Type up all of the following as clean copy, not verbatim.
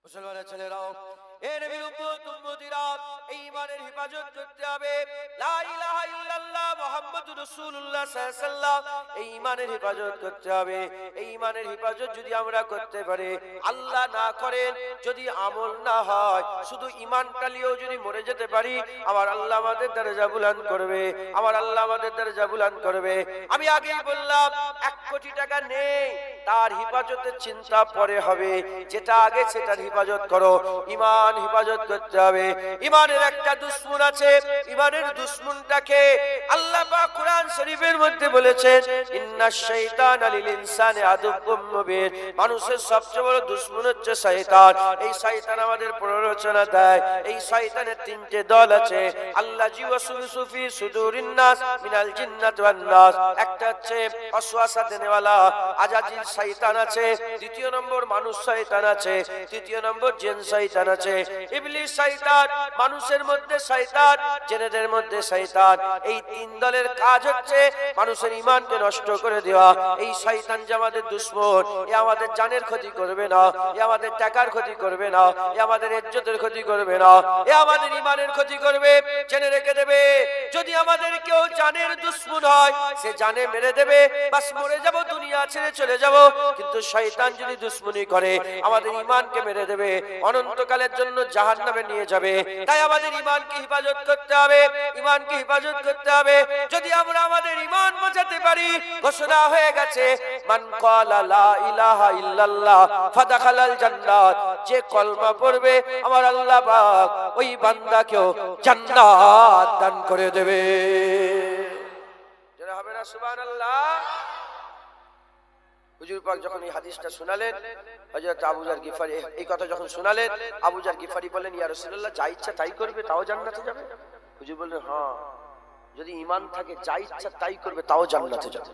মুসলমানের ছেলেরাও, এ নবীর উম্মত উম্মতিরা, এই ঈমানের হিফাজত করতে হবে। লা ইলাহা ইল্লাল্লাহ মুহাম্মাদুর রাসূলুল্লাহ সাল্লাল্লাহু আলাইহি ওয়াসাল্লাম, এই ঈমানের হিফাজত করতে হবে। এই ঈমানের হিফাজত যদি আমরা করতে পারি, আল্লাহ না করেন যদি আমল না হয়, শুধু ঈমানটা নিয়েও যদি মরে যেতে পারি, আমার আল্লাহ আমাদের দরজা বুলন্দ করবে, আমার আল্লাহ আমাদের দরজা বুলন্দ করবে। আমি আগেই বললাম 1 কোটি টাকা নেই, তার হিফাজতের চিন্তা পরে হবে, যেটা আগে সেটার হিফাজত করো। ঈমান হিফাজত করতে হবে। ঈমানের একটা দুশমন আছে, ঈমানের দুশমনটাকে আল্লাহ পাক কোরআন শরীফের মধ্যে বলেছেন, ইন্নাশ শাইতানা লিল ইনসানি আদুউম মুবিন। মানুষের সবচেয়ে বড় দুশমন হচ্ছে শয়তান। এই শয়তান আমাদের প্ররোচনা দেয়। এই শয়তানের 3টে দল আছে, আল্লাযী ওয়াসওয়াসু ফি সুদুরিন নাস মিনাল জিন্নাতি ওয়ান নাস। একটা হচ্ছে ওয়াসওয়াসা দেনেওয়ালা আজাজিল শয়তান আছে, দ্বিতীয় নম্বর মানুষ শয়তান আছে, তৃতীয় নম্বর জিন শয়তান আছে। ইবলিস শয়তান, মানুষের মধ্যে শয়তান, জিনেদের মধ্যে শয়তান। এই 3 দলের কাজ হচ্ছে মানুষের ঈমানকে নষ্ট করে দেওয়া। এই শয়তান যে আমাদের দুশমন, এ আমাদের জানের ক্ষতি করবে না, এ আমাদের টাকার ক্ষতি করবে না, এ আমাদের ইজ্জতের ক্ষতি করবে না, এ আমাদের ঈমানের ক্ষতি করবে। জেনে রেখে দেবে, যদি আমাদের কেউ জানের দুশমন হয়, সে জানে মেরে দেবে, বাস মরে যাব, দুনিয়া ছেড়ে চলে যাব। কিন্তু শয়তান যদি দুশমনি করে, আমাদের ঈমানকে মেরে দেবে, অনন্তকালের জন্য জাহান্নামে নিয়ে যাবে। তাই আমাদের ঈমানকে হিফাজত করতে হবে, ঈমানকে হিফাজত করতে হবে। যদি আমরা আমাদের ঈমান বাঁচাতে পারি, ঘোষণা হয়ে গেছে, মান ক্বালা লা ইলাহা ইল্লাল্লাহ ফাদাখালাল জান্নাত। যে কলমা পড়বে, আমার আল্লাহ পাক ওই বান্দাকেও জান্নাত দান করে দেবে। যারা হবে না সুবহানাল্লাহ। হুজুর পাক যখন এই হাদিসটা শোনালেন, হযরত আবু যর গিফারি এই কথা যখন শোনালেন, আবু যর গিফারি বললেন, ইয়া রাসূলুল্লাহ, যা ইচ্ছা তাই করবে তাও জান্নাতে যাবে? হুজুর বললেন, হ্যাঁ, যদি ঈমান থাকে যা ইচ্ছা তাই করবে তাও জান্নাতে যাবে।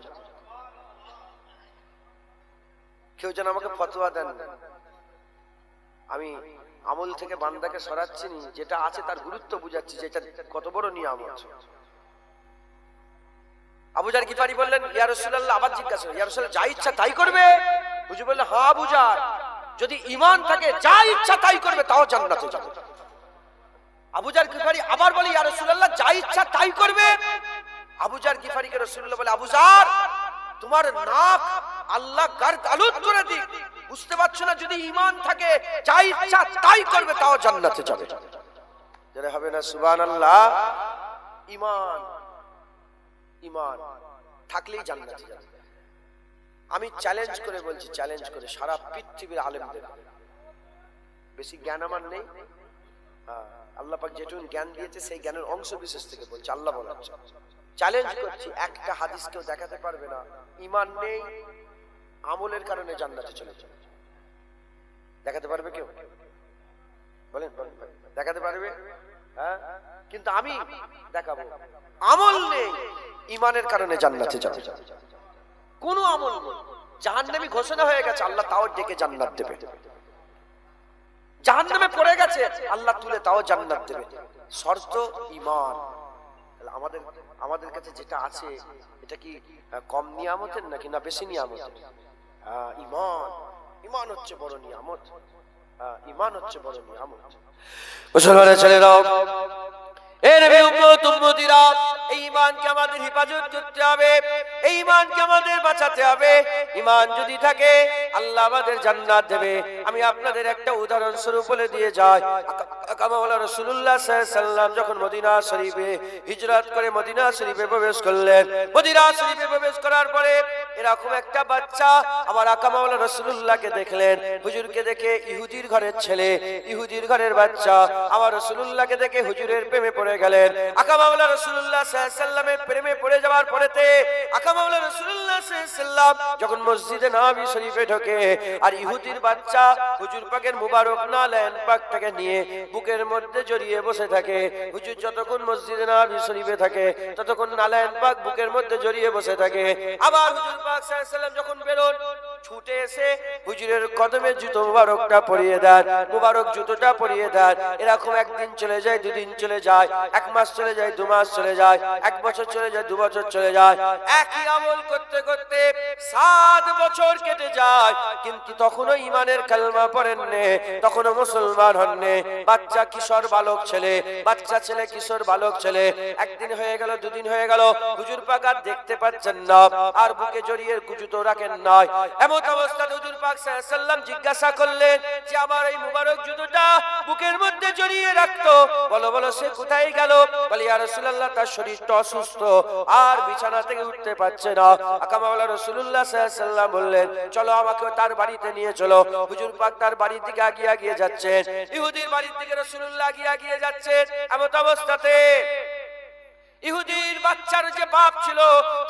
কেউ যেন আমাকে ফতোয়া দেন, আমি আমল থেকে বান্দাকে সরাচ্ছি না, যেটা আছে তার গুরুত্ব বুঝাচ্ছি, যেটা কত বড় নিয়ামত। আবু যর গিফারি বললেন, ইয়া রাসূলুল্লাহ, আবার জিজ্ঞাসা, ইয়া রাসূলুল্লাহ, যা ইচ্ছা তাই করবে? হুজুর বললেন, হ্যাঁ আবু যর, যদি ঈমান থাকে যা ইচ্ছা তাই করবে তাও জান্নাতে যাবে। আবু যর গিফারি আবার বলে, ইয়া রাসূলুল্লাহ, যা ইচ্ছা তাই করবে? আবু যর গিফারিকে রাসূলুল্লাহ বলে, আবু যর, তোমার নাক আল্লাহ গার্দ আলুত করে দিক, বুঝতে পারছো না? যদি ঈমান থাকে যা ইচ্ছা তাই করবে তাও জান্নাতে যাবে। যারা হবে না সুবহানাল্লাহ। ঈমান, ঈমান থাকলেই জান্নাতে যাবে। আমি চ্যালেঞ্জ করে বলছি, চ্যালেঞ্জ করে সারা পৃথিবীর আলেমদের, বেশি জ্ঞান আমার নেই, আল্লাহ পাক যেটুকু জ্ঞান দিয়েছে সেই জ্ঞানের অংশ বিশেষ থেকে বলছি, আল্লাহ বলাচ্ছে, চ্যালেঞ্জ করছি, একটা হাদিস কেউ দেখাতে পারবে না ঈমান নেই আমলের কারণে জান্নাতে চলে যাবে? দেখাতে পারবে কেউ? বলেন, দেখাতে পারবে? হ্যাঁ, কিন্তু আমি দেখাবো, আমল নেই ঈমানের কারণে জান্নাতে যাবে। কোন আমল নেই, জাহান্নামী ঘোষণা হয়ে গেছে, আল্লাহ তাও ডেকে জান্নাত দেবে। জাহান্নামে পড়ে গেছে, আল্লাহ তুলে তাও জান্নাত দেবে, শর্ত ঈমান। আমাদের আমাদের কাছে যেটা আছে, এটা কি কম নিয়ামতের নাকি না বেশি নিয়ামতের? ঈমান, ঈমান হচ্ছে বড় নিয়ামত, ঈমান হচ্ছে বড় নিয়ামত। মুসলমানের ছেলেরাও, এ নবী উম্মত উম্মতিরা, এই ঈমানকে আমাদের হিফাজত করতে হবে, এই ঈমানকে আমাদের বাঁচাতে হবে। ঈমান যদি থাকে, আল্লাহ আমাদের জান্নাত দেবে। আমি আপনাদের একটা উদাহরণ স্বরূপ বলে দিয়ে যাই। আকামাওয়ালা রাসূলুল্লাহ সাল্লাল্লাহু আলাইহি ওয়াসাল্লাম যখন মদিনা শরীফে হিজরত করে মদিনা শরীফে প্রবেশ করলেন, মদিনা শরীফে প্রবেশ করার পরে এরকম একটা বাচ্চা আমার আকামাওয়ালা রাসূলুল্লাহকে দেখলেন। হুজুরকে দেখে ইহুদির ঘরের ছেলে, ইহুদির ঘরের বাচ্চা আমার রাসূলুল্লাহকে দেখে হুজুরের প্রেমে পড়ে গেলেন। আকামাওয়ালা রাসূলুল্লাহ সাল্লাল্লাহু আলাইহি ওয়াসাল্লামের প্রেমে পড়ে যাওয়ার পরেতে আকামাওয়ালা রাসূলুল্লাহ সাল্লাল্লাহু আলাইহি ওয়াসাল্লাম যখন মসজিদে নববী শরীফে ঢোকে, আর ইহুদির বাচ্চা হুজুর পাকের মুবারক নালেন পাকটাকে নিয়ে বুকের মধ্যে জড়িয়ে বসে থাকে। হুজুর যতক্ষণ মসজিদে নববী শরীফে থাকে ততক্ষণ নালেন পাক বুকের মধ্যে জড়িয়ে বসে থাকে। আবার হুজুর পাক সাল্লাল্লাহু আলাইহি ওয়াসাল্লাম যখন বেরোন, ছুটে এসে হুজুরের কদমে জুতো মুবারকটা পরিয়ে দেন, মুবারক জুতোটা পরিয়ে দেন। এরকম একদিন চলে যায়, দুদিন চলে যায়, এক মাস চলে যায়, 2 মাস চলে যায়, 1 বছর চলে যায়, 2 বছর চলে যায়। একই আমল করতে করতে 7 বছর কেটে যায়, কিন্তু তখনও ইমানের কালেমা পড়েননি, তখনও মুসলমান হননি। বাচ্চা কিশোর বালক ছেলে, বাচ্চা ছেলে কিশোর বালক ছেলে। একদিন হয়ে গেল, দুদিন হয়ে গেল, হুজুর পাক আর দেখতে পাচ্ছেন না, আর বুকে জড়িয়ে জুতো রাখেন নাই। এমন অবস্থায় হুজুর পাক সাল্লাল্লাহু আলাইহি ওয়াসাল্লাম জিজ্ঞাসা করলেন যে আমার এই মুবারক জুতোটা বুকের মধ্যে জড়িয়ে রাখতো, বলো বলো সে কোথায় গেল? বলে ইয়া রাসূলুল্লাহ, তার শরীরটা অসুস্থ, আর বিছানা থেকে উঠতে পারছে না। আকা মাওলা রাসূলুল্লাহ সাল্লাল্লাহু আলাইহি ওয়াসাল্লাম বললেন চলো আমাকে তার বাড়িতে নিয়ে চলো। হুজুর পাক তার বাড়ির দিকে এগিয়ে যাচ্ছেন, ইহুদির বাড়ির দিকে রাসূলুল্লাহ এগিয়ে যাচ্ছেন। এমন অবস্থাতে ইহুদির বাচ্চার যে বাপ ছিল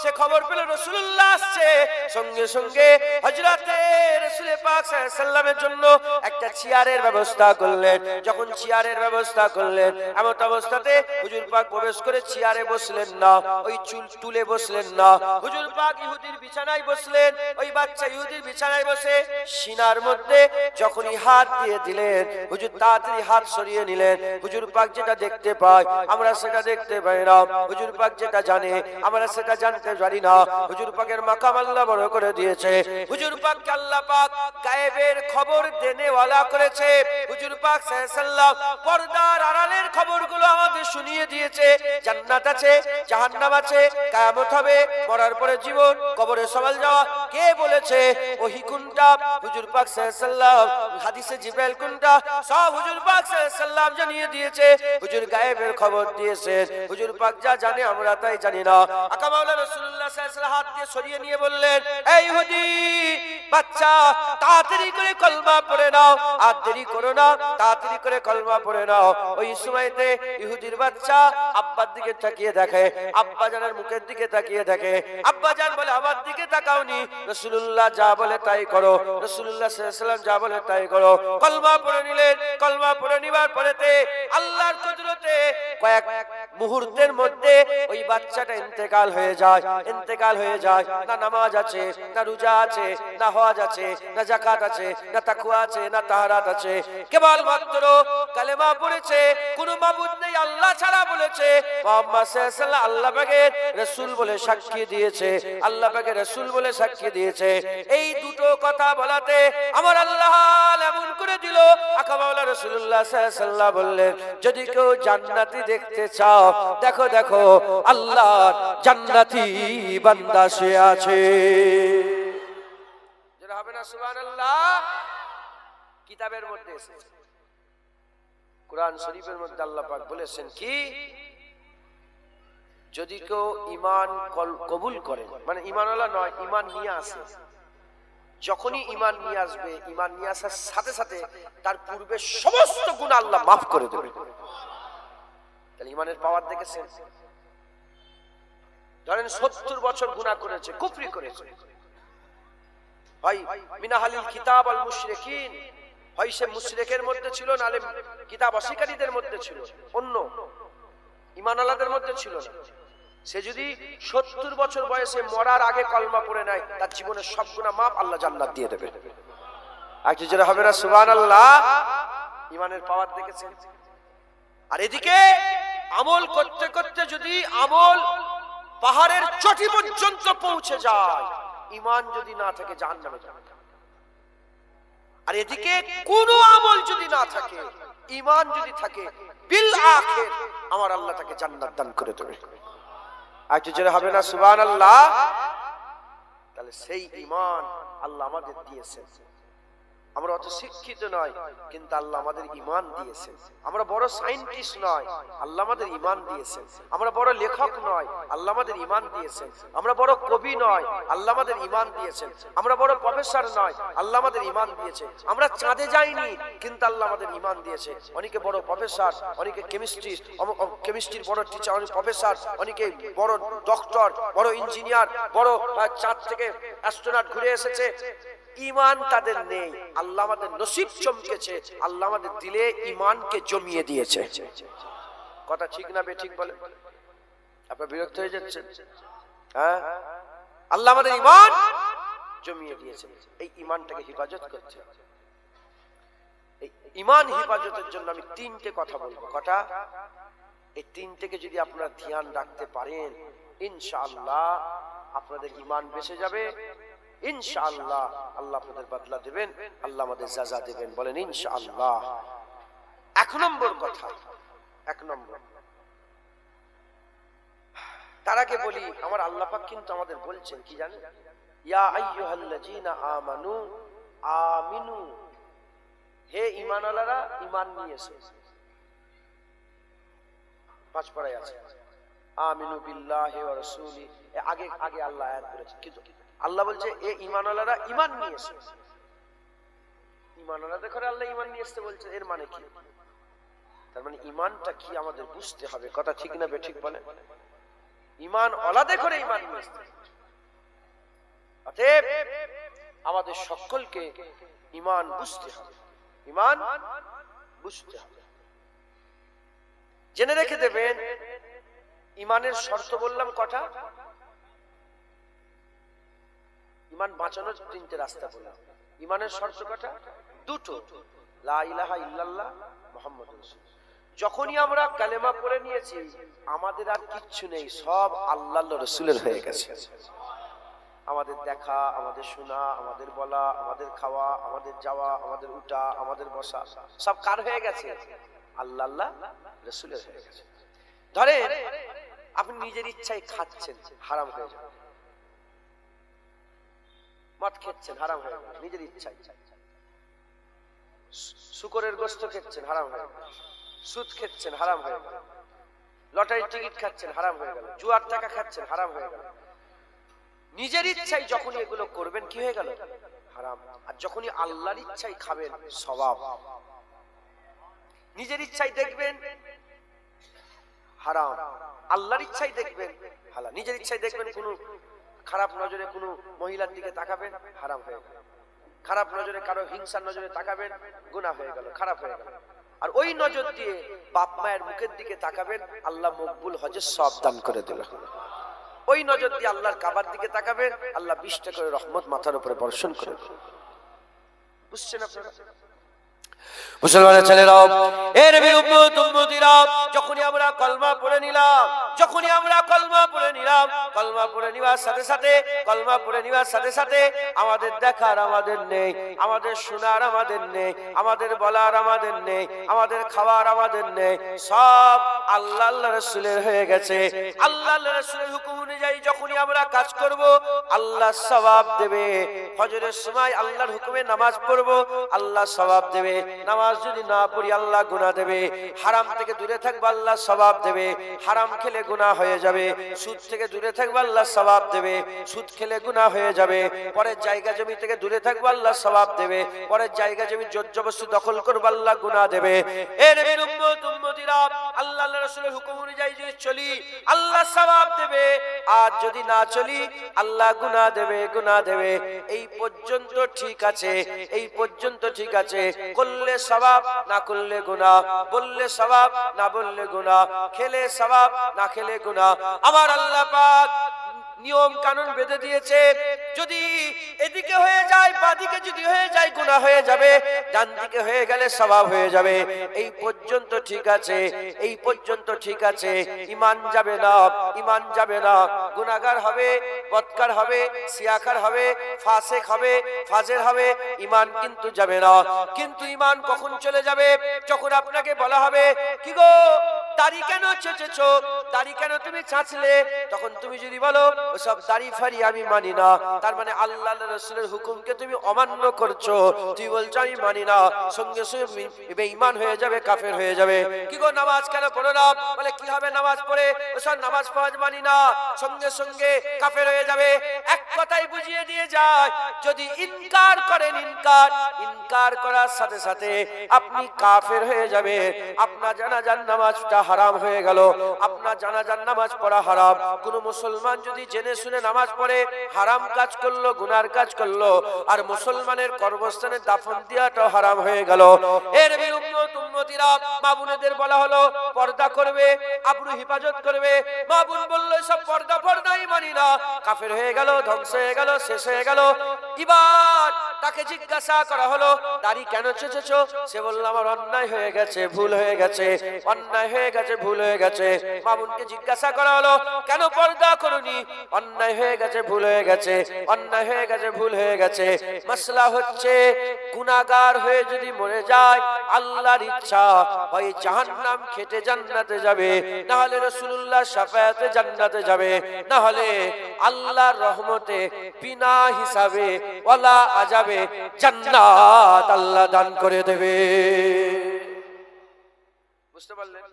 সে খবর পেল রাসূলুল্লাহ আসছে, সঙ্গে সঙ্গে হযরতে রাসূল পাক সাল্লাল্লাহু আলাইহি ওয়াসাল্লামের জন্য একটা চেয়ারের ব্যবস্থা করলেন। যখন চেয়ারের ব্যবস্থা করলেন, এমন অবস্থাতে হুজুর পাক প্রবেশ করে চেয়ারে বসলেন না, ওই টুলে বসলেন না। হুজুর পাক ইহুদির বিছানায় বসলেন। ওই বাচ্চা ইহুদির বিছানায় বসে সিনার মধ্যে যখনই হাত দিয়ে দিলেন, হুজুর তাড়াতাড়ি হাত সরিয়ে নিলেন। হুজুর পাক যেটা দেখতে পায় আমরা সেটা দেখতে পাই না, হুজুর পাক যেটা জানে আমরা সেটা জানতে পারি না। হুজুর পাকের মাকাম আল্লাহ বড় করে দিয়েছে। হুজুর পাককে আল্লাহ পাক গায়েবের খবর দেনেওয়ালা করেছে। হুজুর পাক সাল্লাল্লাহু আলাইহি ওয়াসাল্লাম পর্দার আড়ালের খবরগুলো আমাদের শুনিয়ে দিয়েছে। জান্নাত আছে, জাহান্নাম আছে, কিয়ামত হবে, মরার পরে জীবন, কবরে সওয়াল যাওয়া কে বলেছে, ওহী কোনটা, হুজুর পাক সাল্লাল্লাহু আলাইহি ওয়াসাল্লাম হাদিসে জিবরাইল কোনটা, সব হুজুর পাক সাল্লাল্লাহু আলাইহি ওয়াসাল্লাম জানিয়ে দিয়েছে। হুজুর গায়েবের খবর দিয়েছেন। হুজুর পাক যা জানে আমরা তাই জানি না। আকা মাওলা রাসূলুল্লাহ সাল্লাল্লাহু আলাইহি ওয়াসাল্লাম হাত দিয়ে সরিয়ে নিয়ে বললেন, এই ইহুদি বাচ্চা তাড়াতাড়ি করে কলমা পড়ে নাও, আর দেরি করো না, তাড়াতাড়ি করে কলমা পড়ে নাও। ওই সময়তে ইহুদির বাচ্চা আব্বার দিকে তাকিয়ে দেখে, আব্বা জানের মুখের দিকে তাকিয়ে দেখে। আব্বা জান বলে আমার দিকে তাকাওনি, রাসূলুল্লাহ যা বলে তাই করো, রাসূলুল্লাহ সাল্লাল্লাহু আলাইহি ওয়াসাল্লাম যা বলে তাই করো। কলমা পড়ে নিলেন। কলমা পড়ে নিবার পরেতে আল্লাহর কুদরতে কয়েক মুহূর্তের মধ্যে ওই বাচ্চাটা ইন্তেকাল হয়ে যায়। ইন্তেকাল হয়ে যায়। না নামাজ আছে, না রোজা আছে, না হজ আছে, না যাকাত আছে, না তাকওয়া আছে, না তাহারাত আছে, কেবল মাত্র কালেমা পড়েছে। কোনো মাবুদ নেই আল্লাহ ছাড়া বলেছে। মুহাম্মদ সাল্লাল্লাহু আলাইহি ওয়াসাল্লাম আল্লাহ পাকের রাসূল বলে সাক্ষী দিয়েছে, আল্লাহ পাকের রাসূল বলে সাক্ষী দিয়েছে। এই দুটো কথা বলাতে আমার আল্লাহ এমন করে দিল, আকা মাওলা রাসূলুল্লাহ সাল্লাল্লাহু আলাইহি ওয়াসাল্লাম বললেন যদি কেউ জান্নাতি দেখতে চাও, দেখো দেখো আল্লাহর জান্নাতি বান্দা সে আছে। যারা হবে না সুবহানাল্লাহ। কিতাবের মধ্যে এসেছে, কোরআন শরীফের মধ্যে আল্লাহ পাক বলেছেন কি, যদি কেউ ঈমান কবুল করে, মানে ঈমানওয়ালা নয়, ঈমান নিয়ে আসে, যখনই ঈমান নিয়ে আসবে, ঈমান নিয়ে আসার সাথে সাথে তার পূর্বে সমস্ত গুনাহ আল্লাহ মাফ করে দেবে। তাহলে ঈমানের পাওয়ার দেখেছেন? ধরেন 70 বছর গুনাহ করেছে, কুফরি করেছে, ভাই মিনাহালিল কিতাব আল মুশরিকিন, হয় সে মুশরিকের মধ্যে ছিল, নালে কিতাব অস্বীকারীদের মধ্যে ছিল, অন্য ঈমানওয়ালাদের মধ্যে ছিল না। সে যদি 70 বছর বয়সে মরার আগে কলমা পড়ে নেয়, তার জীবনের সব গুনাহ মাফ, আল্লাহ জান্নাত দিয়ে দেবে। আর কি যারা হবে না সুবহানাল্লাহ। ঈমানের পাওয়ার দেখেছেন? আর এদিকে আমল করতে করতে যদি আমল পাহাড়ের চটি পর্যন্ত পৌঁছে যায়, ঈমান যদি না থাকে জাহান্নামে যাবে। আর এদিকে কোন আমল যদি না থাকে, ঈমান যদি থাকে, বিল আখির আমার আল্লাহ তাকে জান্নাত দান করে দেবে। আর কি যারা হবে না সুবহানাল্লাহ। তাহলে সেই ঈমান আল্লাহ আমাদের দিয়েছেন। আমরা অত শিক্ষিত নয়, কিন্তু আল্লাহ আমাদের ঈমান দিয়েছেন। আমরা বড় সায়েন্টিস্ট নয়, আল্লাহ আমাদের ঈমান দিয়েছেন। আমরা বড় লেখক নয়, আল্লাহ আমাদের ঈমান দিয়েছেন। আমরা বড় কবি নয়, আল্লাহ আমাদের ঈমান দিয়েছেন। আমরা বড় প্রফেসর নয়, আল্লাহ আমাদের ঈমান দিয়েছে। আমরা চাঁদে যাইনি, কিন্তু আল্লাহ আমাদের ঈমান দিয়েছে। অনেকে বড় প্রফেসর, অনেকে কেমিস্ট্রির বড় টিচার, অনেক প্রফেসর, অনেকে বড় ডক্টর, বড় ইঞ্জিনিয়ার, বড় চাঁদ থেকে অ্যাস্ট্রোনট ঘুরে এসেছে। ঈমান তাদের নেই, আল্লাহ আমাদের নসিব চমকেছে, আল্লাহ আমাদের দিলে ঈমানকে জমিয়ে দিয়েছে। কথা ঠিক না বেঠিক বলেন? আপনারা বিরক্ত হয়ে যাচ্ছেন? হ্যাঁ, আল্লাহ আমাদের ঈমান জমিয়ে দিয়েছে। এই ঈমানটাকে হেফাজত করতে হবে। এই ঈমান হেফাজতের জন্য আমি তিনটে কথা বলবো। কটা? এই তিনটেকে যদি আপনারা ধ্যান রাখতে পারেন, ইনশাআল্লাহ আপনাদের ঈমান বেঁচে যাবে। ইনশাআল্লাহ আল্লাহ আপনাদের বদলা দেবেন, আল্লাহ আমাদের সাজা দেবেন। বলেন ইনশাআল্লাহ। এক নম্বর কথা, এক নম্বর, তার আগে বলি, আমার আল্লাহ পাক কিন্তু আমাদের বলছেন কি জানেন? ইয়া আইয়ুহাল্লাযীনা আমানু আমিনু, হে ঈমানওয়ালারা ঈমান নিয়ে এসো। পাঁচ পারায় আছে আমিনু বিল্লাহি ওয়া রাসূলি। আগে আগে আল্লাহ আয়াত বলেছেন, কিন্তু আল্লাহ বলছে এ ঈমানওয়ালারা ঈমান নিয়ে এসো। ঈমানওয়ালাদের ঘরে আল্লাহ ঈমান নিয়ে আসতে বলছে, এর মানে কি? তার মানে ঈমানটা কি আমাদের বুঝতে হবে। কথা ঠিক না বেঠিক বলেন? ঈমান ওয়ালাদের ঘরে ঈমান নিয়ে আসতে, অতএব আমাদের সকলকে ঈমান বুঝতে হবে, ঈমান বুঝতে হবে। জেনে রেখে দেবেন, ঈমানের শর্ত বললাম কটা? ঈমান বাঁচানোর তিনটে রাস্তা বললাম। ঈমানের শর্ত কটা? দুটো, লা ইলাহা ইল্লাল্লাহ মুহাম্মাদুর রাসূলুল্লাহ। যখনই আমরা কালেমা পড়ে নিয়েছি, আমাদের আর কিচ্ছু নেই, সব আল্লাহর রাসূলের হয়ে গেছে। আমাদের দেখা, আমাদের শোনা, আমাদের বলা, আমাদের খাওয়া, আমাদের যাওয়া, আমাদের উঠা, আমাদের বসা, সব কার হয়ে গেছে? আল্লাহ আল্লাহ রাসূলের হয়ে গেছে। ধরেন আপনি নিজের ইচ্ছায় খাচ্ছেন, হারাম হয়ে যাবে। মদ খেচ্ছেন, হারাম হয়ে গেল নিজের ইচ্ছায়। শুকরের গোশত খেচ্ছেন, হারাম হয়ে গেল। সুদ খেচ্ছেন, হারাম হয়ে গেল। লটারির টিকিট খাচ্ছেন, হারাম হয়ে গেল। জুয়ার টাকা খাচ্ছেন, হারাম হয়ে গেল। নিজের ইচ্ছায় যখনই এগুলো করবেন, কি হয়ে গেল? হারাম। আর যখনই আল্লাহর ইচ্ছায় খাবেন, সওয়াব। নিজের ইচ্ছায় দেখবেন, হারাম। আল্লাহর ইচ্ছায় দেখবেন, হালাল। নিজের ইচ্ছায় দেখবেন, কোন খারাপ নজরে কোন মহিলার দিকে তাকাবেন, হারাম হয়ে গেল। খারাপ নজরে কারো হিংসার নজরে তাকাবেন, গুনাহ হয়ে গেল, খারাপ হয়ে গেল। আর ওই নজর দিয়ে বাপ মায়ের মুখের দিকে তাকাবেন, আল্লাহ মকবুল হজের সওয়াব দান করে দিলেন। ওই নজর দিয়ে আল্লাহর কাবার দিকে তাকাবেন, আল্লাহ 20টা করে রহমত মাথার উপরে বর্ষণ করে। বুঝছেন আপনারা? মুসলমানের ছেলেরাও, এর উম্মতিরা, যখনই আমরা কলমা পড়ে নিলাম, যখনই আমরা কলমা পড়ে নিলাম, কলমা পড়ে নেওয়ার সাথে সাথে, কলমা পড়ে নেওয়ার সাথে সাথে আমাদের দেখার আমাদের নেই, আমাদের শোনার আমাদের নেই, আমাদের বলার আমাদের নেই, আমাদের খাওয়ার আমাদের নেই, সব আল্লাহ আল্লাহ রাসূলের হয়ে গেছে। আল্লাহ আল্লাহ রাসূলের হুকুম অনুযায়ী যখনই আমরা কাজ করব, আল্লাহ সওয়াব দেবে। ফজরের সময় আল্লাহর হুকুমে নামাজ পড়ব, আল্লাহ সওয়াব দেবে। নামাজ যদি না পড়ি, আল্লাহ গুনাহ দেবে। হারাম থেকে দূরে থাকবো, আল্লাহ সওয়াব দেবে। হারাম খেলে গুনাহ হয়ে যাবে। সুদ থেকে দূরে থাকবো, আল্লাহ সওয়াব দেবে। সুদ খেলে গুনাহ হয়ে যাবে। পরের জায়গা জমি থেকে দূরে থাকবো, আল্লাহ সওয়াব দেবে। পরের জায়গা জমি জোর জবরদস্তি দখল করবো, আল্লাহ গুনাহ দেবে। এর উম্মতিরা, আল্লাহ আল্লাহ রাসূলের হুকুম অনুযায়ী যদি চলি, আল্লাহ সওয়াব দেবে। আর যদি না চলি, আল্লাহ গুনাহ দেবে, গুনাহ দেবে। এই পর্যন্ত ঠিক আছে, এই পর্যন্ত ঠিক আছে। করলে সওয়াব, না করলে গুনাহ। বললে সওয়াব, না বললে গুনাহ। খেলে সওয়াব, না খেলে গুনাহ। আমার আল্লাহ পাক নিয়ম কানুন বেঁধে দিয়েছে, যদি এদিকে হয়ে যায়, বাদিকে যদি হয়ে যায়, গুনাহ হয়ে যাবে। ডান দিকে হয়ে গেলে সওয়াব হয়ে যাবে। এই পর্যন্ত ঠিক আছে, এই পর্যন্ত ঠিক আছে। ঈমান যাবে না, ঈমান যাবে না। গুনাহগার হবে, বদকার হবে, সিয়াকার হবে, ফাসিক হবে, ফাজের হবে, ঈমান কিন্তু যাবে না। কিন্তু ঈমান কখন চলে যাবে? যখন আপনাকে বলা হবে, কি গো দাড়ি কেন ছেঁচেছো, দাড়ি কেন তুমি চাঁচলে? তখন তুমি যদি বলো, ওসব দাড়ি ফাড়ি আমি মানি না, তার মানে আল্লাহ রাসূলের হুকুমকে তুমি অমান্য করছো। তুই বলছো আমি মানি না, সঙ্গে সঙ্গে বেঈমান হয়ে যাবে, কাফের হয়ে যাবে। কি গো নামাজ কেন পড়ো না? বলে কি হবে নামাজ পড়ে? ওসব নামাজ পড়া মানি না, সঙ্গে সঙ্গে কাফের হয়ে যাবে। এক কথাই বুঝিয়ে দিয়ে যায়, যদি ইনকার করেন, ইনকার, ইনকার করার সাথে সাথে আপনি কাফের হয়ে যাবে। আপনার জানাজার নামাজটা হারাম হয়ে গেল, আপনার জানাজার নামাজ পড়া হারাম। কোন মুসলমান যদি জেনে শুনে নামাজ পড়ে, হারাম কাজ করলো, গুনার কাজ করলো। আর মুসলমানের কর্মস্থানে দাফন দেওয়াটাও হারাম হয়ে গেল। এর উম্মতিরা, মা বোনেদের বলা হলো পর্দা করবে, আবরু হেফাজত করবে। মা বোন বললো সব পর্দা পর্দাই মানি না, কাফের হয়ে গেল, ধ্বংস হয়ে গেল, শেষ হয়ে গেল। এবার তাকে জিজ্ঞাসা করা হলো দাড়ি কেন ছেঁচেছো? সে বলল আমার অন্যায় হয়ে গেছে, ভুল হয়ে গেছে, অন্যায় হয়ে গেছে, ভুল হয়ে গেছে। মা বোনকে জিজ্ঞাসা করা হলো কেন পর্দা করনি? অন্যায় হয়ে গেছে, ভুল হয়ে গেছে, অন্যায় হয়ে গেছে, ভুল হয়ে গেছে। মাসলা হচ্ছে গুনাহগার হয়ে যদি মরে যায়, আল্লাহর ইচ্ছা হয় জাহান্নাম খেটে জান্নাতে যাবে, না হলে রাসূলুল্লাহ শাফায়াতে জান্নাতে যাবে, না হলে আল্লাহর রহমতে বিনা হিসাবে ওয়ালা আযাবে জান্নাত আল্লাহ দান করে দেবে। বুঝতে পারলেন?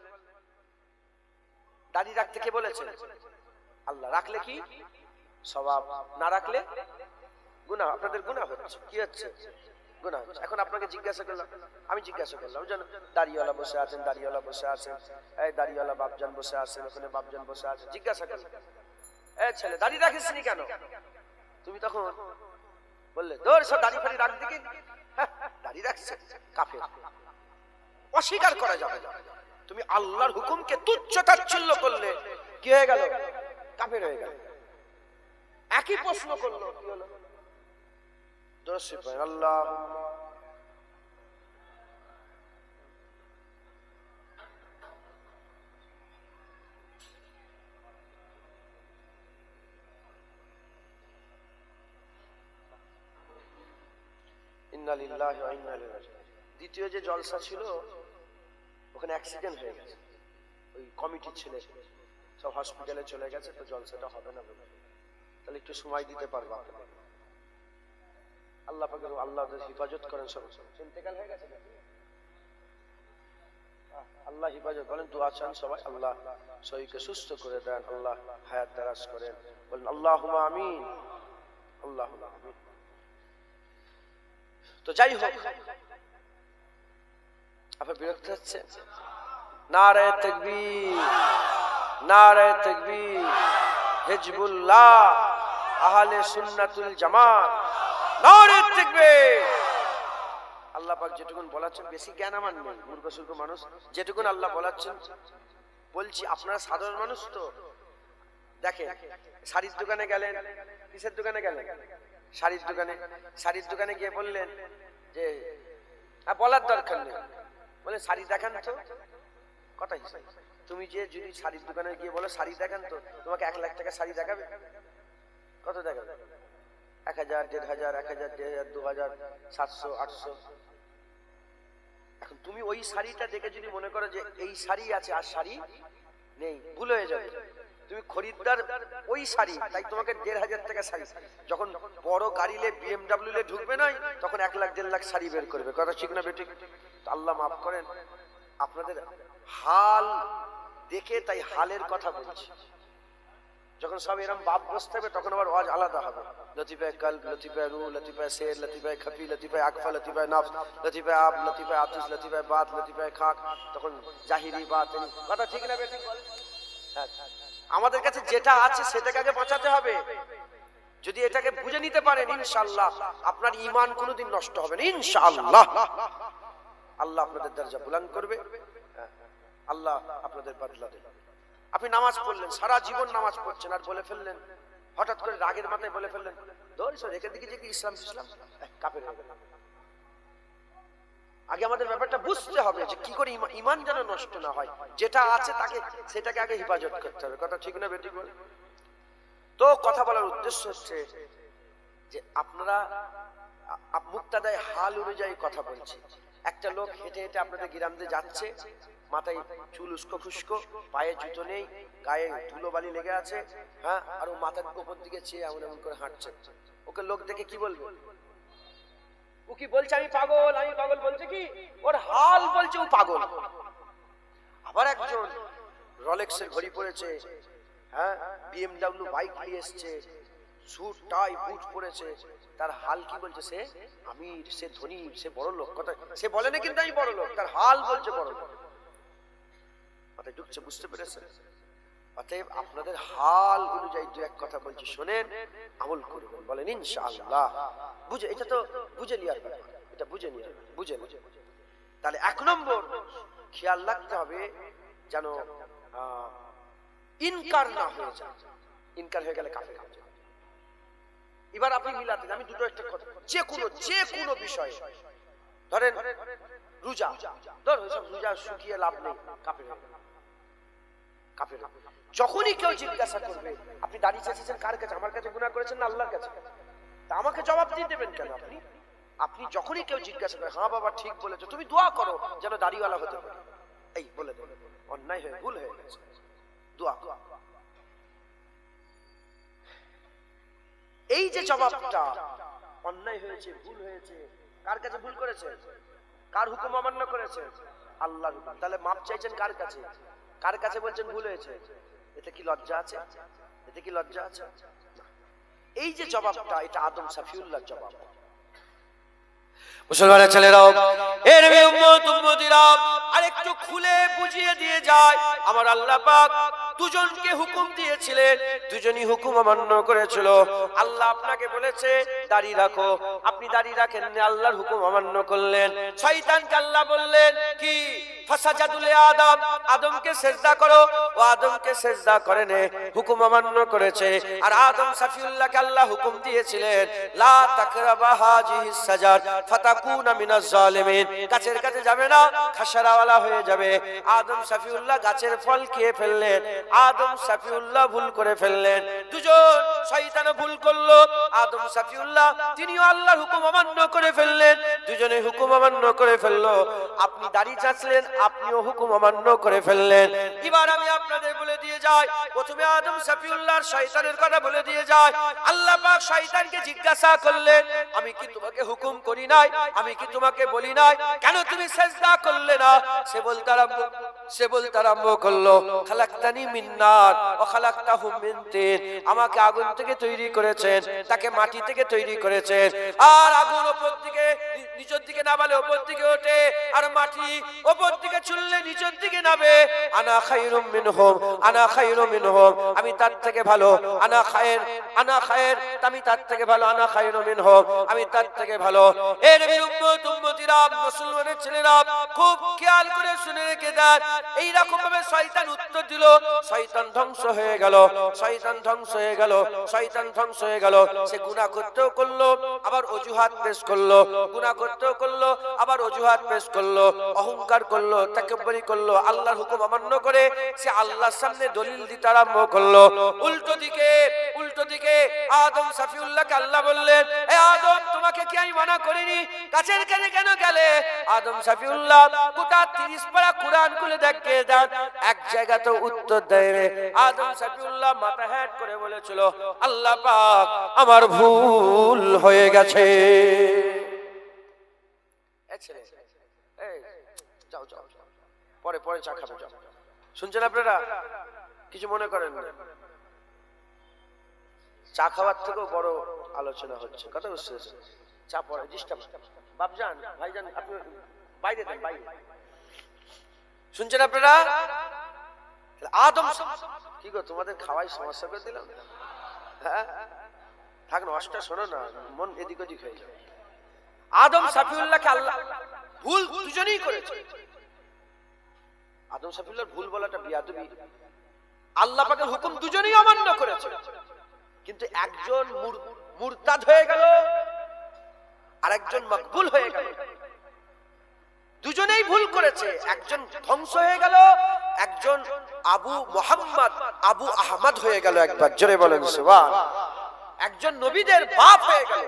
দাড়ি রাখতে কে বলেছে? আল্লাহ। রাখলে কি সওয়াব, না রাখলে গুনাহ। আপনাদের গুনাহ হচ্ছে, কি হচ্ছে? গুনাহ হচ্ছে। এখন আপনাকে জিজ্ঞাসা করলাম, আমি জিজ্ঞাসা করলাম যেন দাড়িওয়ালা বসে আছেন, দাড়িওয়ালা বসে আছেন, এই দাড়িওয়ালা বাপজান বসে আছেন, ওখানে বাপজান বসে আছেন, জিজ্ঞাসা করলাম এই ছেলে দাড়ি রাখিসনি কেন? তুমি তখন বললে দৌড় সব দাড়ি ফাড়ি রাখ দিকে, দাড়ি রাখছে, কাফের। অস্বীকার করা যাবে না। তুমি আল্লাহর হুকুমকে তুচ্ছ তাচ্ছিল্য করলে কি হয়ে গেল? কাফের হয়ে গেল। একই প্রশ্ন করলো, কি হলো? দর্শক ভাই, আল্লাহ ইন্না লিল্লাহি ওয়া ইন্না ইলাইহি রাজিউন। দ্বিতীয় যে জলসা ছিল ওখানে অ্যাক্সিডেন্ট হয়ে গেছে, ওই কমিটির ছেলে সব হসপিটালে চলে গেছে, তো জলসাটা হবে না বলে। তাহলে একটু সময় দিতে পারবো আপনাদের। আল্লাহ পাকের আল্লাহ হিফাজত করেন। সব ইন্তেকাল হয়ে গেছে, আল্লাহ হিফাজত বলেন। দোয়া চান সবাই, আল্লাহ শরীরকে সুস্থ করে দেন, আল্লাহ হায়াত দারাজ করেন, বলেন আল্লাহুম্মা আমিন, আল্লাহুম্মা আমিন। তো যাই হোক, আপনার বিরক্ত হচ্ছে? নারে তাকবীর, নারে তাকবীর, হিজবুল্লাহ, আহলে সুন্নাতুল জামাত, নারে তাকবীর। আল্লাহ পাক যেটুকুন বলাচ্ছেন, বেশি জ্ঞান আমার নেই, মূর্খ সুর্খ মানুষ, যেটুকুন আল্লাহ বলাচ্ছেন বলছি। আপনারা সাধারণ মানুষ তো দেখেন, শাড়ির দোকানে গেলেন, কিসের দোকানে গেলেন? শাড়ির দোকানে। শাড়ির দোকানে গিয়ে বললেন যে বলার দরকার নেই, বলে শাড়ি দেখান তো, কথা হিসাবে। তুমি যে যদি শাড়ির দোকানে গিয়ে বলো শাড়ি দেখান তো, তোমাকে 1 লাখ টাকা শাড়ি দেখাবে? কত দেখাবে? 1000, 1500, 1000, 1500, 2000, 700, 800। এখন তুমি ওই শাড়িটা দেখে যদি মনে করো যে এই শাড়ি আছে আর শাড়ি নেই, ভুল হয়ে যাবে। তুমি খরিদ্দার ওই শাড়ি, তাই তোমাকে 1500 টাকা শাড়ি। যখন বড় গাড়িলে BMW লে ঢুকবে না, তখন 1 লাখ 1.5 লাখ শাড়ি বের করবে, কথা ঠিক না বেঠিক? তো আল্লাহ মাফ করেন, আপনাদের হাল দেখে তাই হালের কথা বলছি। যখন সব এরকম বাপ বসতে হবে, তখন আবার ওয়াজ আলাদা হবে। লতিফায়ে কলব, লতিফায়ে রূহ, লতিফায়ে শের, লতিফায়ে খফি, লতিফায়ে আকফা, লতিফায়ে নফস, লতিফায়ে আব, লতিফায়ে আতিশ, লতিফায়ে বাত, লতিফায়ে খাক, তখন জাহিরি বাতিনি, কথা ঠিক না বেঠিক? আমাদের কাছে যেটা আছে সেটাকে আগে বাঁচাতে হবে। যদি এটাকে বুঝে নিতে পারেন, ইনশাআল্লাহ আপনার ঈমান কোনোদিন নষ্ট হবে না, ইনশাআল্লাহ। আল্লাহ আপনাদের দরজা বুলন্দ করবে, আল্লাহ আপনাদের বদলা দেবে। আপনি নামাজ পড়লেন, সারা জীবন নামাজ পড়ছেন, আর বলে ফেললেন হঠাৎ করে রাগের মাথায় বলে ফেললেন দৌড় সর রেখে দিকে যে কি ইসলাম ইসলাম, কাফের হয়ে গেলেন। আগে আমাদের ব্যাপারটা বুঝতে হবে যে কি করে ঈমান যেন নষ্ট না হয়। যেটা আছে তাকে সেটাকে আগে হেফাজত করতে হবে, কথা ঠিক না বেঠিক? বলে তো কথা বলার উদ্দেশ্য হচ্ছে যে আপনারা মুক্তাদায় হাল অনুযায়ী কথা বলছি। একটা লোক হেঁটে হেঁটে আপনাদের গ্রামে যাচ্ছে, মাথায় চুল উস্কো খুস্কো, পায়ে জুতো নেই, গায়ে ধুলো বালি লেগে আছে, হ্যাঁ, আর ও মাথার উপর দিকে চেয়ে এমন এমন করে হাঁটছে। ওকে লোক দেখে কি বলবে? ও কি বলছে আমি পাগল, আমি পাগল বলছে কি? ওর হাল বলছে ও পাগল। আবার একজন রলেক্সের ঘড়ি পরেছে, হ্যাঁ, BMW বাইক নিয়ে এসছে, স্যুট টাই বুট পরেছে, তার হাল কি বলছে? সে আমির, সে ধনী, সে বড় লোক। কথা সে বলে না কিন্তু আমি বড় লোক, তার হাল বলছে বড় লোক। মাথায় ঢুকছে, বুঝতে পেরেছেন? অতএব আপনাদের হাল অনুযায়ী দু এক কথা বলছি, শোনেন, আমল করবেন, বলেন ইনশাআল্লাহ। বুঝে, এটা তো বুঝে নেওয়ার ব্যাপার, এটা বুঝে নেওয়ার, বুঝে না। তাহলে 1 নম্বর খেয়াল রাখতে হবে যেন ইনকার না হয়ে যায়। ইনকার হয়ে গেলে কাফের হয়ে যায়। এবার আপনি মিলাতে, আমি দুটো একটা কথা, যে কোনো বিষয় ধরেন রোজা, ধর সব রোজা শুকিয়ে লাভ নেই, কাফের কাফের। যখনই কেউ জিজ্ঞাসা করবে আপনি দাঁড়িয়ে চেয়েছেন কার কাছে, আমার কাছে গুনাহ করেছেন না আল্লাহর কাছে, তা আমাকে জবাব দিয়ে দেবেন কেন আপনি? আপনি যখনই কেউ জিজ্ঞাসা করে, হ্যাঁ বাবা ঠিক বলেছো, তুমি দোয়া করো যেন দাড়িওয়ালা হতে পারে, এই বলে দেবে অন্যায় হয়ে ভুল হয়ে গেছে, দোয়া। এই যে জবাবটা, অন্যায় হয়েছে ভুল হয়েছে, কার কাছে ভুল করেছে, কার হুকুম অমান্য করেছে, আল্লাহর হুকুম, তাহলে মাপ চাইছেন কার কাছে, কার কাছে বলছেন ভুল হয়েছে? এতে কি লজ্জা আছে? এতে কি লজ্জা আছে? এই যে জবাবটা, এটা আদম সাফিউল্লাহর জবাব। মুসলমানের ছেলেরাও, এর উম্মতিরা আরেকটু খুলে বুঝিয়ে দিয়ে যায়, আমার আল্লাহ পাক দুজনকে হুকুম দিয়েছিলেন, দুজনই হুকুম অমান্য করেছিল। আল্লাহ আপনাকে বলেছে দাড়ি রাখো, আপনি দাড়ি রাখেন না, আল্লাহর হুকুম অমান্য করলেন। শয়তানকে আল্লাহ বললেন কি, ফাসাজাদুল আদম, আদমকে সিজদা করো, ও আদমকে সিজদা করে নে, হুকুম অমান্য করেছে। আর আদম সাফিউল্লাহকে আল্লাহ হুকুম দিয়েছিলেন লা তাকরাবা হাজিহিস সাজার ফাতাকুনা মিনাজ জালিমিন, গাছের কাছে যাবে না, খাসারাওয়ালা হয়ে যাবে। আদম সাফিউল্লাহ গাছের ফল খেয়ে ফেললেন, আদম সাফিউল্লাহ ভুল করে ফেললেন, দুজন শয়তান ভুল করলো, আদম সাফিউল্লাহ তিনিও আল্লাহর হুকুম অমান্য করে ফেললেন, দুজনে হুকুম অমান্য করে ফেললো। আপনি দাড়ি চাচ্ছিলেন, আপনিও হুকুম অমান্য করে ফেললেন। এবার আমি আপনাদের বলে দিয়ে যাই, প্রথমে আদম সাফিউল্লাহর শয়তানের কথা বলে দিয়ে যায়। আল্লাহ পাক শয়তানকে জিজ্ঞাসা করলেন, আমি কি তোমাকে হুকুম করি নাই, আমি কি তোমাকে বলি নাই, কেন তুমি সিজদা করলে না? সে বলতে আরম্ভ করলো, খালাকতানি মিন নার ওয়া খালাকতাহু মিন তিন, আমাকে আগুন থেকে তৈরি করেছেন, তাকে মাটি থেকে তৈরি করেছেন। আর আগুন উপর দিকে নিচের দিকে নামালে উপর দিকে ওঠে, আর মাটি উপর দিকে ছুঁড়লে নিচের দিকে নামে। আনা খায়রুম মিনহুম, আনা খায়রুম মিনহুম, আমি তার থেকে ভালো, আনা খায়র, আমি তার থেকে ভালো, আনা খায়রুম মিনহুম, আমি তার থেকে ভালো। এ নবীর উম্মতিরা, মুসলমানের ছেলেরা, খুব খেয়াল করে শুনে রেখে দেন। এই রকম ভাবে শয়তান উত্তর দিল, শয়তান ধ্বংস হয়ে গেল, শয়তান ধ্বংস হয়ে গেল, শয়তান ধ্বংস হয়ে গেল। সে গুনাহ করতেও করলো, আবার অজুহাত পেশ করলো, গুনাহ করতেও করলো, আবার অজুহাত পেশ করলো, অহংকার করলো, তাকাব্বুরি করলো, আল্লাহর হুকুম অমান্য করে সে আল্লাহর সামনে দলিল দিতে আরম্ভ করলো। উল্টো দিকে আদম সাফিউল্লাহকে আল্লাহ বললেন, এ আদম, তোমাকে কি আমি মানা করিনি, গাছের কাছে কেন গেলে? আদম সাফিউল্লাহ গোটা 30 পারা কুরআন খুলে দেখে দেন, এক জায়গাতে উত্তর দেয়। আদম সাফিউল্লাহ মাথা হেট করে বলেছিল, আল্লাহ পাক আমার ভুল হয়ে গেছে। যাও যাও, পরে চা খাবে, যাও। শুনছেন আপনারা? কিছু মনে করেন না, চা খাওয়ার থেকেও বড় আলোচনা হচ্ছে, কথা বুঝতে? চা পরে ডিস্টার্ব, বাপজান ভাইজান আপনি বাইরে দেন, বাইরে। শুনছেন আপনারা? আদম, কি গো তোমাদের খাওয়াই সমস্যা করে দিলাম? হ্যাঁ থাক না, অষ্টা শোনো না, মন এদিক ওদিক হয়ে যাবে। আদম সাফিউল্লাহকে আল্লাহ ভুল দুজনেই করেছে। আদম সাফিউল্লাহর ভুল বলাটা বিয়াদবি, আল্লাহ পাকের হুকুম দুজনেই অমান্য করেছে, কিন্তু একজন মুরতাদ হয়ে গেল, আরেকজন মকবুল হয়ে গেল। দুজনেই ভুল করেছে, একজন ধ্বংস হয়ে গেল, একজন আবু মুহাম্মদ, আবু আহমদ হয়ে গেল। একবার জোরে বলেন সুবহান। একজন নবীদের বাপ হয়ে গেল,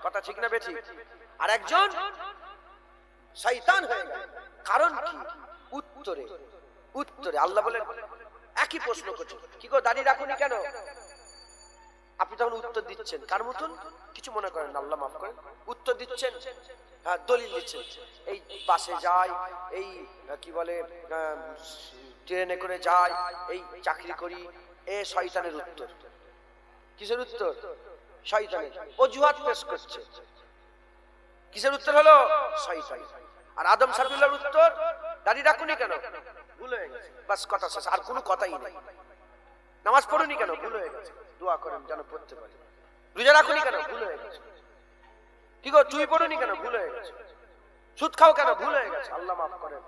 কথা ঠিক না বেঠিক? আর একজন শয়তান হয়ে গেল। কারণ কি? উত্তরে আল্লাহ বলেন, একই প্রশ্ন করছে, কি গো দাড়ি রাখুনি কেন? আপনি তখন উত্তর দিচ্ছেন কার মতন, কিছু মনে করেন না, আল্লাহ মাফ করেন, উত্তর দিচ্ছেন, হ্যাঁ দলিল দিচ্ছেন, এই বাসে যায়, এই কি বলে ট্রেনে করে যায়, এই চাকরি করি, এ শয়তানের উত্তর। কিসের উত্তর? শয়তানের। অজুহাত পেশ করছে, কিসের উত্তর হলো? শয়তান। আর আদম সাফিউল্লাহর উত্তর, দাড়ি রাখুনি কেন? ভুল হয়ে গেছে, বাস কথা শেষ, আর কোনো কথাই নেই। নামাজ পড়ুনি কেন? ভুল হয়ে গেছে, দোয়া করেন যেন পড়তে পারি। রোজা রাখুনি কেন? ভুল হয়ে গেছে। কি গো চুই পড়ুনি কেন? ভুল হয়ে গেছে। সুদ খাও কেন? ভুল হয়ে গেছে, আল্লাহ মাফ করেন।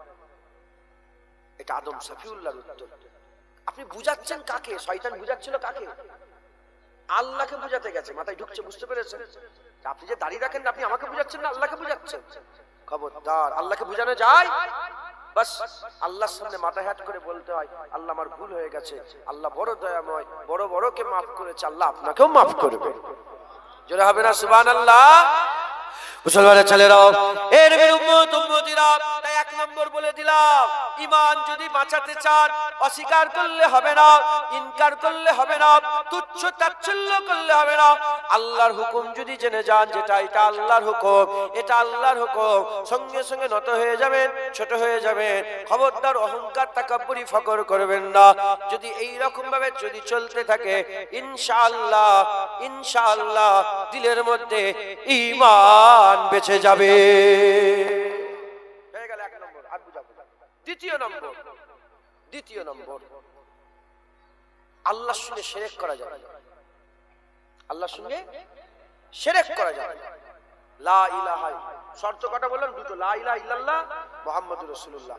এটা আদম সাফিউল্লাহর উত্তর। আপনি বুঝাচ্ছেন কাকে? শয়তান বুঝাচ্ছিল কাকে? আল্লাহকে বুঝাতে গেছে, মাথায় ঢুকছে, বুঝতে পেরেছেন? আপনি যে দাড়ি রাখেন আপনি আমাকে বুঝাচ্ছেন না আল্লাহকে বুঝাচ্ছেন? খবরদার, আল্লাহকে বুঝানো যায়? বাস আল্লাহর সামনে মাথা হ্যাট করে বলতে হয়, আল্লাহ আমার ভুল হয়ে গেছে, আল্লাহ বড় দয়াময়, বড় বড়কে মাফ করেছে, আল্লাহ আপনাকেও মাফ করবে। জোরে হবে না সুবহানাল্লাহ? মুসলমানের ছেলেরাও, এর উম্মত উম্মতিরা, তাই এক নম্বর বলে দিলাম, ঈমান যদি বাঁচাতে চান অস্বীকার করলে হবে না, ইনকার করলে হবে না, তুচ্ছ তাচ্ছিল্য করলে হবে না। আল্লাহর হুকুম যদি জেনে যান যেটা এটা আল্লাহর হুকুম, এটা আল্লাহর হুকুম, সঙ্গে সঙ্গে নত হয়ে যাবেন, ছোট হয়ে যাবেন। খবরদার অহংকার তাকাব্বুরি ফকর করবেন না। যদি এই রকম ভাবে যদি চলতে থাকে ইনশাআল্লাহ, ইনশাআল্লাহ দিলের মধ্যে ঈমান বেঁচে যাবে। হয়ে গেল এক নম্বর। আর বুঝাবো। দ্বিতীয় নম্বর আল্লাহর সঙ্গে শিরক করা যাবে। আল্লাহর সঙ্গে শিরক করা যাবে। লা ইলাহা, শর্ত কটা বললাম? দুটো, লা ইলাহা ইল্লাল্লাহ মুহাম্মাদুর রাসূলুল্লাহ।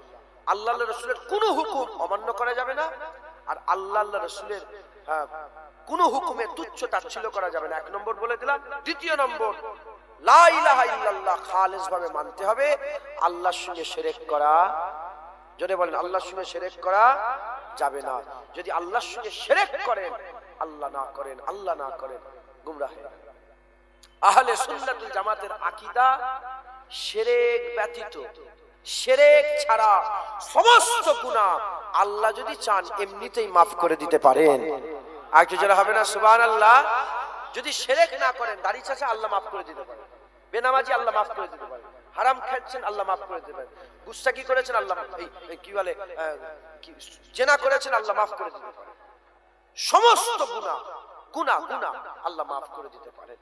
আল্লাহর রাসূলের কোনো হুকুম অমান্য করা যাবে না, আর আল্লাহর রাসূলের কোনো হুকুমে তুচ্ছ তাচ্ছিল্য করা যাবে না। এক নম্বর বলে দিলাম। দ্বিতীয় নম্বর, লা ইলাহা ইল্লাল্লাহ খালেস ভাবে মানতে হবে। আল্লাহর সঙ্গে শিরক করা, জোরে বলেন, আল্লাহর সঙ্গে শিরক করা যাবে না। যদি আল্লাহর সঙ্গে শিরক করেন, আল্লাহ না করেন গুমরাহ। আহলে সুন্নাতুল জামাতের আকীদা শিরক ব্যতীত, শিরক ছাড়া সমস্ত গুনাহ আল্লাহ যদি চান এমনিতেই মাফ করে দিতে পারেন। আর কি যারা হবে না সুবহানাল্লাহ? যদি শিরক না করেন, দাড়ি চাচা আল্লাহ মাফ করে দিতে পারেন, বেনামাজি আল্লাহ মাফ করে দিতে পারেন, হারাম খাচ্ছেন আল্লাহ মাফ করে দিতে পারেন, গুস্তাখি করেছেন আল্লাহ, কি বলে, জিনা করেছেন আল্লাহ মাফ করে দিতে পারেন। সমস্ত গুনাহ আল্লাহ মাফ করে দিতে পারেন।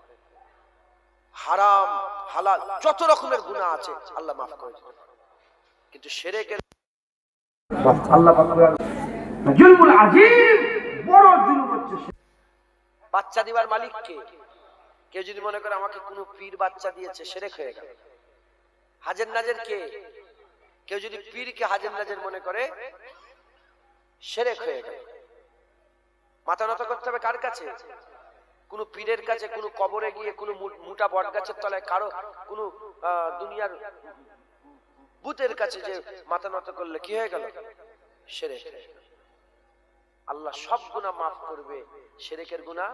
হারাম হালাল যত রকমের গুনাহ আছে আল্লাহ মাফ করে দিতে পারেন। কিন্তু শিরকের আল্লাহ জুলমুল আযীম, বড় জুলুম হচ্ছে। বাচ্চা দিবার মালিক কে? কেউ যদি মনে করে আমাকে কোনো পীর বাচ্চা দিয়েছে, শিরক হয়ে গেল। হাজের নাজের কে? কেউ যদি পীরকে হাজের নাজের মনে করে, শিরক হয়ে গেল। মাথা নত করতে হবে কার কাছে? কোন পীরের কাছে, কোন কবরে গিয়ে, কোন মোটা বট গাছের তলায়, কারো কোন দুনিয়ার ভূতের কাছে যে মাথা নত করলে কি হয়ে গেল? শিরক। আল্লাহ সব গুনাহ মাফ করবে, শিরকের গুনাহ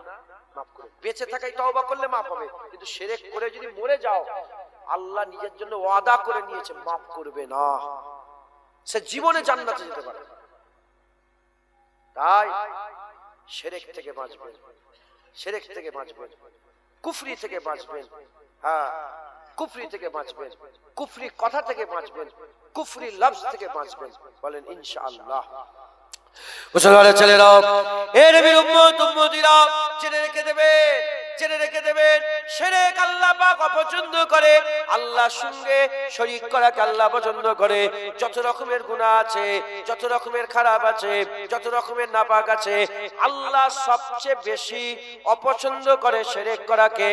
মাফ করবে। বেঁচে থাকায় তওবা করলে মাফ হবে, কিন্তু শিরক করে যদি মরে যাও, আল্লাহ নিজের জন্য ওয়াদা করে নিয়েছে মাফ করবে না, সে জীবনে জান্নাতে যেতে পারে। তাই শিরক থেকে বাঁচবেন, শিরক থেকে বাঁচবেন, কুফরি থেকে বাঁচবেন। হ্যাঁ, কুফরি থেকে বাঁচবেন, কুফরি কথা থেকে বাঁচবেন, কুফরি লফজ থেকে বাঁচবেন। বলেন ইনশাআল্লাহ। মুসলমানের ছেলেরা, এর উম্মত উম্মতিরা, জেনে রেখে দেবেন, শিরক আল্লাহ পাক অপছন্দ করে। আল্লাহর সঙ্গে শরীক করাকে আল্লাহ পছন্দ করে। যত রকমের গুনাহ আছে, যত রকমের খারাপ আছে, যত রকমের নাপাক আছে, আল্লাহ সবচেয়ে বেশি অপছন্দ করে শিরক করাকে।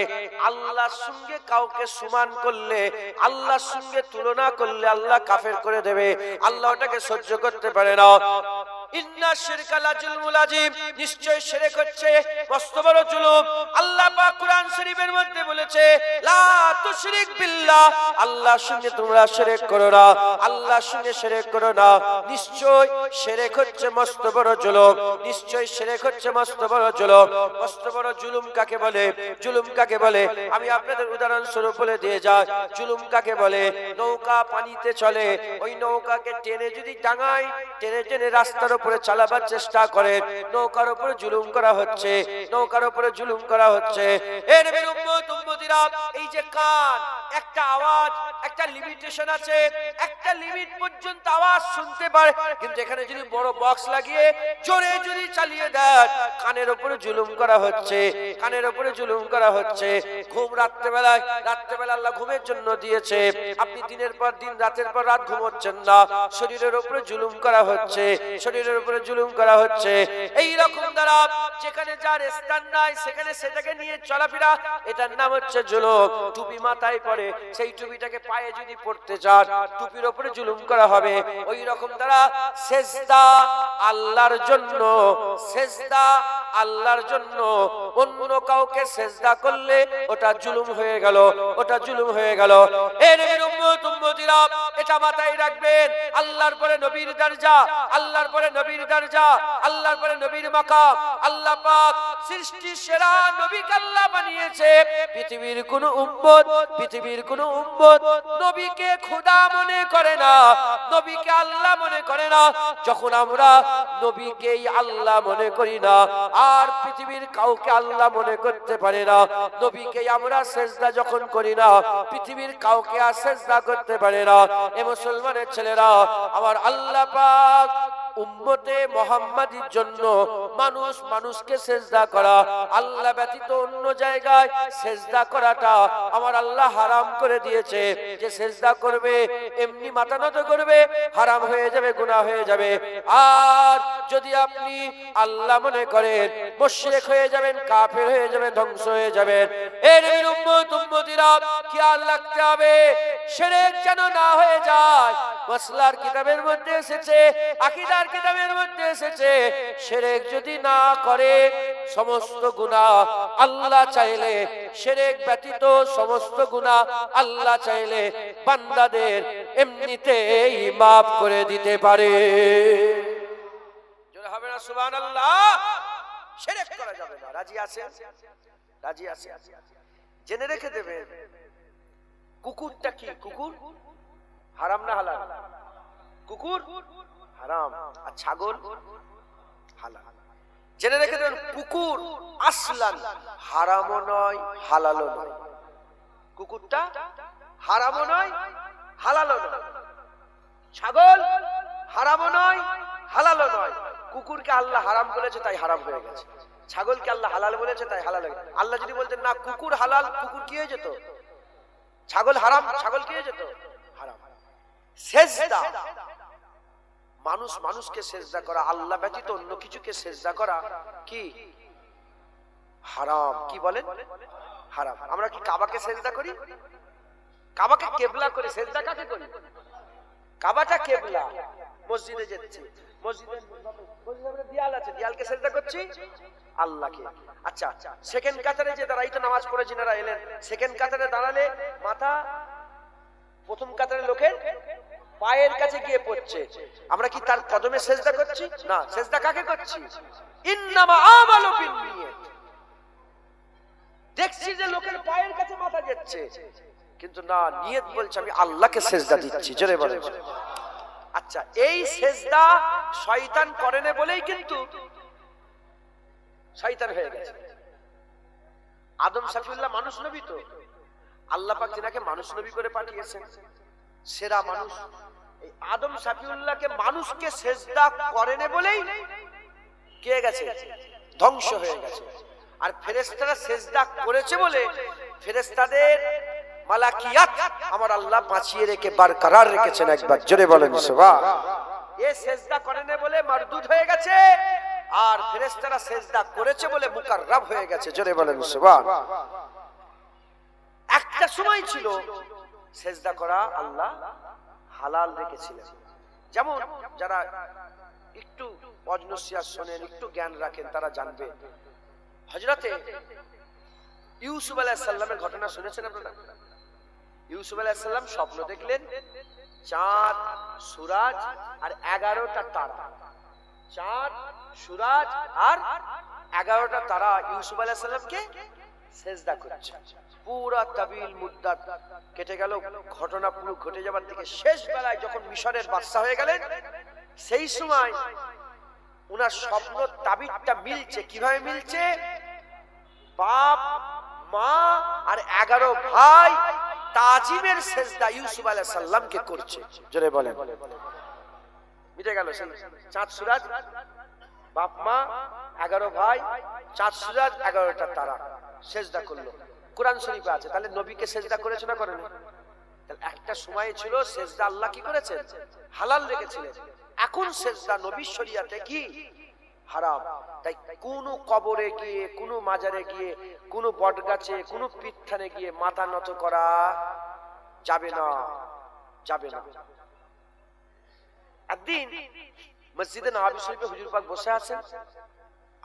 আল্লাহর সঙ্গে কাউকে সমান করলে, আল্লাহর সঙ্গে তুলনা করলে আল্লাহ কাফের করে দেবে। আল্লাহ ওটাকে সহ্য করতে পারে না। ইন্না শিরকা লাযুলমুল আযীম, নিশ্চয় শিরক হচ্ছে মস্ত বড় জুলুম। আল্লাহ পাক কুরআন শরীফের মধ্যে বলেছে, লা তুশরিক বিল্লাহ, আল্লাহর সঙ্গে তোমরা শিরক করো না, আল্লাহর সঙ্গে শিরক করো না। নিশ্চয় শিরক হচ্ছে মস্ত বড় জুলুম, নিশ্চয় শিরক হচ্ছে মস্ত বড় জুলুম। মস্ত বড় জুলুম কাকে বলে? জুলুম কাকে বলে আমি আপনাদের উদাহরণ স্বরূপ বলে দিয়ে যাই। জুলুম কাকে বলে? নৌকা পানিতে চলে, ওই নৌকাকে টেনে যদি ডাঙায়, টেনে রাস্তার উপরে চালাবার চেষ্টা করে, নৌকার উপরে জুলুম করা হচ্ছে, নৌকার উপরে জুলুম করা হচ্ছে। এর নবীর উম্মত উম্মতিরা, এই যে কান, একটা আওয়াজ, একটা লিমিটেশন আছে, একটা লিমিট পর্যন্ত আওয়াজ শুনতে পারে, কিন্তু এখানে যদি বড় বক্স লাগিয়ে জোরে যদি চালিয়ে দেন, কানের উপরে জুলুম করা হচ্ছে, কানের উপরে জুলুম করা হচ্ছে। ঘুম রাত্রেবেলা আল্লাহ ঘুমের জন্য দিয়েছে, আপনি দিনের পর দিন, রাতের পর রাত ঘুমোচ্ছেন না, শরীরের উপরে জুলুম করা হচ্ছে, শরীরের উপরে জুলুম করা হচ্ছে। এই রকম দ্বারা যেখানে যার স্থান নাই সেখানে সেটাকে নিয়ে চলাফেরা, এটার নাম হচ্ছে জুলুম। টুপি মাথায় পরে, সেই টুপিটাকে পায়ে যদি পড়তে চান, টুপির উপরে জুলুম করা হবে। ওই রকম দ্বারা সেজদা আল্লাহর জন্য, সেজদা আল্লাহর জন্য অন্য কাউকে সেজদা করলে ওটা জুলুম হয়ে গেল, ওটা জুলুম হয়ে গেল। এ নবীর উম্মত উম্মতিরা এটা মাথায় রাখবেন। আল্লাহর পরে নবীর দরজা, আল্লাহর পরে নবীর দরজা, আল্লাহর পরে নবীর মাকাম। আল্লাহ পাক সৃষ্টির সেরা নবীকে আল্লাহ বানিয়েছে। পৃথিবীর কোন উম্মত, পৃথিবীর কোন উম্মত নবীকে খোদা মনে করে না, নবীকে আল্লাহ মনে করে না। যখন আমরা নবীকেই আল্লাহ মনে করি না আর পৃথিবীর কাউকে আল্লাহ মনে করতে পারে না, নবীকেই আমরা সেজদা যখন করি না পৃথিবীর কাউকে আর সেজদা করতে পারে না। এ মুসলমানের ছেলেরা, আমার আল্লাহ পাক উম্মতে মুহাম্মাদীর জন্য মানুষ মানুষকে সেজদা করা, আল্লাহ ব্যতীত অন্য জায়গায় সেজদা করাটা আমার আল্লাহ হারাম করে দিয়েছে। যে সেজদা করবে এমনি মাথা নত করবে, হারাম হয়ে যাবে, গুনাহ হয়ে যাবে। আর যদি আপনি আল্লাহ মনে করেন, মুশরিক হয়ে যাবেন, কাফের হয়ে যাবেন, ধ্বংস হয়ে যাবেন। এর উম্মত উম্মতিরা খেয়াল রাখতে হবে শিরক যেন না হয়ে যায়। মাসলার কিতাবের মধ্যে এসেছে, আকীদার কিতাবের মধ্যে এসেছে, শিরক যদি না করে সমস্ত গুনাহ আল্লাহ চাইলে, শিরক ব্যতীত সমস্ত গুনাহ আল্লাহ চাইলে বান্দাদের এমনিতেই মাফ করে দিতে পারে। জোরে হবে না সুবহানাল্লাহ? শিরক করা যাবে না। রাজি আছেন? রাজি আছে? জেনে রেখে দেবেন কুকুরটা কি? কুকুর হারাম না হালাল? কুকুর হারাম আর ছাগল হালাল। জেনে রেখে দেবেন কুকুর আসলান হারামও নয়, হালালও নয়। কুকুরটা হারামও নয়, হালালও নয়। ছাগল হারামও নয়, হালালও নয়। কুকুরকে আল্লাহ হারাম বলেছে তাই হারাম হয়ে গেছে, ছাগলকে আল্লাহ হালাল বলেছে তাই হালাল হয়ে গেছে। আল্লাহ যদি বলতেন না কুকুর হালাল, কুকুর কি হয়ে যেত? ছাগল হারাম, ছাগল কি হয়ে যেত? হারাম। সেজদা, মানুষ মানুষকে সেজদা করা, আল্লাহ ব্যতীত অন্য কিছুকে সেজদা করা কি? হারাম। কি বলেন? হারাম। আমরা কি কাবাকে সেজদা করি? কাবাকে কেবলা করে সেজদা কাকে করি? কাবাটা কেবলা, মসজিদে যাচ্ছি, মসজিদের দেয়াল আছে, দেয়ালকে সেজদা করছি আল্লাহকে। আচ্ছা, সেকেন্ড কাতারে যে দাঁড়াই তো নামাজ পড়ে যিনারা এলেন, সেকেন্ড কাতারে দাঁড়ালে মাথা প্রথম কাতারে লোকের পায়ের কাছে গিয়ে পড়ছে, আমরা কি তার কদমে সেজদা করছি? না। সেজদা কাকে করছি? ইন্নামা আমালু বিন্নিয়াত। দেখছি যে লোকের পায়ের কাছে মাথা যাচ্ছে, কিন্তু না, নিয়ত বলছে আমি আল্লাহকে সেজদা দিচ্ছি। জোরে বলেন। আচ্ছা, এই সেজদা শয়তান করে না বলেই কিন্তু শয়তান হয়ে গেছে। আদম সাফিউল্লাহ মানুষ নবী তো, আল্লাহ পাক তিনাকে মানুষ নবী করে পাঠিয়েছেন, সেরা মানুষ। এই আদম সাফিউল্লাহকে মানুষকে সেজদা করে না বলেই কে গেছে? ধ্বংস হয়ে গেছে। আর ফেরেশতারা সেজদা করেছে বলে ফেরেশতাদের মালাকিয়াত আমার আল্লাহ বাঁচিয়ে রেখে বরকরার রেখেছেন। একবার জোরে বলেন সুবহান। এ সেজদা করে না বলে মারদুদ হয়ে গেছে, আর ফেরেশতারা সেজদা করেছে বলে মুকাররব হয়ে গেছে। জোরে বলেন সুবহান। একটা সময় ছিল সেজদা করা আল্লাহ হালাল রেখেছিলেন। যেমন যারা একটু ওয়াজ-নসিহত শোনেন, একটু জ্ঞান রাখেন, তারা জানবে হযরতে ইউসুফ আলাইহিস সালামের ঘটনা শুনেছেন আপনারা? ইউসুফ আলাইহিস সালাম স্বপ্ন দেখলেন চাঁদ, সূরজ আর 11টা তারা। চাঁদ, সূরজ আর 11টা তারা ইউসুফ আলাইহিস সালামকে সেজদা করছে। পুরা তাবিল মুদ্দাত কেটে গেল, ঘটনা পুরো ঘটে যাবার থেকে শেষ বেলায় যখন মিশরের বাদশা হয়ে গেলেন, সেই সময় উনার স্বপ্ন তাবিরটা মিলছে। কিভাবে মিলছে? বাপ, মা আর 11 ভাই তাজিমের সেজদা ইউসুফ আলাইহিস সালামকে করছে। জোরে বলেন। মিটে গেল চাঁদ সূরজ, বাপ মা, 11 ভাই, চাঁদ সূরজ, 11টা তারা সেজদা করলো। কোরআন শরীফে আছে। তাহলে নবীকে সেজদা করেছে না করেন? তাহলে একটা সময় ছিল সেজদা আল্লাহ কি করেছেন? হালাল রেখেছিলেন। এখন সেজদা নবীর শরীয়তে কি? হারাম। তাই কোন কবরে গিয়ে, কোন মাজারে গিয়ে, কোন বটগাছে, কোন পীঠস্থানে গিয়ে মাথা নত করা যাবে না, যাবে না। একদিন মসজিদে নববী শরীফে হুজুর পাক বসে আছেন,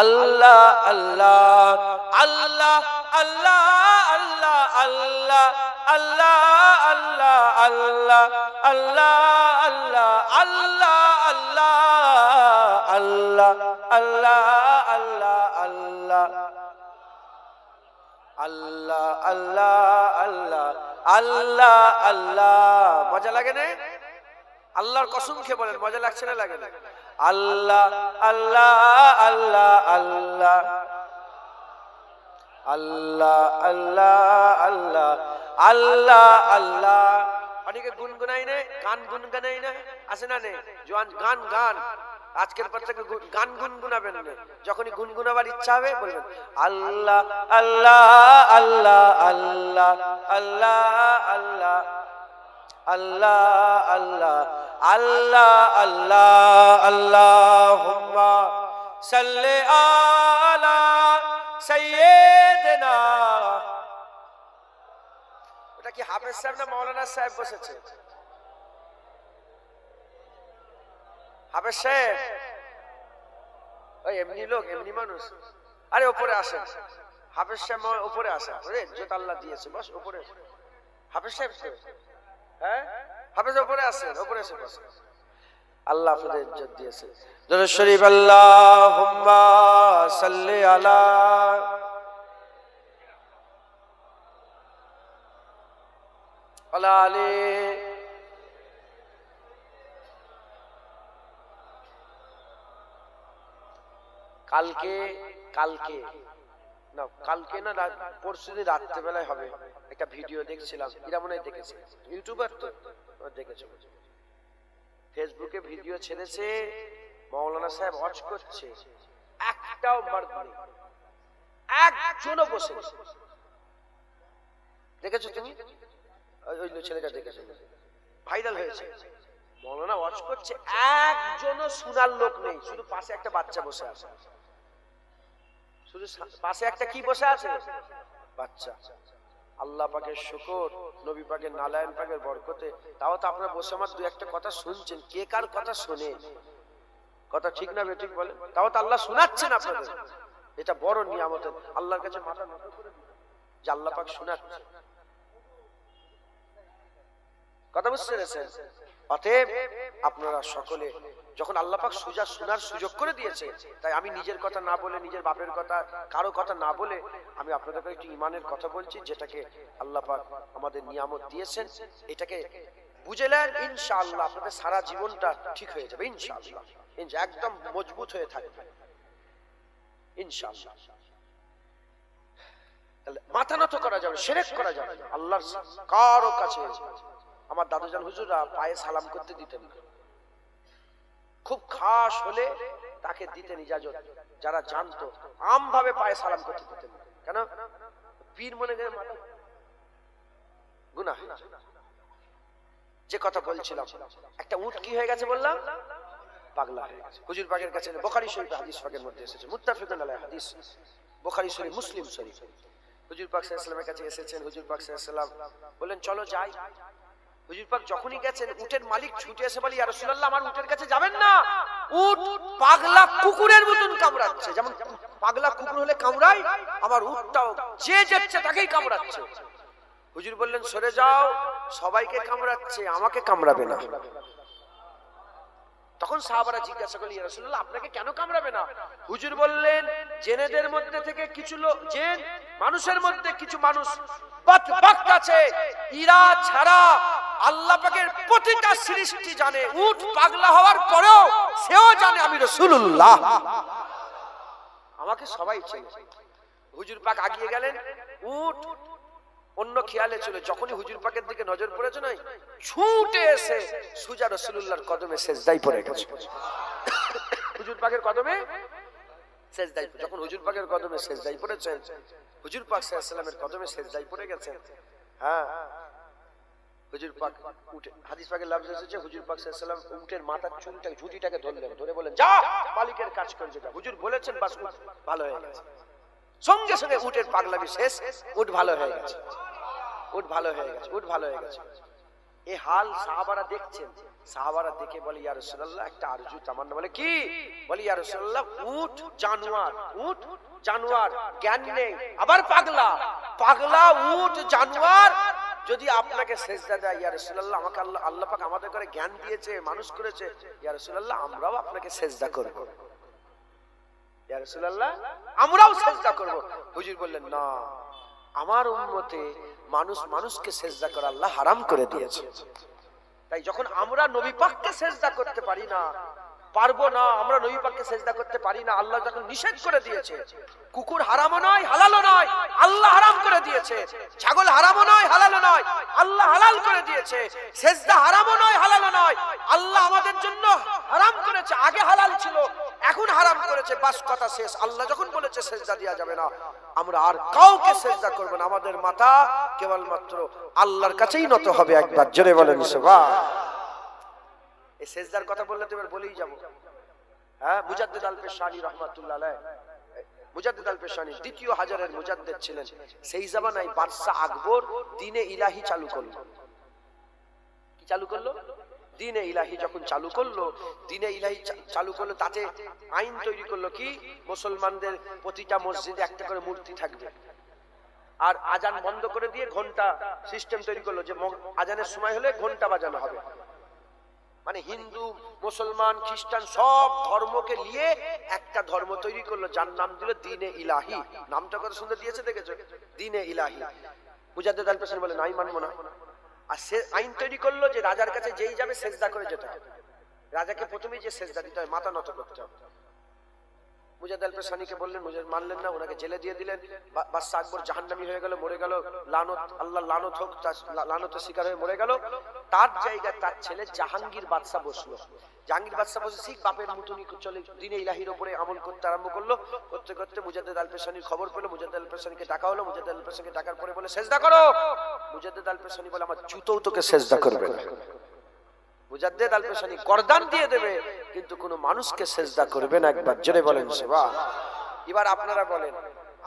আল্লাহ আল্লাহ আল্লাহ আল্লাহ আল্লাহ আল্লাহ আল্লাহ আল্লাহ আল্লাহ আল্লাহ আল্লাহ আল্লাহ আল্লাহ আল্লাহ আল্লাহ আল্লাহ আল্লাহ আল্লাহ আল্লাহ মজা লাগে না? আল্লাহর কসম খেয়ে বলেন, মজা লাগছে না লাগে না? আল্লাহ আল্লাহ আল্লাহ আল্লাহ আল্লাহ আল্লাহ আল্লাহ আল্লাহ আল্লাহ। অনেকে গুনগুনাই না, গান গুনগুনাই না, আছে না নেই? জোয়ান গান গান আজকের পর থেকে গান গুনগুনাবেন না, যখনই গুনগুনাবার ইচ্ছা হবে বলবেন আল্লাহ আল্লাহ আল্লাহ আল্লাহ আল্লাহ আল্লাহ আল্লাহ আল্লাহ আল্লাহ আল্লাহ আল্লাহুম্মা সাল্লি আলা সাইয়্যিদিনা। ওটা কি হাফেজ সাহেব না মাওলানা সাহেব বসেছে? হাফেজ সাহেব ওই এমনি লোক, এমনি মানুষ। আরে উপরে আসেন, হাফেজ সাহেব উপরে আসেন। ওরে জোত আল্লাহ দিয়েছে, বস উপরে। হাফেজ সাহেব হ্যাঁ, হাফেজ উপরে আসেন, উপরে এসে বসেন। আল্লাহ আপনাদের ইজ্জত দিয়েছে। দরুদ শরীফ আল্লাহুম্মা সাল্লি আলা আলী। কালকে কালকে না কালকে না পরশুদিন রাত্রেবেলায় হবে একটা ভিডিও দেখছিলাম, এরা মনে হয় দেখেছে, ইউটিউবার তো দেখেছে, ফেসবুকে ভিডিও ছেড়েছে, মাওলানা সাহেব ওয়াচ করছে, একটাও মার্ক নেই, একজনও বসে। দেখেছো তুমি? ওই ছেলেটা দেখেছো, ভাইরাল হয়েছে। মাওলানা ওয়াচ করছে, একজনও শোনার লোক নেই, শুধু পাশে একটা বাচ্চা বসে আছে, শুধু পাশে একটা কি বসে আছে? বাচ্চা। আল্লাহ পাকের শুকর, নবী পাকের নালায়েন পাকের বরকতে তাও তো আপনারা বসে আমার দু একটা কথা শুনছেন। কে কার কথা শোনে? কথা ঠিক না বেঠিক বলেন? তাও তো আল্লাহ শোনাচ্ছেন আপনাদের, এটা বড় নিয়ামত। আল্লাহর কাছে মাথা নত করে যে আল্লাহ পাক শোনাচ্ছে। কথা বুঝতে পেরেছেন? অতএব আপনারা সকলে যখন আল্লাহ পাক শোনার সুযোগ করে দিয়েছে, তাই আমি নিজের কথা না বলে, নিজের বাপের কথা, কারো কথা না বলে আমি আপনাদেরকে একটু ইমানের কথা বলছি, যেটাকে আল্লাহ পাক আমাদের নিয়ামত দিয়েছেন। এটাকে বুঝে নেন, ইনশাআল্লাহ আপনাদের সারা জীবনটা ঠিক হয়ে যাবে ইনশাআল্লাহ। একদম মজবুত হয়ে থাকবে ইনশাআল্লাহ। তাহলে মাথা নত করা যাবে, শিরক করা যাবে আল্লাহর কারো কাছে। আমার দাদুজান হুজুররা পায়ে সালাম করতে দিতেন না, খুব খাস হলে তাকে দিতেন ইজাজত। যারা জানতো আম ভাবে পায়ে সালাম করতে দিতেন না। কেন? পীর মনে করে মাথা গুনাহ। যে কথা বলছিলাম, একটা উট কি হয়ে গেছে বললাম? পাগলা হয়ে গেছে। হুজুর পাকের কাছে বুখারী শরীফে হাদিস পাকের মধ্যে এসেছে, মুত্তাফিকুন আলাইহি হাদিস, বুখারী শরীফ, মুসলিম শরীফ। হুজুর পাক সাল্লাল্লাহু আলাইহি ওয়াসাল্লামের কাছে এসেছেন, হুজুর পাক সাল্লাল্লাহু আলাইহি ওয়াসাল্লাম বললেন চলো যাই। হুজুর পাক যখনই গেছেন, উটের মালিক ছুটে এসে বলে, ইয়া রাসূলুল্লাহ আমার উটের কাছে যাবেন না, উট পাগলা কুকুরের মতন কামড়াচ্ছে। যেমন পাগলা কুকুর হলে কামড়ায়, আমার উটটাও যে যাচ্ছে তাকেই কামড়াচ্ছে। হুজুর বললেন সরে যাও, সবাইকে কামড়াচ্ছে, আমাকে কামড়াবে না। তখন সাহাবারা জিজ্ঞাসা করলেন, ইয়া রাসূলুল্লাহ আপনাকে কেন কামড়াবে না? হুজুর বললেন জেনেদের মধ্যে থেকে কিছু লোক, জেন মানুষের মধ্যে কিছু মানুষ বদবক্ত আছে, ইরা ছাড়া আল্লাহ পাকের প্রতিটা সৃষ্টি জানে। উট পাগলা হওয়ার পরেও সেও জানে আমি রাসূলুল্লাহ, আমাকে সবাই চেনে। হুজুর পাক আগিয়ে গেলেন, উট অন্য খেয়ালে ছিল। যখনই হুজুর পাকের দিকে নজর পড়েছে না, ছুটে এসে সুজা রাসূলুল্লাহর কদমে সেজদায় পড়ে গেছে। হুজুর পাকের কদমে সেজদায়, যখন হুজুর পাকের কদমে সেজদায় পড়েছেন, হুজুর পাক সাল্লাল্লাহু আলাইহি ওয়াসাল্লামের কদমে সেজদায় পড়ে গেছেন। হ্যাঁ, হুজুর পাক উঠে, হাদিস পাকের লফজ এসেছে, হুজুর পাক সাল্লাল্লাহু আলাইহি ওয়াসাল্লাম উটের মাথার চুলটাকে, ঝুঁটিটাকে ধরলেন, ধরে বলেন যা মালিকের কাজ করে যা। হুজুর বলেছেন বাস উট ভালো হয়ে গেছে। সঙ্গে সঙ্গে উটের পাগলামি শেষ, উট ভালো হয়ে গেছে, উট ভালো হয়ে গেছে, উট ভালো হয়ে গেছে। এই হাল সাহাবারা দেখছেন। সাহাবারা দেখে বলে ইয়া রাসূলুল্লাহ একটা আরজু তামান্না। বলে কি? বলে ইয়া রাসূলুল্লাহ উট জানোয়ার, উট জানোয়ার জ্ঞান নেই, আবার পাগলা, পাগলা উট জানোয়ার যদি আপনাকে সেজদা দেয় ইয়া রাসূলুল্লাহ, আমাকে আল্লাহ পাক আমাদের করে জ্ঞান দিয়েছে, মানুষ করেছে, ইয়া রাসূলুল্লাহ আমরাও আপনাকে সেজদা করব, ইয়া রাসূলুল্লাহ আমরাও সেজদা করব। হুজুর বললেন না, আমার উম্মতে মানুষ মানুষকে সেজদা করা আল্লাহ হারাম করে দিয়েছে। তাই যখন আমরা নবী পাককে সেজদা করতে পারি না, পারবো না, আমরা নবী পাককে সেজদা করতে পারি না, আল্লাহ যখন নিষেধ করে দিয়েছে, কুকুর হারামও নয় হালালও নয়, আল্লাহ হারাম করে দিয়েছে, ছাগল হারামও নয় হালালও নয়, আল্লাহ হালাল করে দিয়েছে, সেজদা হারামও নয় হালালও নয়, আল্লাহ আমাদের জন্য হারাম করেছে, আগে হালাল ছিল এখন হারাম করেছে, বাস কথা শেষ। আল্লাহ যখন বলেছে সেজদা দেওয়া যাবে না, আমরা আর কাউকে সেজদা করব না, আমাদের মাথা কেবলমাত্র আল্লাহর কাছেই নত হবে। একবার জোরে বলেন সুবহান। এই সেজদার কথা বললে তো এবার বলেই যাব। হ্যাঁ, মুজাদ্দিদ আল পেশানি রাহমাতুল্লাহ আলাইহি, মুজাদ্দিদ আল পেশানি দ্বিতীয় হাজারের মুজাদ্দিদ ছিলেন। সেই জামানায় বাদশা আকবর দ্বীনে ইলাহি চালু করলো। কি চালু করলো? দ্বীনে ইলাহি যখন চালু করলো, দ্বীনে ইলাহি চালু করলো, তাতে আইন তৈরি করলো কি মুসলমানদের প্রতিটা মসজিদে একটা করে মূর্তি থাকবে, আর আজান বন্ধ করে দিয়ে ঘন্টা সিস্টেম তৈরি করলো যে আজানের সময় হলে ঘন্টা বাজানো হবে। মানে হিন্দু মুসলমান খ্রিস্টান সব ধর্মকে নিয়ে একটা ধর্ম তৈরি করলো, যার নাম দিল দ্বীনে ইলাহি। নামটা কত সুন্দর দিয়েছে দেখেছো, দ্বীনে ইলাহি। মুজাদ্দিদ আল পেশানি বলে নাই, মানবো না। আর সে আইন তৈরি করলো যে রাজার কাছে যেই যাবে সেজদা করে যেতে হবে, রাজাকে প্রথমেই যে সেজদা দিতে হয়, মাথা নত করতে হবে। মুজাদ্দিদ আল পেশানিকে বললেন, মুজাদ্দিদ মানলেন না, ওনাকে জেলে দিয়ে দিলেন। বাদশা আকবর জাহান্নামী হয়ে গেল, মরে গেল, লানত, আল্লাহ লানত হোক, লানতের শিকার হয়ে মরে গেল। তার জায়গায় তার ছেলে জাহাঙ্গীর বাদশা বসলো। জাহাঙ্গীর বাদশা বসে ঠিক বাপের মতনই চলে দ্বীনে ইলাহির উপরে আমল করতে আরম্ভ করলো। করতে করতে মুজাদ্দিদ আল পেশানির খবর পেলো, মুজাদ্দিদ আল পেশানিকে ডাকা হলো। মুজাদ্দিদ আল পেশানিকে ডাকার পরে বলে সেজদা করো। মুজাদ্দিদ আল পেশানি বলে আমার জুতোও তোকে সেজদা করবে না। মুজাদ্দিদ আল পেশানি গর্দান দিয়ে দেবে, কিন্তু কোনো মানুষকে সেজদা করবে না। একবার জোরে বলেন সুবহান। এবার আপনারা বলেন,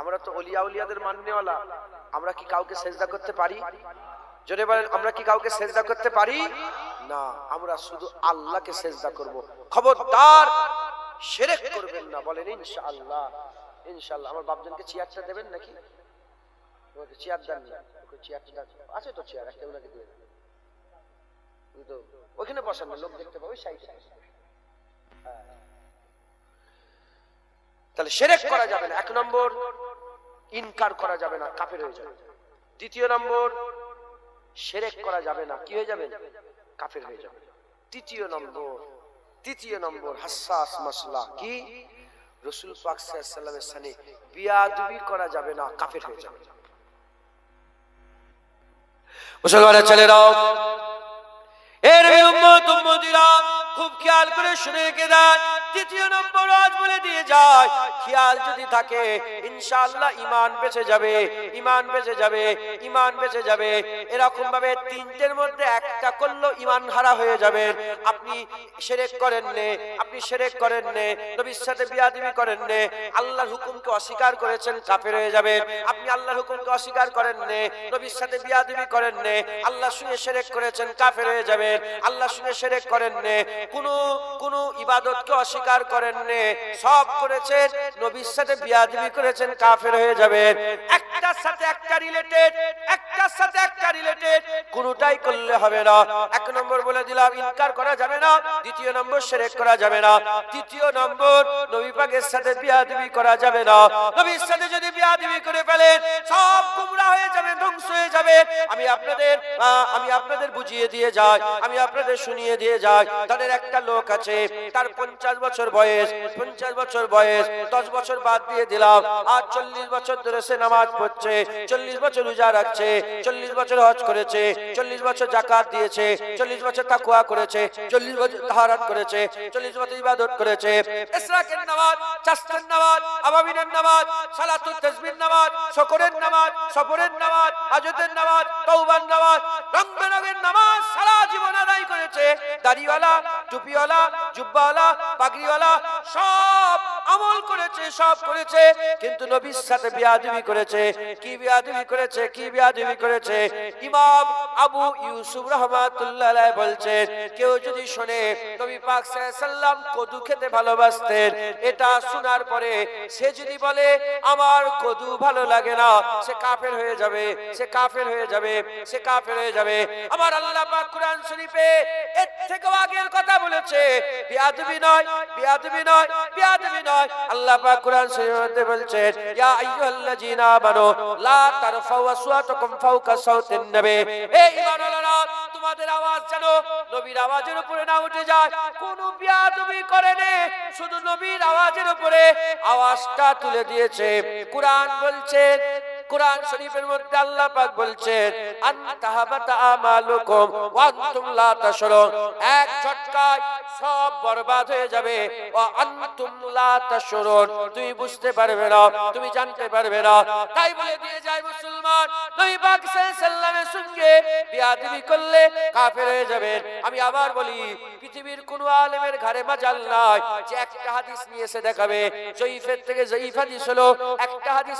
আমরা তো ওলিয়া উলিয়াদের মাননেওয়ালা, আমরা কি কাউকে সেজদা করতে পারি? জোরে বলেন, আমরা কি কাউকে সেজদা করতে পারি না? আমরা শুধু আল্লাহকে সেজদা করব। খবরদার শিরক করবেন না। বলেন ইনশাআল্লাহ। ইনশাআল্লাহ। আমার বাপজনকে চেয়ারটা দেবেন নাকি? ওকে চেয়ার দেন না, ওকে চেয়ারটা আছে তো, চেয়ার একটা ওনাকে দিয়ে দেন। তো ওখানে বসান না, লোক দেখতে পাবে, ওই সাইডে। তাহলে শিরক করা যাবে না। এক নম্বর, ইনকার করা যাবে না, কাফের হয়ে যাবে। দ্বিতীয় নম্বর, শিরক করা যাবে না, কি হয়ে যাবে? কাফের হয়ে যাবে। তৃতীয় নম্বর হাসাস মাসলা কি? রাসূল পাক সাল্লাল্লাহু আলাইহি ওয়াসাল্লামের সাথে বিয়াদবি করা যাবে না, কাফের হয়ে যাবে। মুসলমানের ছেলেরাও, এর উম্মত উম্মতিরা খুব খেয়াল করে শুনে রেখে দেন। তৃতীয় নম্বর আজ বলে দিয়ে যায়, খেয়াল যদি থাকে ইনশাআল্লাহ ঈমান বেঁচে যাবে, ঈমান বেঁচে যাবে, ঈমান বেঁচে যাবে। এরকম ভাবে তিনটের মধ্যে একটা করলেও ঈমান হারা হয়ে যাবেন। আপনি শিরক করেন নে, আপনি শিরক করেন নে, নবীর সাথে বিয়াদবি করেন নে, আল্লাহর হুকুমকে অস্বীকার করেছেন, কাফের হয়ে যাবেন। আপনি আল্লাহর হুকুমকে অস্বীকার করেন নে, নবীর সাথে বিয়াদবি করেন নে, আল্লাহর সঙ্গে শিরক করেছেন, কাফের হয়ে যাবেন। আল্লাহর সঙ্গে শিরক করেন নে, কোন ইবাদতকে অস্বীকার করেন নে, সব করেছেন, নবীর সাথে বিয়াদবি করেছেন, কাফের হয়ে যাবেন। একটার সাথে একটা রিলেটেড, একটার সাথে একটা রিলেটেড, কোনটাই করলে হবে না। এক নম্বর বলে দিলাম, ইনকার করা যাবে না। দ্বিতীয় নম্বর, শিরক করা যাবে না। তৃতীয় নম্বর, নবী পাকের সাথে বিয়াদবি করা যাবে না। নবীর সাথে যদি বিয়াদবি করে ফেলেন, সব গুমরা হয়ে যাবে, ধ্বংস হয়ে যাবে। আমি আপনাদের বুঝিয়ে দিয়ে যাই, আমি আপনাদের শুনিয়ে দিয়ে যাই। তাদের একটা লোক আছে, তার 50 বছর বয়স, 50 বছর বয়স, 10 বছর বাদ দিয়ে দিলাম, আর 40 বছর ধরে সে নামাজ পড়ছে, 40 বছর রোজা রাখছে, 40 বছর হজ করেছে, 40 বছর যাকাত দিয়েছে, 40 বছর তাকওয়া করেছে, 40 বছর তাহারাত করেছে, 40 বছর ইবাদত করেছে। ইশরাকের নামাজ, চাস্তের নামাজ, আবাবিনের নামাজ, সালাতুত তাসবিহ নামাজ, শুকরের নামাজ, সফরের নামাজ, হাজতের নামাজ, তওবার নামাজ, রং বেরঙের নামাজ সারা জীবন আদায় করেছে। দাড়িওয়ালা, টুপিওয়ালা, জুব্বাওয়ালা, পাগড়িওয়ালা সব আমল করেছে, সব করেছে, কিন্তু নবীর সাথে বিয়াদবি করেছে। কি বিয়াদবি করেছে? কি বিয়াদবি করেছে? ইমাম আবু ইউসুফ রাহমাতুল্লাহ আলাইহি বলছেন, কেউ যদি শুনে নবী পাক সাল্লাল্লাহু আলাইহি সাল্লাম কদু খেতে ভালোবাসতেন, এটা শোনার পরে সে যদি বলে আমার কদু ভালো লাগে না, সে কাফের হয়ে যাবে, সে কাফের হয়ে যাবে, সে কাফের হয়ে যাবে। আমার আল্লাহ পাক কুরআন শরীফে এর থেকে আগের কথা বলেছে, বিয়াদবি নয়, বিয়াদবি নয়, বিয়াদবি নয়। আল্লাহ পাক কুরআন শরীফে বলছেন, ইয়া আইয়ুহাল্লাযীনা আমানু লা তারফাউ আসওয়াতাকুম ফাওকা সাওতিন নবী। হে ঈমানওয়ালারা, তোমাদের আওয়াজ যেন নবীর আওয়াজের উপরে না উঠে যায়। কোন বিয়াদবি করেনি, শুধু নবীর আওয়াজের উপরে আওয়াজটা তুলে দিয়েছে। কুরআন বলছেন, কুরআন শরীফের মধ্যে আল্লাহ পাক বলছেন, আনতাহাবাতা আমালুকুম ওয়া আনতুম লা তাশউরুন, এক ঝটকায় সব বরবাদ হয়ে যাবে। ওয়া আনতুম লা তাশউরুন, তুমি বুঝতে পারবে না, তুমি জানতে পারবে না। তাই বলে দিয়ে যায় মুসলমান, নবী পাক সাল্লাল্লাহু আলাইহি সাল্লামের সঙ্গে বিয়াদবি করলে কাফের হয়ে যাবেন। আমি আবার বলি, পৃথিবীর কোন আলেমের ঘরে মাজাল নাই যে একটা হাদিস নিয়ে এসে দেখাবে জয়ীফের থেকে জয়ীফ হাদিস হলো, একটা হাদিস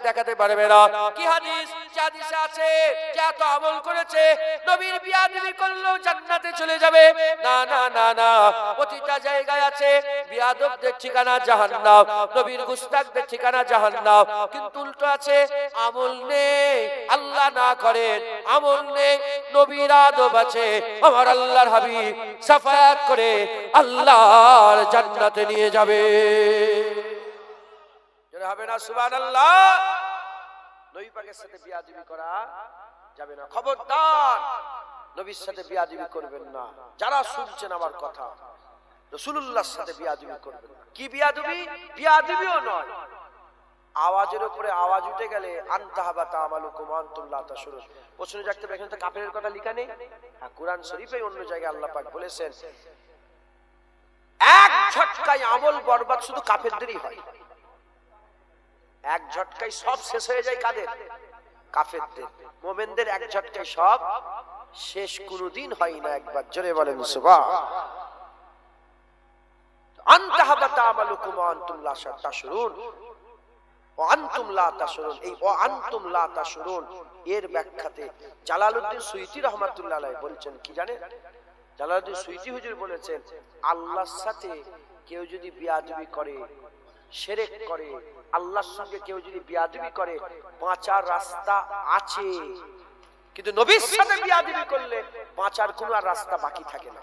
দেখাতে পারবে না। কি হাদিস? যে হাদিসে আছে যে এত আমল করেছে নবীর বিয়াদবি করলেও জান্নাতে চলে যাবে। না না না না, প্রতিটা জায়গায় আছে বিয়াদবদের ঠিকানা জাহান্নাম, নবীর গুস্তাখদের ঠিকানা জাহান্নাম। কিন্তু উল্টো আছে আমল নেই, আল্লাহ না করেন, আমল নেই, নবীর আদব আছে, আমার আল্লাহর হাবিব সাফায়াত করে আল্লাহর জান্নাতে নিয়ে যাবে। যারা হবে না সুবহানাল্লাহ। নবী পাকের সাথে বিয়াদবি করা যাবে না, খবরদার নবীর সাথে বিয়াদবি করবেন না। যারা শুনছেন আমার কথা, রাসূলুল্লাহর সাথে বিয়াদবি করবেন না। কি বিয়াদবি? বিয়াদবিও নয়, আওয়াজের উপরে আওয়াজ উঠে গেলে আনতাহাবাতা আমালুকুম ওয়া আনতুম লা তাশউরুন। প্রশ্ন জাগতে পারে, এখানে তো কাফেরের কথা লেখা নেই। হ্যাঁ, কুরআন শরীফে অন্য জায়গায় আল্লাহ পাক বলেছেন, এক ঝটকায় আমল বরবাদ শুধু কাফেরদেরই হয়। এক ঝটকায় সব শেষ হয়ে যায় কাদের? কাফেরদের। মুমিনদের এক ঝটকায় সব শেষ কোনদিন হয় না। একবার জোরে বলেন সুবহান। আনতাহাবাতা আমালুকুম ওয়া আনতুম লা তাশউরুন, ওয়া আনতুম লা তাশউরুন, এই ওয়া আনতুম লা তাশউরুন এর ব্যাখ্যাতে জালালউদ্দিন সুয়ুতী রাহমাতুল্লাহ আলাইহি বলেছেন কি জানেন? জালালউদ্দিন সুয়ুতী হুজুর বলেছেন, আল্লাহর সাথে কেউ যদি বিয়াদবি করে, শিরক করে, আল্লাহর সঙ্গে কেউ যদি বিয়াদবি করে, বাঁচার রাস্তা আছে, কিন্তু নবীর সাথে বিয়াদবি করলে বাঁচার কোনো আর রাস্তা বাকি থাকে না।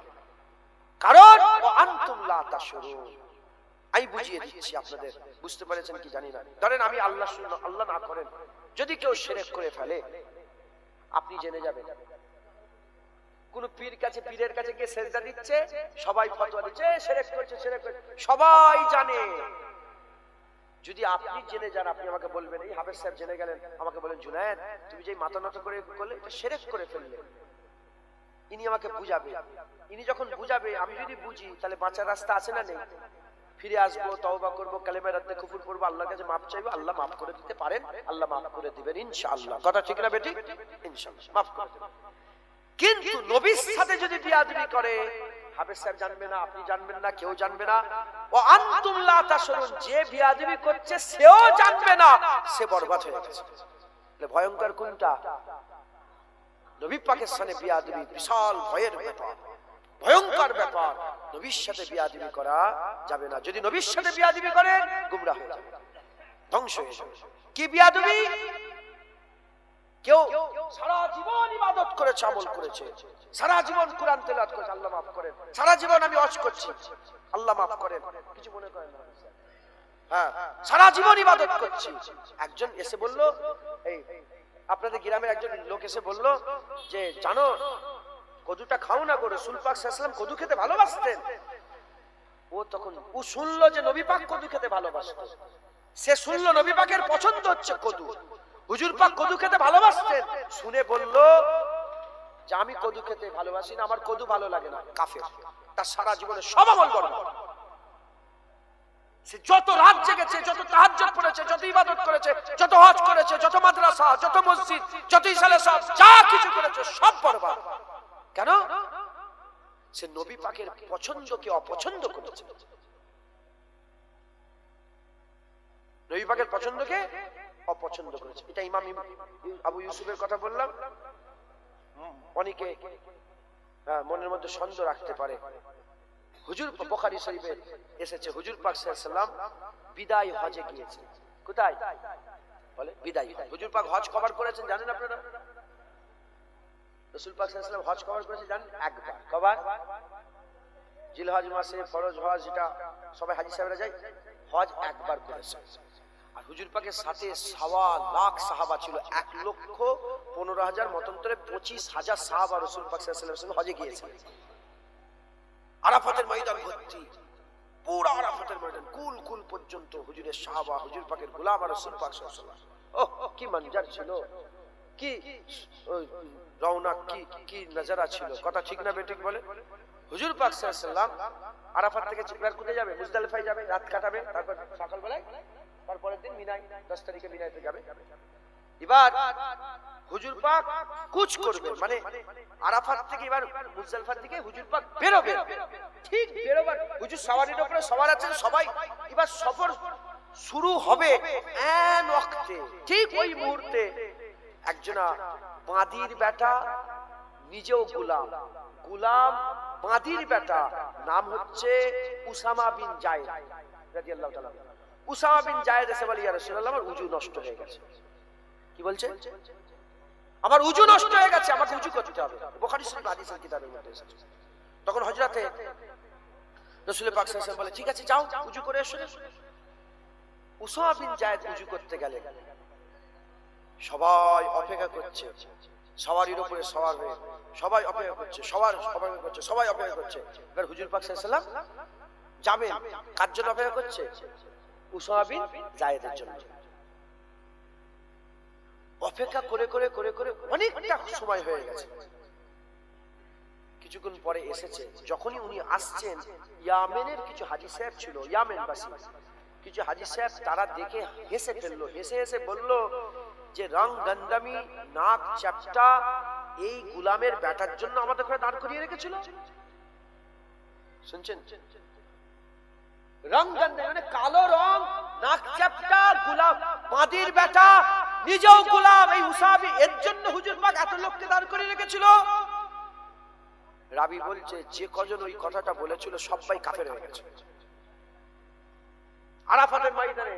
কারণ ওয়া আনতুম লা তাশউরুন। আমি বুঝিয়ে দিচ্ছি আপনাদের, বুঝতে পেরেছেন কি জানি না। ধরেন আমি আল্লাহ আল্লাহ না করেন যদি কেউ শিরক করে ফেলে, আপনি জেনে যাবেন। কোন পীরের কাছে গিয়ে সেজদা দিচ্ছে, সবাই ফতোয়া দিচ্ছে শিরক করছে, শিরক করছে, সবাই জানে। যদি আপনি জেনে যান, আপনি আমাকে বলবেন, এই হাফেজ সাহেব জেনে গেলেন, আমাকে বলেন, জুনায়েদ তুমি যে মাথা নত করে করলে এটা শিরক করে ফেললে। ইনি আমাকে বুঝাবে, ইনি যখন বুঝাবে, আমি যদি বুঝি তাহলে বাঁচার রাস্তা আছে না নেই? ফিরে আসবো, তওবা করবো, কালেমা রাতে কুফর করবো, আল্লাহর কাছে মাফ চাইবো, আল্লাহ মাফ করে দিতে পারেন, আল্লাহ মাফ করে দিবেন ইনশাআল্লাহ। কথা ঠিক না বেটি? ইনশাআল্লাহ মাফ করে দিবেন। কিন্তু নবীর সাথে যদি বিয়াদবি করে, হাফেজ সাহেব জানবে না, আপনি জানবেন না, কেউ জানবে না। ও আনতুম লা তাশউরুন, যে বিয়াদবি করছে সেও জানবে না, সে বরবাদ হয়ে গেছে। তাহলে ভয়ঙ্কর কোনটা? নবী পাকের সাথে বিয়াদবি বিশাল ভয়ের ব্যাপার, ভয়ঙ্কর ব্যাপার। নবীর সাথে বিয়াদবি করা যাবে না। যদি নবীর সাথে বিয়াদবি করেন, গুমরাহ হয়ে যাবে, ধ্বংস হয়ে যাবে। কি বিয়াদবি? কেউ সারা জীবন ইবাদত করেছে, আমল করেছে, সারা জীবন কুরআন তেলাওয়াত করেছে, আল্লাহ মাফ করেন, সারা জীবন আমি হজ করছি, আল্লাহ মাফ করেন, কিছু মনে করেন না। হ্যাঁ, সারা জীবন ইবাদত করছি। একজন এসে বলল, এই আপনাদের গ্রামের একজন লোক এসে বলল যে, জানো কদুটা খাও না গো, রাসূল পাক সাল্লাল্লাহু আলাইহি ওয়াসাল্লাম কদু খেতে ভালোবাসতেন। ও তখন ও শুনলো যে নবী পাক কদু খেতে ভালোবাসতেন, সে শুনলো নবী পাকের পছন্দ হচ্ছে কদু, হুজুর পাক কদু খেতে ভালোবাসতেন, শুনে বলল যে আমি কদু খেতে ভালোবাসি না, আমার কদু ভালো লাগে না। কাফের। তার সারা জীবনে সব আমল বরবাদ। সে যত রাত জেগেছে, যত তাহাজ্জুদ পড়েছে, যত ইবাদত করেছে, যত হজ করেছে, যত মাদ্রাসা, যত মসজিদ, যত ইসালে সব যা কিছু করেছে সব বরবাদ। কেন? সে নবী পাকের পছন্দকে অপছন্দ করেছে। নবী পাকের পছন্দকে অপছন্দ করেছে। এটা ইমাম আবু ইউসুফের কথা বললাম। অনেকে মনের মধ্যে সন্দেহ রাখতে পারে, হুজুর বুখারী শরীফে এসেছে হুজুর পাক সাল্লাল্লাহু আলাইহি ওয়াসাল্লাম বিদায় হজে গিয়েছে। কোথায় বলে? বিদায় হজ। হুজুর পাক হজ কভার করেছেন জানেন আপনারা? রাসূল পাক সাল্লাল্লাহু আলাইহি ওয়াসাল্লাম হজ কভার করেছেন জানেন? একবার। কবার? জিলহজ মাসে ফরজ হজ, যেটা সবাই হাজী সাহেবরা যায়, হজ একবার করেছে। আর হুজুর পাকের সাথে 1.25 লাখ সাহাবা ছিল, 1,15,000 মতান্তরে 25,000 সাহাবা রাসূল পাক সাল্লাল্লাহু আলাইহি ওয়াসাল্লাম হজে গিয়েছেন। আরাফাতের ময়দান ভর্তি, পুরো আরাফাতের ময়দান কুল কুল পর্যন্ত হুজুরের সাহাবা, হুজুর পাকের গোলাম আর রাসূল পাক সাল্লাল্লাহু আলাইহি ওয়াসাল্লাম। ওহ কি মঞ্জার ছিল, কি রওনাক, কি নজারা ছিল। কথা ঠিক না বেঠিক বলে? হুজুর পাক সাল্লাল্লাহু আলাইহি ওয়াসাল্লাম আরাফাত থেকে এবার কোথায় যাবে? মুজদালিফায় যাবে, রাত কাটাবে, তারপর সকালবেলায় তারপরের দিন মিনায়, 10 তারিখে মিনাইতে যাবে। এবার হুজুর পাক কুচ করবে, মানে আরাফাত থেকে এবার মুজদালিফার দিকে হুজুর পাক বেরোবে। ঠিক বেরোবার হুজুর সাওয়ারির উপরে সবার আছেন, সবাই এবার সফর শুরু হবে। এন ওয়াক্তে, ঠিক ওই মুহূর্তে একজনা বাঁদির বেটা, নিজেও গোলাম, বাঁদির বেটা, নাম হচ্ছে উসামা বিন জায়েদ রাদিয়াল্লাহু তাআলা। উসামা বিন জায়েদ এসে বলে, ইয়া রাসূলুল্লাহ আমার উযু নষ্ট হয়ে গেছে। কি বলছে? আমার উযু নষ্ট হয়ে গেছে, আমাকে উযু করতে হবে। বুখারী শরীফ হাদিসের কিতাবের মধ্যে এসেছে। তখন হযরতে রাসূল পাক সাল্লাল্লাহু আলাইহি ওয়াসাল্লাম বলে, ঠিক আছে যাও উযু করে এসো। উসামা বিন জায়েদ উযু করতে গেলে সবাই অপেক্ষা করছে, সওয়ারির উপরে সওয়ার হয়ে সবাই অপেক্ষা করছে, সবার অপেক্ষা করছে, সবাই অপেক্ষা করছে। এবার হুজুর পাক সাল্লাল্লাহু আলাইহি ওয়াসাল্লাম যাবেন, কার জন্য অপেক্ষা করছে? উসামা বিন জায়েদের জন্য। অপেক্ষা করে করে করে করে অনেকটা সময় হয়ে গেছে। কিছুক্ষণ পরে এসেছে। যখনই উনি আসছেন, ইয়ামেনের কিছু হাজী সাহেব ছিল, ইয়ামেনবাসী কিছু হাজী সাহেব, তারা দেখে হেসে ফেললো। হেসে হেসে বলল যে রং গন্দামি, নাক চ্যাপ্টা এই গোলামের ব্যাটার জন্য আমাদের ঘরে দাঁড় করিয়ে রেখেছিল। শুনছেন? রং গন্দামি মানে কালো রং, নাক চ্যাপ্টা, গোলাম, বাঁদির ব্যাটা, নিজেও গোলাম, এই উসাবি, এর জন্য হুজুর পাক এত লোককে দাঁড় করিয়ে রেখেছিল। রাবি বলছে যে কজন ওই কথাটা বলেছিল সবাই কাফের হয়ে গেছে। আরাফাতের ময়দানে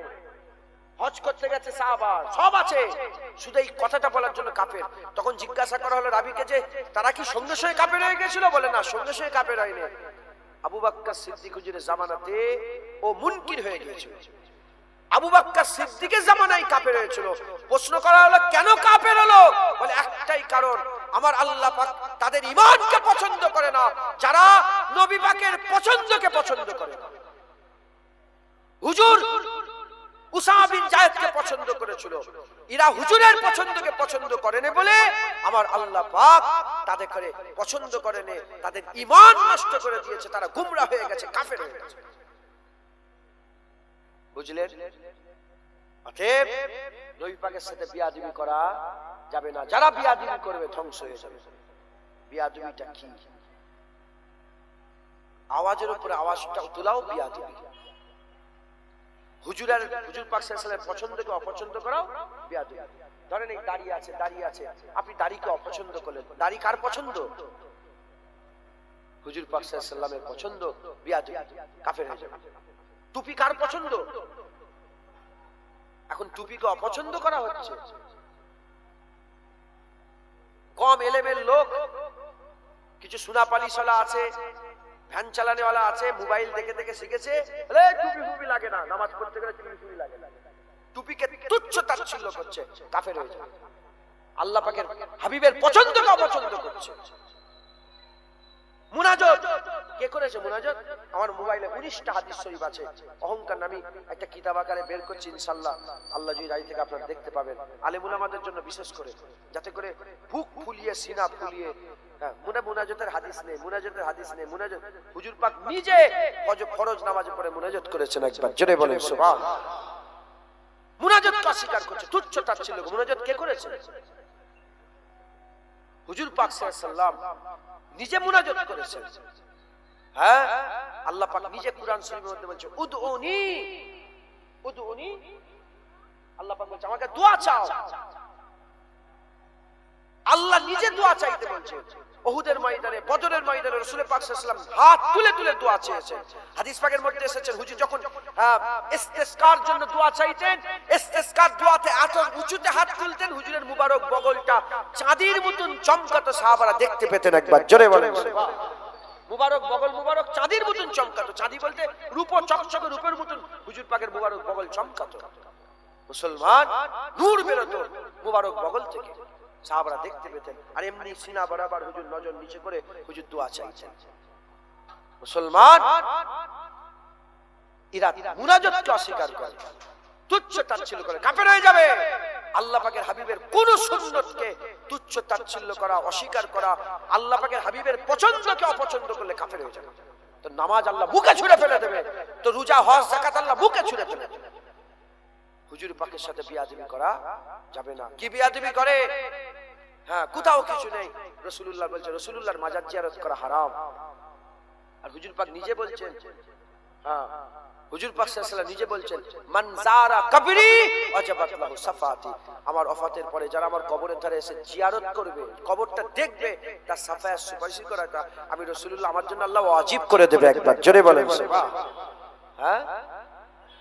হজ করতে গেছে সাহাবা, সব আছে, শুধু এই কথাটা বলার জন্য কাফের। তখন জিজ্ঞাসা করা হলো রাবিকে যে তারা কি সঙ্গে সঙ্গে কাফের হয়ে গেছিল? বলে না, সঙ্গে সঙ্গে কাফের হয়নি। আবু বকর সিদ্দিক হুজুরের জামানাতে ও মুনকির হয়ে গিয়েছিল। আবু বকর সিদ্দিকের জামানায় কাফের হয়েছিল। প্রশ্ন করা হলো কেন কাফের হলো? বলে একটাই কারণ, আমার আল্লাহ পাক তাদের ঈমানকে পছন্দ করে না, যারা নবী পাকের পছন্দকে পছন্দ করে না। হুজুর উসামা বিন জায়েদকে পছন্দ করেছিল, এরা হুজুরের পছন্দকে পছন্দ করেনি বলে আমার আল্লাহ পাক তাদের করে পছন্দ করেনি, তাদের ঈমান নষ্ট করে দিয়েছে, তারা গুমরা হয়ে গেছে, কাফের হয়ে গেছে। বুঝলেন? অতএব নবী পাকের সাথে বিয়াদবি করা যাবে না। যারা বিয়াদবি করবে ধ্বংস হয়ে যাবে। বিয়াদবিটা কি? আওয়াজের উপরে আওয়াজটা তোলাও বিয়াদবি। হুজুর পাক সাল্লাল্লাহু আলাইহি ওয়াসাল্লামের পছন্দকে অপছন্দ করাও বিয়াদবি। ধরেন এই দাড়ি আছে, আপনি দাড়িকে অপছন্দ করলেন। দাড়ি কার পছন্দ? হুজুর পাক সাল্লাল্লাহু আলাইহি ওয়াসাল্লামের পছন্দ, বিয়াদবি, কাফের হয়ে যাবে। টুপি কার পছন্দ? এখন টুপিকে অপছন্দ করা হচ্ছে। কম এলেমের লোক, কিছু সুনাপালিশওয়ালা আছে, ভ্যান চালানেওয়ালা আছে, মোবাইল দেখে দেখে শিখেছে, টুপি ফুপি লাগে না, নামাজ পড়তে গেলে টুপি ফুপি লাগে না, টুপিকে তুচ্ছ তাচ্ছিল্য করছে, কাফের হয়ে যাবে। আল্লাহ পাকের হাবিবের পছন্দকে অপছন্দ করছে। মুনাজাত কে করেছে? মুনাজাত আমার মোবাইলে 19টা হাদিস শরীফ আছে। অহংকার নামে একটা কিতাব আকারে বের করছি, ইনশাআল্লাহ আল্লাহ যদি রাজি থেকে আপনারা দেখতে পাবেন। আলেম উলামাদের জন্য বিশেষ করে, যাতে করে বুক ফুলিয়ে, সিনা ফুলিয়ে, মুনাজাতের হাদিস নেই, মুনাজাতের হাদিস নেই, মুনাজাত হুজুর পাক নিজে ফরজ নামাজে পড়ে মুনাজাত করেছেন। একবার জোরে বলেন সুবহানাল্লাহ। মুনাজাতকে অস্বীকার করছে, তুচ্ছ তাচ্ছিল্য। মুনাজাত কে করেছে? হুজুর পাক সাল্লাল্লাহু আলাইহি ওয়াসাল্লাম নিজে মুনাজাত করেছেন। হ্যাঁ, আল্লাহ পাক নিজে কুরআন শরীফের মধ্যে বলছে উদউনি, উদউনি, আল্লাহ পাক বলছে আমাকে দোয়া চাও। আল্লাহ নিজে দোয়া চাইতে বলছে। উহুদের ময়দানে, বদরের ময়দানে রাসূল পাক সাল্লাল্লাহু আলাইহি ওয়াসাল্লাম হাত তুলে তুলে দোয়া চেয়েছেন। হাদিস পাকের মধ্যে এসেছে হুজুর যখন ইস্তেসকার জন্য দোয়া চাইতেন, ইস্তেসকার দোয়াতে এত উঁচুতে হাত তুলতেন, হুজুরের মুবারক বগলটা চাঁদির মতন চমকাতো, সাহাবারা দেখতে পেতেন। একবার জোরে বলেন সুবহানাল্লাহ। মুবারক বগল মুবারক চাঁদির মতন চমকাতো। চাঁদি বলতে রূপ, চকচকে রূপের মতন হুজুর পাকের মুবারক বগল চমকাতো। মুসলমান নূর বেরোতো মুবারক বগল থেকে, সাহাবারা দেখতে পেতেন। আর এমনি সিনা বরাবর হুজুর নজর নিচে করে হুজুর দোয়া চাইছেন। মুসলমান এরা মুনাজাতকে অস্বীকার করে, তুচ্ছ তাচ্ছিল্য করে, কাফের হয়ে যাবে। আল্লাহ পাকের হাবিবের কোন সুন্নতকে তুচ্ছ তাচ্ছিল্য করা, অস্বীকার করা, আল্লাহ পাকের হাবিবের পছন্দকে অপছন্দ করলে কাফের হয়ে যাবে। তো নামাজ আল্লাহ বুকে ছুঁড়ে ফেলে দেবে, তো রোজা হজ যাকাত আল্লাহ বুকে ছুঁড়ে ফেলে দেবে। হুজুর পাকের সাথে বিয়াদবি করা যাবে না। কি বিয়াদবি করে? হ্যাঁ, কোথাও কিছু নেই। রাসূলুল্লাহ বলছেন রাসূলুল্লাহর মাজার জিয়ারত করা হারাম। আর হুজুর পাক নিজে বলছেন, হ্যাঁ হুজুর পাক সাল্লাল্লাহু আলাইহি ওয়াসাল্লাম নিজে বলছেন, মান যারা কবরি ওয়াজাবাত লাহু সাফাতি, আমার ওফাতের পরে যারা আমার কবরের ধারে এসে জিয়ারত করবে, কবরটা দেখবে, তার সাফায়াত সুপারিশ করাটা আমি রাসূলুল্লাহ আমার জন্য আল্লাহ ওয়াজিব করে দেবে। একবার জোরে বলেন সুবহানাল্লাহ। হ্যাঁ,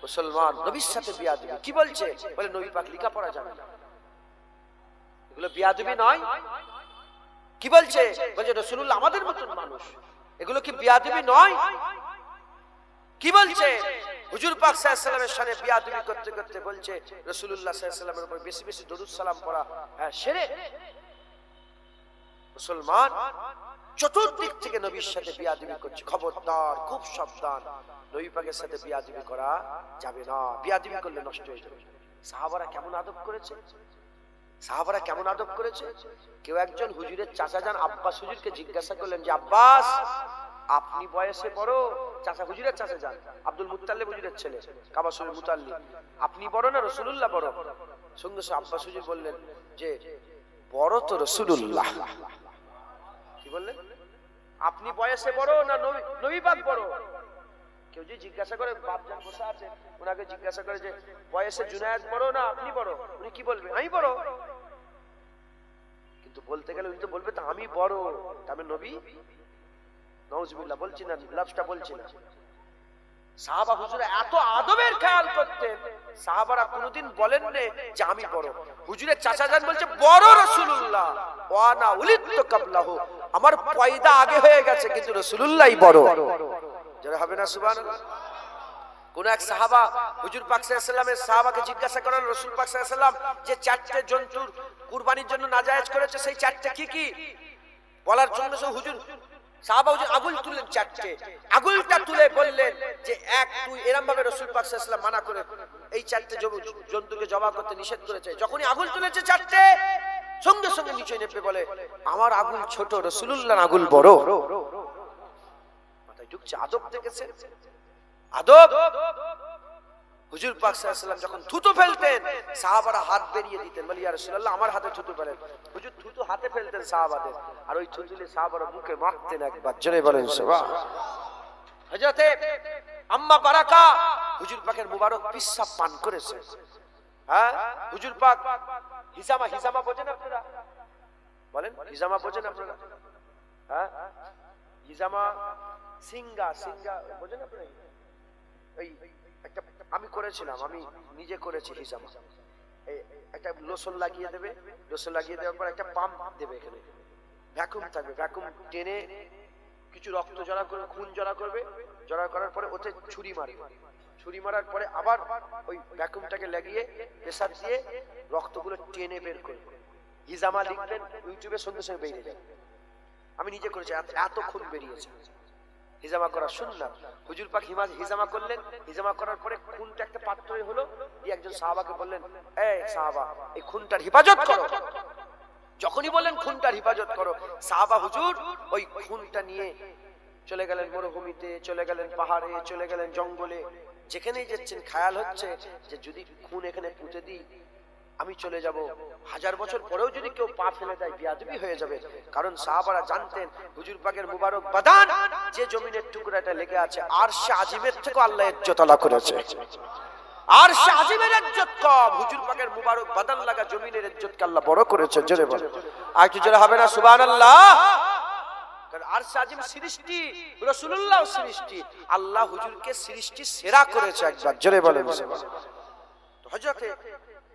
মুসলমান নবীর সাথে বিয়াদবি কি বলছে? বলে নবী পাক লেখা পড়া যাবে না। এগুলো বিয়াদবি নয়। কি বলছে? বলছে রাসূলুল্লাহ আমাদের মতন মানুষ, এগুলো কি বিয়াদবি নয়? কি বলছে? হুজুর পাক সাল্লাল্লাহু আলাইহি ওয়াসাল্লামের সাথে বিয়াদবি করতে করতে বলছে রাসূলুল্লাহ সাল্লাল্লাহু আলাইহি ওয়াসাল্লামের উপর বেশি বেশি দরুদ সালাম পড়া শিরক। মুসলমান চতুর্দিক থেকে নবীর সাথে বিয়াদবি করছে, খবরদার, খুব সাবধান। নবী পাকের সাথে বিয়াদবি করা যাবে না, বিয়াদবি করলে নষ্ট হয়ে যাবে। সাহাবারা কেমন আদব করেছে, সাহাবারা কেমন আদব করেছে। কেউ একজন হুজুরের চাচা যান আব্বাস হুজুরকে জিজ্ঞাসা করলেন যে আব্বাস আপনি বয়সে বড়, চাচা হুজুরের চাচা যান আব্দুল মুত্তালিব হুজুরের ছেলে কাবা শরীফ মুতাল্লিব, আপনি বড় না রাসূলুল্লাহ বড়? সঙ্গে সঙ্গে আব্বাস হুজুর বললেন যে বড় তো রাসূলুল্লাহ। কি বললেন? আপনি বয়সে বড় না নবী পাক বড়? কেউ যদি জিজ্ঞাসা করে, বাপজান বসে আছে, ওনাকে জিজ্ঞাসা করে যে বয়সে জুনায়েদ বড় না আপনি বড়, উনি কি বলবেন? আমি বড়। কিন্তু বলতে গেলে উনি তো বলবে তো আমি বড়, তবে নবী নাউজুবিল্লাহ বলছি না, লাফটা বলছি না। সাহাবা হুজুরা এত আদবের খেয়াল করতেন, সাহাবারা কোনোদিন বলেন না যে আমি বড়। হুজুরের চাচা যান বলছে বড় রাসূলুল্লাহ, ওয়ানা উলিদতু কাবলাহু, আমার পয়দা আগে হয়ে গেছে কিন্তু রাসূলুল্লাহই বড়। যারা হবে না সুবহানাল্লাহ। কোন এক সাহাবা হুজুর পাক সাল্লাল্লাহু আলাইহি ওয়াসাল্লামের সাহাবাকে জিজ্ঞাসা করেন রাসূল পাক সাল্লাল্লাহু আলাইহি ওয়াসাল্লাম যে চারটি জন্তুর কুরবানির জন্য নাজায়েজ করেছে সেই চারটি কি কি? বলার জন্য হুজুর সাহাবা হুজুর আগুল তুললেন চারটে, আগুলটা তুলে বললেন যে এক দুই, এরকম ভাবে রাসূল পাক সাল্লাল্লাহু আলাইহি ওয়াসাল্লাম মানা করে এই চারটে জন্তুকে জবাই করতে নিষেধ করেছে। যখনই আগুল তুলেছে চারটে, সঙ্গে সঙ্গে নিচে নেমে বলে আমার আগুল ছোট, রাসূলুল্লাহর আগুল বড়। মাথায় ঢুকছে, আদব দেখেছে, আদব। হুজুর পাক সাল্লাল্লাহু আলাইহি ওয়াসাল্লাম যখন থুতু ফেলতেন সাহাবারা হাত বেরিয়ে দিতেন, বলি ইয়া রাসূলুল্লাহ আমার হাতে থুতু ফেলেন। হুজুর থুতু হাতে ফেলতেন সাহাবাদের, আর ওই থুতুলে সাহাবারা মুখে মাখতেন। একবার জোরে বলেন সুবহানাল্লাহ। হযরতে আম্মা বারাকা হুজুর পাকের মুবারক পিসাব পান করেছে। হ্যাঁ, হুজুর পাক হিজামা, হিজামা বোঝেন আপনারা? বলেন হিজামা বোঝেন আপনারা? হ্যাঁ, হিজামা সিঙ্গা, সিঙ্গা বোঝেন আপনারা? এই একটা আমি করেছিলাম, আমি নিজে করেছি হিজামা। এই একটা লোশন লাগিয়ে দেবে, লোশন লাগিয়ে দেওয়ার পর একটা পাম্প দেবে, এখানে ভ্যাকুম থাকবে, ভ্যাকুম টেনে কিছু রক্ত জড়া করবে, খুন জড়া করবে, জড়া করার পরে ওতে ছুরি মারবে, ছুরি মারার পরে আবার ওই ভ্যাকুমটাকে লাগিয়ে প্রেসার দিয়ে রক্তগুলো টেনে বের করবে। হিজামা লিখবেন ইউটিউবে, সঙ্গে সঙ্গে বেরিয়ে যাবে। আমি নিজে করেছি, এত খুন বেরিয়েছে। হিজামা করা সুন্নাত। হুজুর পাক হিজামা করলেন, হিজামা করার পরে খুনটা একটা পাত্রে হলো, দিয়ে একজন সাহাবাকে বললেন এই সাহাবা এই খুনটার হেফাজত করো। যখনই বললেন খুনটার হেফাজত করো, সাহাবা হুজুর ওই খুনটা নিয়ে চলে গেলেন মরুভূমিতে, চলে গেলেন পাহাড়ে, চলে গেলেন জঙ্গলে, যেখানেই যাচ্ছেন খেয়াল হচ্ছে যে যদি খুন এখানে পুঁতে দিই আমি চলে যাব, 1000 বছর পরেও যদি কেউ পা ফেলে দেয় বিয়াদবি হয়ে যাবে। কারণ সাহাবারা জানতেন হুজুর পাকের মুবারক বাদান যে জমিনের টুকরাটা লেগে আছে আরশে আজিমের থেকে আল্লাহ ইজ্জত আলা করেছে। আর সে আজিমের ইজ্জত কম, হুজুর পাকের মুবারক বাদান লাগা জমিনের ইজ্জতকে আল্লাহ বড় করেছে। জোরে বল, আর একটু জোরে হবে না সুবহানাল্লাহ? কারণ আর সে আজিম সৃষ্টি, রাসূলুল্লাহ সৃষ্টি, আল্লাহ হুজুরকে সৃষ্টি সেরা করেছে একবার। জোরে বলেন সুবহানাল্লাহ। তো হযরতে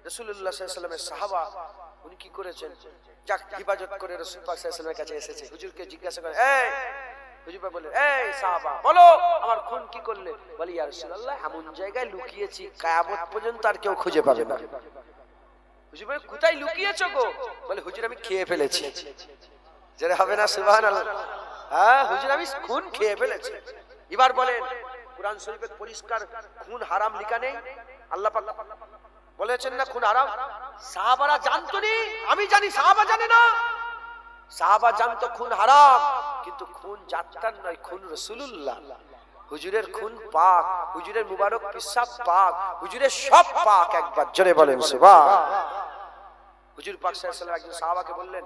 রাসূলুল্লাহ সাল্লাল্লাহু আলাইহি ওয়াসাল্লামের সাহাবা উনি কি করেছেন, যাক হিফাজত করে রাসূল পাক সাল্লাল্লাহু আলাইহি ওয়াসাল্লামের কাছে এসেছে। হুজুরকে জিজ্ঞাসা করে, এই হুজুর পাক বলেন, এই সাহাবা বলো আমার খুন কি করলে? বলি ইয়া রাসূলুল্লাহ এমন জায়গায় লুকিয়েছি কিয়ামত পর্যন্ত আর কেউ খুঁজে পাবে না। হুজুর বলে, কোথায় লুকিয়েছো গো? বলে, হুজুর আমি খেয়ে ফেলেছি। যারা হবে না সুবহানাল্লাহ? হ্যাঁ হুজুর আমি খুন খেয়ে ফেলেছি। এবার বলেন, কুরআন শরীফে পরিষ্কার খুন হারাম লেখা নেই? আল্লাহ পাক বলেছেন না খুন হারাম? সাহাবারা জানতো নি? আমি জানি, সাহাবা জানে না। সাহাবা জানতো খুন হারাম, কিন্তু খুন জাতটার নয়, খুন রাসূলুল্লাহ। হুজুরের খুন পাক, হুজুরের মুবারক পিসাব পাক, হুজুরের সব পাক। একবার জোরে বলেন সুবহানাল্লাহ। হুজুর পাক সাল্লাল্লাহু আলাইহি ওয়াসাল্লাম একজন সাহাবাকে বললেন,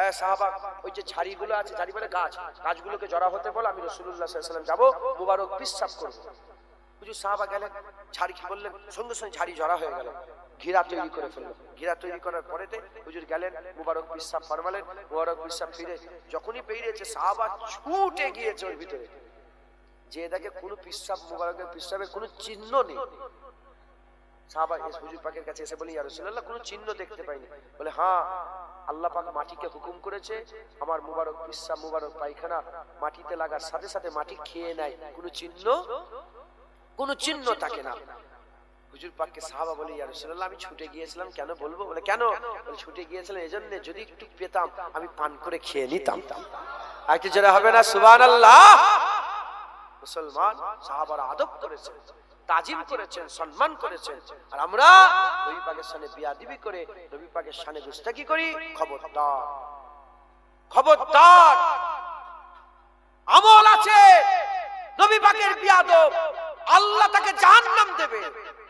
এই সাহাবা ওই যে ঝাড়িগুলো আছে, ঝাড়ি মানে গাছ, গাছগুলোকে জড়া হতে বল, আমি রাসূলুল্লাহ সাল্লাল্লাহু আলাইহি ওয়াসাল্লাম যাব মুবারক পিসাব করব। হুজুর সাহাবা গেলেন, ঝাড়ি কি বললেন, সঙ্গে সঙ্গে ঝাড়ি জড়া হয়ে গেল, ঘিরা তৈরি করে ফেললো। ঘিরা তৈরি করার পরেতে হুজুর গেলেন, মুবারক পিসাব ফরমালেন, মুবারক পিসাব ফিরে যখনই পেরিয়েছে সাহাবা ছুটে গিয়েছে ওর ভিতরে, যে দেখে কোনো পিসাব, মুবারকের পিসাবের কোনো চিহ্ন নেই। সাহাবা হুজুর পাকের কাছে এসে বলে, ইয়া রাসূলুল্লাহ কোনো চিহ্ন দেখতে পাইনি। বলে, হ্যাঁ আল্লাহ পাক মাটিকে হুকুম করেছে আমার মুবারক পিসাব, মুবারক পায়খানা মাটিতে লাগার সাথে সাথে মাটি খেয়ে নেয়, কোনো চিহ্ন থাকে না। হুজুর পাককে সাহাবা বলে, ইয়া রাসূলুল্লাহ আমি ছুটে গিয়েছিলাম। কেন বলবো? বলে, কেন? বলে, ছুটে গিয়েছিলাম এজন্য যদি একটু পেতাম আমি পান করে খেয়ে নিতাম। আর কি যারা হবে না সুবহানাল্লাহ? মুসলমান সাহাবারা আদব করেছেন, তাজিম করেছেন, সম্মান করেছেন, আর আমরা নবী পাকের শানে বিয়াদবি করে নবী পাকের শানে গুস্তাখি করি। খবরদার, খবরদার। আমল আছে নবী পাকের বিয়াদব, আল্লাহ তাকে জাহান্নাম দেবে।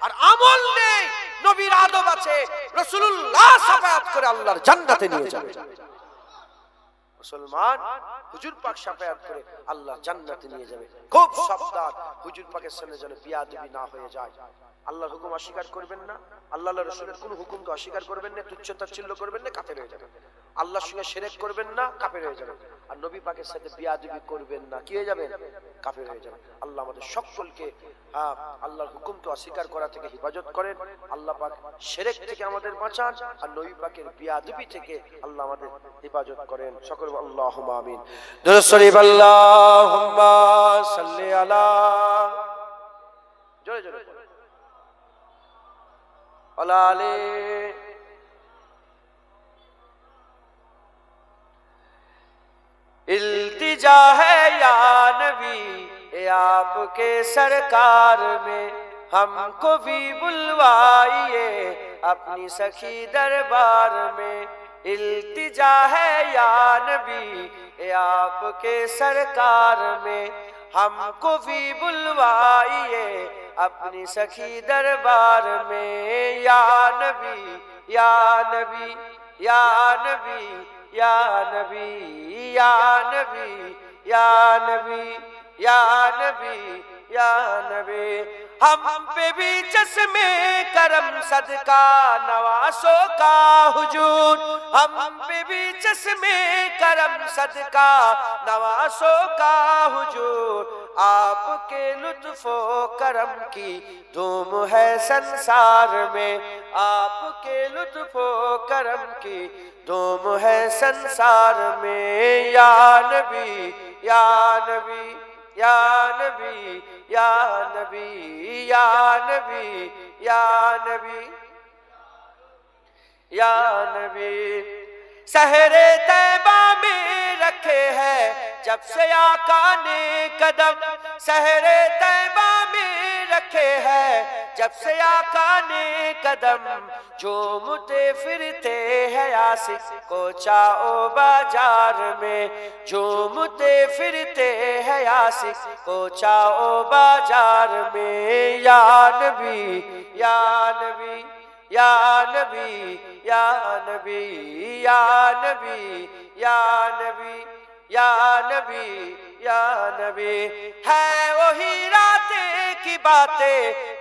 আর আমল নেই, নবীর আদব আছে, রাসূলুল্লাহ শাফায়াত করে আল্লাহর জান্নাতে নিয়ে যাবে। মুসলমান হুজুর পাক শাফায়াত করে আল্লাহ জান্নাতে নিয়ে যাবে। খুব সাবধান, হুজুর পাকের সামনে যেন বিয়াদবি না হয়ে যায়। আল্লাহর হুকুম অস্বীকার করবেন না, আল্লাহ রাসূলের কোন হুকুমকে অস্বীকার করবেন না, তুচ্ছ-তাচ্ছিল্য করবেন না, কাফের হয়ে যাবেন। আল্লাহর সঙ্গে শিরক করবেন না, কাফের হয়ে যাবেন। আর নবী পাকের সাথে বিয়াদবি করবেন না, কি হয়ে যাবেন? কাফের হয়ে যাবেন। আল্লাহ আমাদের সকলকে আল্লাহর হুকুমকে অস্বীকার করা থেকে হেফাজত করেন। আল্লাহ পাক শিরক থেকে আমাদের বাঁচান, আর নবী পাকের বিয়াদবি থেকে আল্লাহ আমাদের হেফাজত করেন। সকল আল্লাহুম্মা আমিন। দুরূদ শরীফ আল্লাহুম্মা সাল্লি আলা, জোরে জোরে আলালে। इल्तिजा है या नबी ए आपके सरकार में, हमको भी बुलवाइए अपनी सखी दरबार में। इल्तिजा है या नबी ए आपके सरकार में, हमको भी बुलवाइए अपनी सखी दरबार में। या नबी या नबी या नबी या नबी या नबी या नबी या नबी या नबी। हम पे भी चश्मे करम सदका नवासों का हुजूर, हम पे भी चश्मे करम सदका नवासों का हुजूर। आपके लुत्फो करम की धूम है संसार में, आपके लुत्फो करम की धूम है संसार में। या नबी या नबी या नबी या नबी या नबी या नबी या नबी। सहरे तैबा में रखे हैं जब से आका ने कदम, सहरे तैबा में रखे हैं जब से आका ने कदम। झूमते फिरते हैं आशिक कोचा ओ बाजार में, झूमते फिरते हैं आशिक कोचा ओ बाजार में। या नबी या नबी या नबी या नबी या नबी या नबी या नबी या नबी। है वही रातें की बातें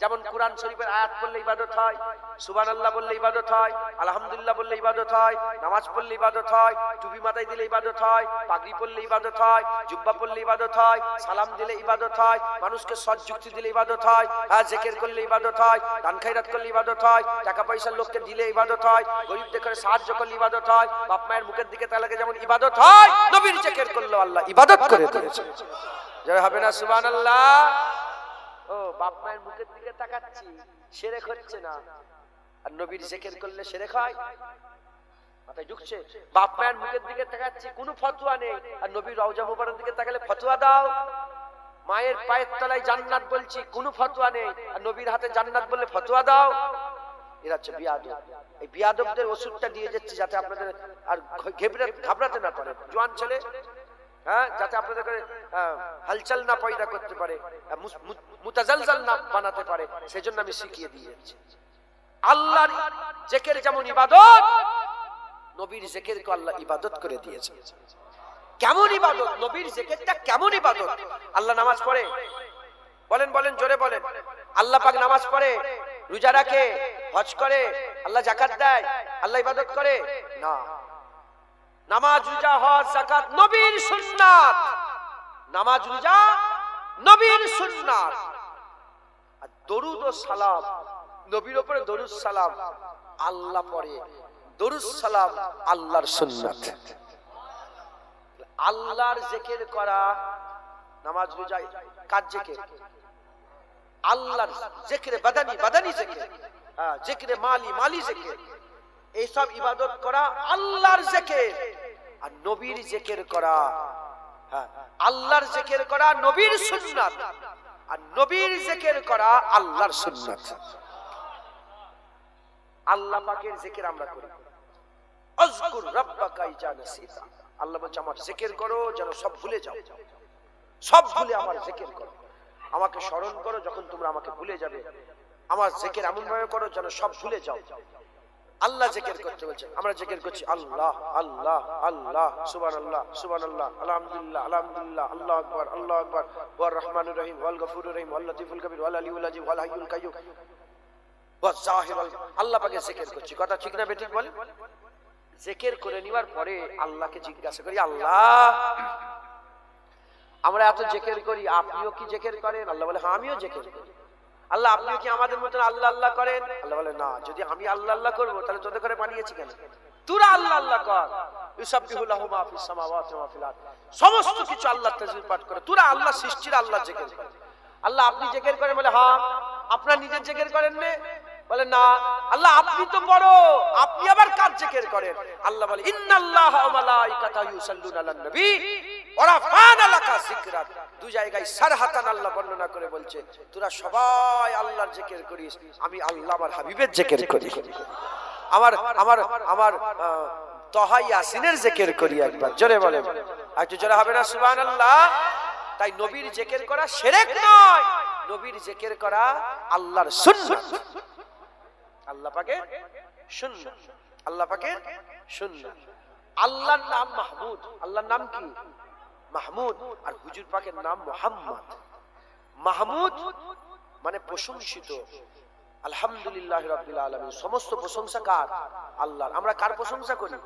যেমন কোরআন শরীফের আয়াত পড়লে ইবাদত হয়, সুবহানাল্লাহ বললে ইবাদত হয়, আলহামদুলিল্লাহ বললে ইবাদত হয়, নামাজ পড়লে ইবাদত হয়, টুপি মাথায় দিলে ইবাদত হয়, পাগড়ি পরলে ইবাদত হয়, জুব্বা পরলে ইবাদত হয়, সালাম দিলে ইবাদত হয়, মানুষকে সৎ যুক্তি দিলে ইবাদত হয়, জিকির করলে ইবাদত হয়, দান খয়রাত করলে ইবাদত হয়, টাকা পয়সার লোককে দিলে ইবাদত হয়, গরিবদের করে সাহায্য করলে ইবাদত হয়, বাপ মায়ের মুখের দিকে তাকালে যেমন ইবাদত হয়, নবীর জিকির করলে আল্লাহ ইবাদত করে দিয়েছে। জয় হবে না সুবহানাল্লাহ। ও বাপ মায়ের মুখের দিকে তাকাচ্ছি, শিরক হচ্ছে না, আর নবীর জিকির করলে শিরক হয়? মাথায় ঢুকছে? বাপ মায়ের মুখের দিকে তাকাচ্ছি, কোনো ফতোয়া নেই, আর নবীর রওজা মুবারকের দিকে তাকালে ফতোয়া দাও। মায়ের পায়ের তলায় জান্নাত বলছি, কোনো ফতোয়া নেই, আর নবীর হাতে জান্নাত বললে ফতোয়া দাও। এরা হচ্ছে বিয়াদব। এই বিয়াদবদের ওষুধটা দিয়ে যাচ্ছে যাতে আপনাদের আর ঘাবড়াতে না পারে। জোয়ান ছেলে, হ্যাঁ, যাতে আপনাদের হালচাল না পয়দা করতে পারে, মুতাজালজাল না বানাতে পারে, সেজন্য আমি শিখিয়ে দিয়ে যাচ্ছি। আল্লাহর জিকির যেমন ইবাদত, নবীর জিকিরকে আল্লাহ ইবাদত করে দিয়েছে। কেমন ইবাদত? নবীর জিকিরটা কেমন ইবাদত? আল্লাহ নামাজ পড়ে? বলেন বলেন, জোরে বলেন। আল্লাহ পাক নামাজ পড়ে, রোজা রাখে, হজ করে, আল্লাহ যাকাত দেয়, আল্লাহ ইবাদত করে না। নামাজ, রোজা, হজ, যাকাত নবীর সুন্নাত। নামাজ, রোজা নবীর সুন্নাত। আর দরুদ ও সালাম, নবীর উপরে দরুদ সালাম আল্লাহ পড়ে, দরুদ সালাম আল্লাহর সুন্নাত। আল্লাহর জিকির করা, নামাজ, রোজা কার জিকির? আল্লাহর জিকির, বাদানি বাদানি জিকির, জিকির মালি মালি জিকির। এইসব ইবাদত করা আল্লাহর জিকির। আর নবীর জিকির করা, আল্লাহর জিকির করা নবীর সুন্নাত, আর নবীর জিকির করা আল্লাহর সুন্নাত। আল্লাহ পাকের জিকির আমরা করি, আযকুর রাব্বাকা ইযা নাসিতা। আল্লাহ বলছে আমার জিকির করো যেন সব ভুলে যাও, সব ভুলে আমার জিকির করো, আমাকে স্মরণ করো যখন তোমরা আমাকে ভুলে যাবে। আমার জিকির এমন ভাবে করো যেন সব ভুলে যাও। আল্লাহ জিকির করতে বলছে, আমরা জিকির করছি আল্লাহ আল্লাহ আল্লাহ, সুবহানাল্লাহ সুবহানাল্লাহ, আলহামদুলিল্লাহ আলহামদুলিল্লাহ, আল্লাহু আকবার আল্লাহু আকবার, ওয়ার রহমানুর রহিম, ওয়াল গফুরুর রহিম, ওয়াল লতিফুল কবির, ওয়াল আলিউল আজিম, ওয়াল হাইয়ুল কাইয়্যুম, ওয়াজ জাহিরুল। আল্লাহ পাকের জিকির করছি। কথা ঠিক না বেঠিক বলেন? জিকির করে নেওয়ার পরে আল্লাহকে জিজ্ঞাসা করি, আল্লাহ আমরা এত জিকির করি, আপনিও কি জিকির করেন? আল্লাহ বলে হ্যাঁ আমিও জিকির করি। আল্লাহ আপনিও কি আমাদের মতন আল্লাহ আল্লাহ করেন? আল্লাহ বলে না, যদি আমি আল্লাহ আল্লাহ করবো তাহলে তোদের ঘরে বানিয়েছি কেন? তোরা আল্লাহ আল্লাহ কর। ইউসাব্বিহু লাহু মা ফিস সামাওয়াতি ওয়া ফিল আরদ, সমস্ত কিছু আল্লাহর তাসবিহ পাঠ করে। তোরা আল্লাহ সৃষ্টির আল্লাহ জিকির কর। আল্লাহ আপনি জিকির করেন? বলে হ্যাঁ। আপনার নিজের জিকির করেন না? বলে না। আল্লাহ আপনি তো বড়, আপনি আবার কার জিকির করেন? আল্লাহ বলে ইন্নাল্লাহা ওয়া মালাইকাতাহু ইউসাল্লুনা আলান নবী ওয়া রাফা'না লাকা যিকরাক। দুই জায়গায় সারহাতান আল্লাহ বর্ণনা করে বলছে তোরা সবাই আল্লাহর জিকির করিস, আমি আল্লাহ আমার হাবিবের জিকির করি, আমার আমার আমার তাহা ইয়াসিনের জিকির করি। একবার জোরে বলেন, একটু জোরে হবে না সুবহানাল্লাহ? তাই নবীর জিকির করা শিরক নয়, নবীর জিকির করা আল্লাহর সুন্নাত। আল্লাহ পাকের সুন্নাত, আল্লাহ পাকের সুন্নাত। আল্লাহর নাম মাহমুদ। আল্লাহর নাম কি? মাহমুদ। আর হুজুর পাকের নাম মুহাম্মদ। মাহমুদ মানে প্রশংসিত। আলহামদুলিল্লাহি রাব্বিল আলামিন, সমস্ত প্রশংসা কার? আল্লাহর। আমরা কার প্রশংসা করি?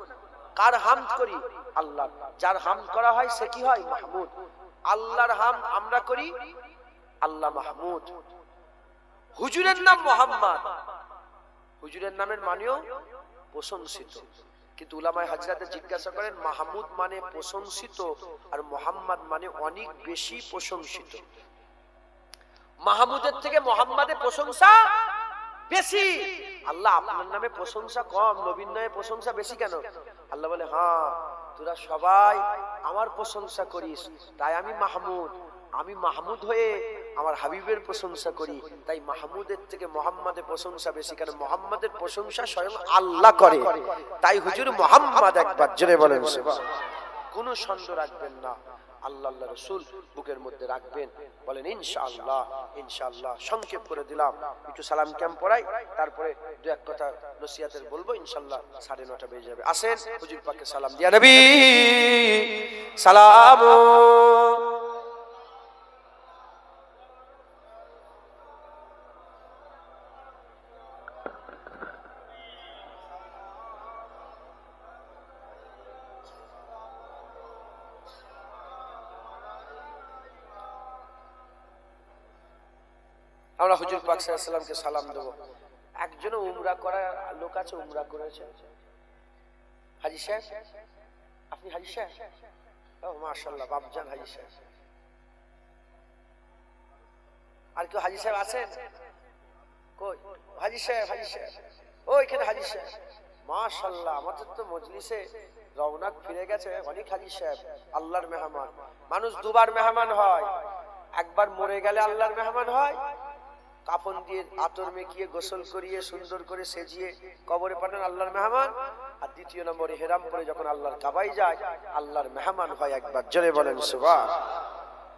কার হামদ করি? আল্লাহ। যার হামদ করা হয় সে কি হয়? মাহমুদ। আল্লাহর হামদ আমরা করি, আল্লাহ মাহমুদ। হুজুরের নাম মুহাম্মদ। হুজুরের নামের মানেও প্রশংসিত। কিন্তু উলামায়ে হাজরাতে জিজ্ঞাসা করেন মাহমুদ মানে প্রশংসিত আর মুহাম্মদ মানে অনেক বেশি প্রশংসিত। মাহমুদের থেকে মুহাম্মাদের প্রশংসা বেশি। আল্লাহ আপনার নামে প্রশংসা কম, নবীর নামে প্রশংসা বেশি কেন? আল্লাহ বলে হ্যাঁ তোরা সবাই আমার প্রশংসা করিস, তাই আমি মাহমুদ। আমি মাহমুদ হয়ে আমার হাবিবের প্রশংসা করি, তাই মাহমুদের থেকে মুহাম্মাদের প্রশংসা বেশি। কেন? মুহাম্মাদের প্রশংসা স্বয়ং আল্লাহ করে, তাই হুজুর মুহাম্মদ। একবার জোরে বলেন কোনো সন্দেহ রাখবেন না, আল্লাহ আল্লাহ রাসূল বুকের মধ্যে রাখবেন। বলেন ইনশাআল্লাহ। ইনশাআল্লাহ সংক্ষেপ করে দিলাম, একটু সালাম ক্যাম্প পড়াই, তারপরে দু এক কথা নসিহতের বলবো। ইনশাআল্লাহ 9:30 বেজে যাবে। আসেন হুজুর পাককে সালাম দিয়া নবী সালাম। আমরা হুজুর পাক সাল্লাল্লাহু আলাইহি ওয়াসাল্লামকে সালাম দেব। একজনও উমরা করা লোক আছে, উমরা করেছে? হাজী সাহেব, আপনি হাজী সাহেব? ও মাশাআল্লাহ, বাপজান হাজী সাহেব। আর কেউ হাজী সাহেব আছেন? কই হাজী সাহেব? হাজী সাহেব ও এখানে হাজী সাহেব। মাশাআল্লাহ, আমাদের তো মজলিসে রওনাক ফিরে গেছে। অনেক হাজী সাহেব আল্লাহর মেহমান। মানুষ দুবার মেহমান হয়, একবার মরে গেলে আল্লাহর মেহমান হয়, কাফন দিয়ে আতর মেখিয়ে গোসল করিয়ে সুন্দর করে সেজিয়ে কবরে পাঠান আল্লাহর মেহমান। আর দ্বিতীয় নম্বরে হেরাম পরে যখন আল্লাহর কাবায় যায় আল্লাহর মেহমান হয় একবার। জোরে বলেন সুবহান।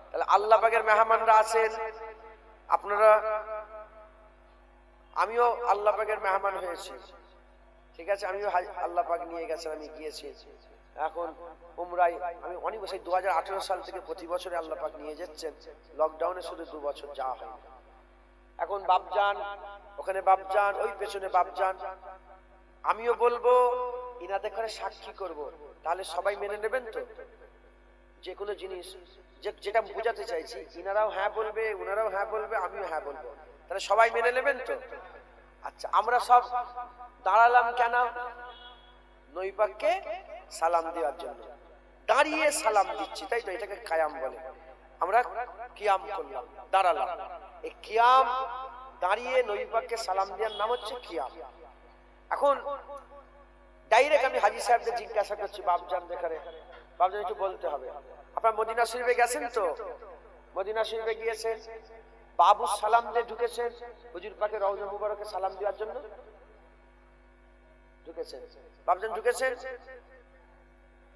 তাহলে আল্লাহ পাকের মেহমানরা আছেন। আপনারা, আমিও আল্লাহ পাকের মেহমান হয়েছি, ঠিক আছে? আমিও আল্লাহ পাক নিয়ে গেছেন, আমি গিয়েছি। এখন উমরায় আমি অনেক বছর, 2018 সাল থেকে প্রতি বছরে আল্লাহ পাক নিয়ে যাচ্ছেন। লকডাউনে শুধু 2 বছর যাওয়া হয়। এখন বাপজান, ওখানে বাপজান, ওই পেছনে বাপজান। আমিও বলবো, ইনাদের করে সাক্ষী করব, তাহলে সবাই মেনে নেবেন তো? যে কোনো জিনিস যেটা বোঝাতে চাইছি, ইনারাও হ্যাঁ বলবে, উনারাও হ্যাঁ বলবে, আমিও হ্যাঁ বলবো, তাহলে সবাই মেনে নেবেন তো? আচ্ছা, আমরা সব দাঁড়ালাম কেন? নবী পাককে সালাম দেওয়ার জন্য দাঁড়িয়ে সালাম দিচ্ছি, তাই তো? এটাকে কিয়াম বলে। আমরা কিয়াম করলাম, দাঁড়ালাম। এই কিয়াম, দাঁড়িয়ে নবী পাককে সালাম দেওয়ার নাম হচ্ছে কিয়াম। এখন ডাইরেক্ট আমি হাজী সাহেবদের জিজ্ঞাসা করছি, বাপজান দেখারে, বাপজান একটু বলতে হবে, আপনার মদিনা শরীফে গেছেন তো? মদিনা শরীফে গিয়েছেন, বাবু সালাম দিয়ে ঢুকেছেন হুজুর পাকের রওজা মুবারকে সালাম দেওয়ার জন্য? ঢুকেছেন? বাপজান ঢুকেছেন?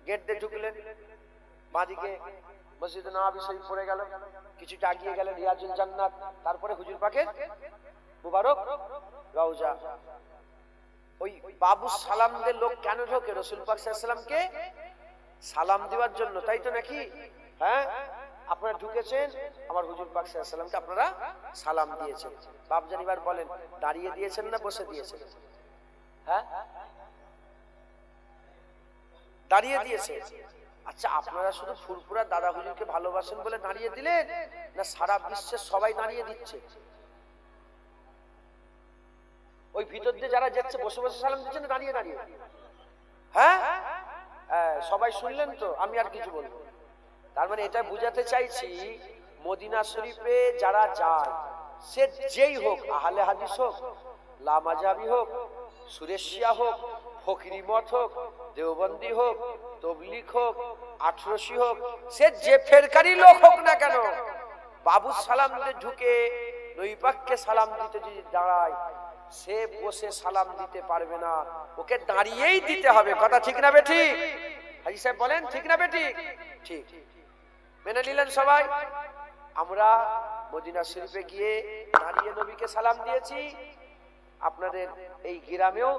গেট দিয়ে ঢুকলেন, বাঁদিকে মসজিদে নববী শরীফ পড়ে গেল, কিছুটা এগিয়ে গেলেন রিয়াজুল জান্নাত, তারপরে হুজুর পাকের মুবারক রওজা। ওই বাবু সালাম দিয়ে লোক কেন ঢোকে? রাসূল পাক সাল্লাল্লাহু আলাইহি ওয়াসাল্লামকে সালাম দেওয়ার জন্য, তাই তো নাকি? হ্যাঁ, আপনারা ঢুকেছেন, আমার হুজুর পাক সাল্লাল্লাহু আলাইহি ওয়াসাল্লামকে আপনারা সালাম দিয়েছেন। বাপজান এবার বলেন, দাঁড়িয়ে দিয়েছেন না বসে দিয়েছেন? হ্যাঁ, দাঁড়িয়ে দিয়েছে। আচ্ছা, আপনারা শুধু ফুরফুরা দাদা হুজুরকে ভালোবাসেন বলে দাঁড়িয়ে দিলেন, না সারা বিশ্বের সবাই দাঁড়িয়ে দিচ্ছে? ওই ভিতর দিয়ে যারা যাচ্ছে বসে বসে সালাম দিচ্ছেন, দাঁড়িয়ে দাঁড়িয়ে? হ্যাঁ, সবাই শুনলেন তো? আমি আর কিছু বলবো। তার মানে এটা বুঝাতে চাইছি, মদিনা শরীফে যারা যায়, সে যেই হোক, আহলে হাদিস হোক, লামাজাবি হোক, সুরেশিয়া হোক, ফকিরি মত হোক, দেওবন্দি হোক, তবলিগ হোক, 1800 হোক, সে যে ফেরকারি লোক হোক না কেন, বাবু সালাম দিয়ে ঢুকে নবী পাককে সালাম দিতে যদি দাঁড়ায়, সে বসে সালাম দিতে পারবে না, ওকে দাঁড়িয়েই দিতে হবে। কথা ঠিক না বেঠিক? হাজী সাহেব বলেন, ঠিক না বেঠিক? ঠিক। মেনে নিলেন সবাই? আমরা মদিনা শরীফে গিয়ে দাঁড়িয়ে নবীকে সালাম দিয়েছি, আপনাদের এই গ্রামেও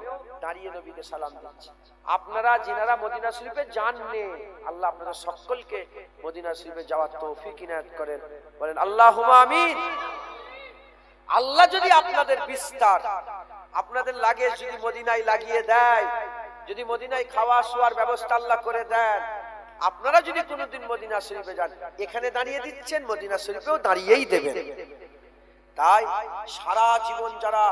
দাঁড়িয়ে নবীকে সালাম দিচ্ছি। আপনারা যিনারা মদিনা শরীফে যাননি, আল্লাহ আপনাদের সকলকে মদিনা শরীফে যাওয়ার তৌফিক ইনায়াত করেন। বলেন আল্লাহুম্মা আমিন। আল্লাহ যদি আপনাদের বিস্তার, আপনাদের লাগেজ যদি মদিনায় লাগিয়ে দেয়, যদি মদিনায় খাওয়া শোয়ার ব্যবস্থা আল্লাহ করে দেন, আপনারা যদি কোনোদিন মদিনা শরীফে যান, এখানে দাঁড়িয়ে দিচ্ছেন, মদিনা শরীফেও দাঁড়িয়েই দেবেন। তাই সারা জীবন যারা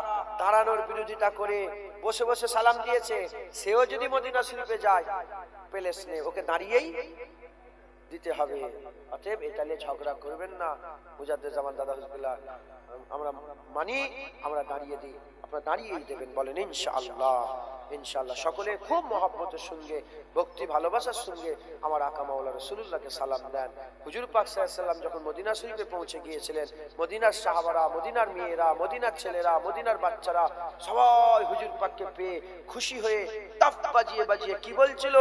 দাঁড়ানোর বিরোধিতা করে বসে বসে সালাম দিয়েছে, সেও যদি মদিনা শরীফে যায়, পেলেস নেই, ওকে দাঁড়িয়েই দিতে হবে। অতএব এটা নিয়ে ঝগড়া করবেন না। মুজাদ্দেদ জামান দাদা হুজুরুল্লাহ আমরা মানি, আমরা দাঁড়িয়ে দিই, আপনারা দাঁড়িয়েই দেবেন। বলেন ইনশাআল্লাহ। ইনশাআল্লাহ। সকলে খুব মহব্বতের সঙ্গে, ভক্তি ভালোবাসার সঙ্গে আমার আকা মাওলা রাসূলুল্লাহকে সালাম দেন। হুজুর পাক সাল্লাল্লাহু আলাইহি ওয়াসাল্লাম যখন মদিনা শরীফে পৌঁছে গিয়েছিলেন, মদিনার সাহাবারা, মদিনার মেয়েরা, মদিনার ছেলেরা, মদিনার বাচ্চারা সবাই হুজুর পাককে পেয়ে খুশি হয়ে তাফ বাজিয়ে বাজিয়ে কি বলছিল?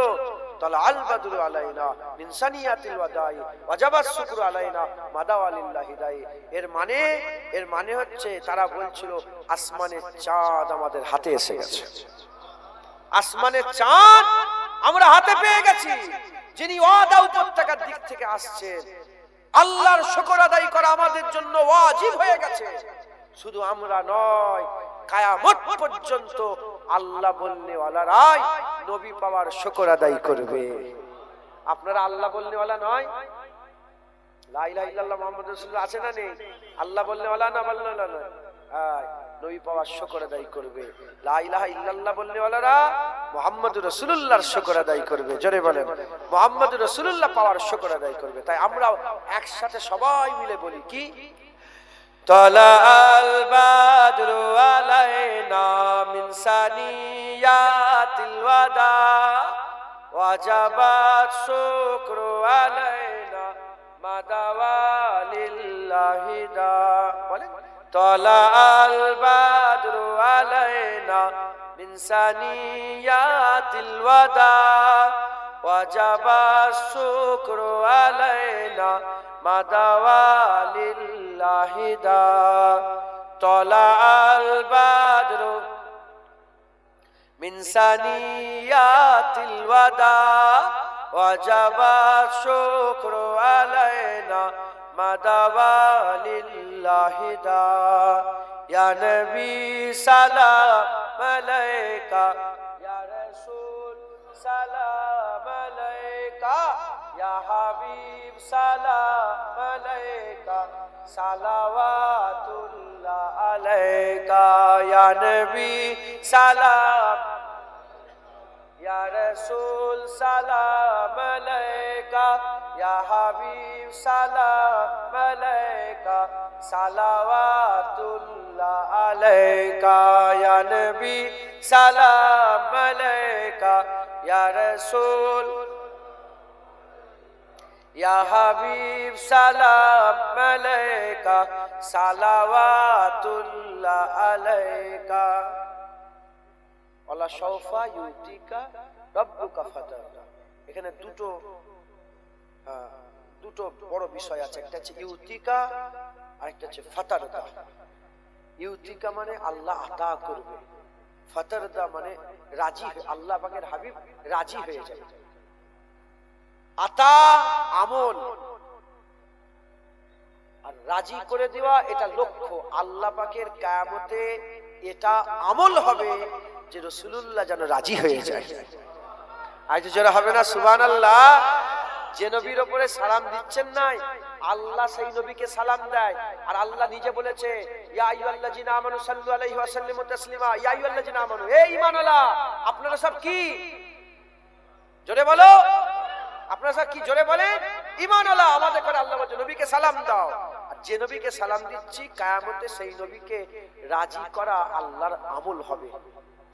তালা আল বাদরু আলাইনা মিন সানিয়াতিল ওয়াদাই ওয়াজাবাস শুকরু আলাইনা মাদাওয়ালিল্লাহি দাই। এর মানে হচ্ছে তারা বলছিল, আসমানের চাঁদ আমাদের হাতে এসে গেছে, আসমানের চাঁদ আমরা হাতে পেয়ে গেছি। যিনি ওয়াদা উপত্যকার দিক থেকে আসছেন, আল্লাহর শুকর আদায় করা আমাদের জন্য ওয়াজিব হয়ে গেছে। শুধু আমরা নয়, কিয়ামত পর্যন্ত আল্লাহ বলনেওয়ালারাই নবী পাওয়ার শুকর আদায় করবে। আপনারা আল্লাহ বলনেওয়ালা নয়? লা ইলাহা ইল্লাল্লাহ মুহাম্মাদুর রাসূলুল্লাহ আছে না নেই? আল্লাহ বললে ওয়ালা না বললে না, নবী পাওয়ার শুকর আদায় করবে। লা ইলাহা ইল্লাল্লাহ বললে ওয়ালারা মুহাম্মাদুর রাসূলুল্লাহর শুকর আদায় করবে। জোরে বলেন মুহাম্মাদুর রাসূলুল্লাহ পাওয়ার শুকর আদায় করবে। তাই আমরা একসাথে সবাই মিলে বলি কি, তালাল বাদরু আলাইনা মিন সানিয়াতিল ওয়াদা ওয়াজাবাত শুকরু আলাইনা মাদাওয়ালিল্লাহি দা। বলেন তালাল বাদরু আলাইনা মিন সানিয়াতিল ওয়াদা ওয়াজাবাত শুকরু আলাইনা মাদাওয়ালিল্লাহি দা। তালাল বাদরু মিন সানিয়াতিল ওয়াদা ওয়াজাবাত শুকরু আলাইনা মাদাওয়ালিল্লাহি দা। ইয়া নবী সালাম আলাইকা, ইয়া রাসূল সালাম আলাইকা, ইয়া হাবিব সালাম আলাইকা, সালাওয়াতুল্লাহ আলাইকা। ইয়া নবী সালাম, ইয়া রাসূল সালাম আলাইকা, ইয়া হাবিব সালাম আলাইকা, সালাওয়াতুল্লাহ আলাইকা। ইয়া নবী সালাম আলাইকা, ইয়া রাসূল, ইয়া হাবিব সালাম আলাইকা, সালাওয়াতুল্লাহ আলাইকা। ওয়ালা সাউফা ইউতিকা রাব্বুকা ফাতারদা। এখানে দুটো বড় বিষয় আছে, একটা হচ্ছে ইউতিকা আর একটা হচ্ছে ফাতারদা। ইউতিকা মানে আল্লাহ আতা করবে, ফাতারদা মানে রাজি, আল্লাহ পাকের হাবিব রাজি হয়ে যাবে। আতা আমল আর রাজি করে দেওয়া এটা লক্ষ্য। আল্লাহ পাকের কিয়ামতে এটা আমল হবে যে রাসূলুল্লাহ যেন রাজি হয়ে যায়। আজ যারা হবে না সুবহানাল্লাহ। যে নবীর উপরে সালাম দিচ্ছেন নাই, আল্লাহ সেই নবীকে সালাম দেয়। আর আল্লাহ নিজে বলেছে ইয়া আইয়ুহাল্লাযিনা আমানু সাল্লু আলাইহি ওয়া সাল্লিমু তাসলিমা। ইয়া আইয়ুহাল্লাযিনা আমানু, হে ঈমানওয়ালা আপনারা সব কি, জোরে বলো, আপনারা সব কি, জোরে বলেন ঈমানওয়ালা। আমাদের করে আল্লাহ বলেছে নবীকে সালাম দাও। আর যে নবীকে সালাম দিচ্ছি কিয়ামতে সেই নবীকে রাজি করা আল্লাহর আমল হবে।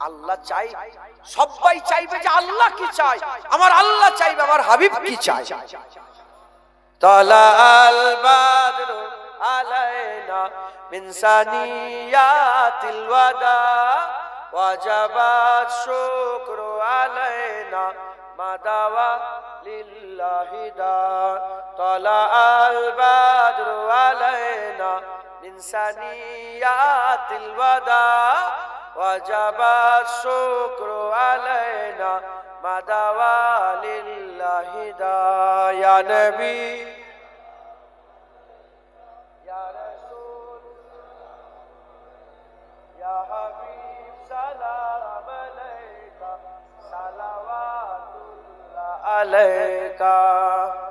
আল্লাহ চাই, সবাই চাইবে যে আল্লাহ কি চাই, আমার আল্লাহ চাইবে আমার হাবিব কি চাই। তালাল বাদরু আলাইনা মিন সানিয়াতিল ওয়াদা ওয়াজাবাত শুকরু আলাইনা মাদাওয়ালিল্লাহি দা। তালাল বাদরু আলাইনা মিন সানিয়াতিল ওয়াদা ওয়াজাবাত শুকরু আলাইনা মাদাওয়ালিল্লাহি দা। ইয়া নবী, ইয়া রাসূল, ইয়া হাবিব সালাম আলাইকা, সালাওয়াতুল্লাহ আলাইকা।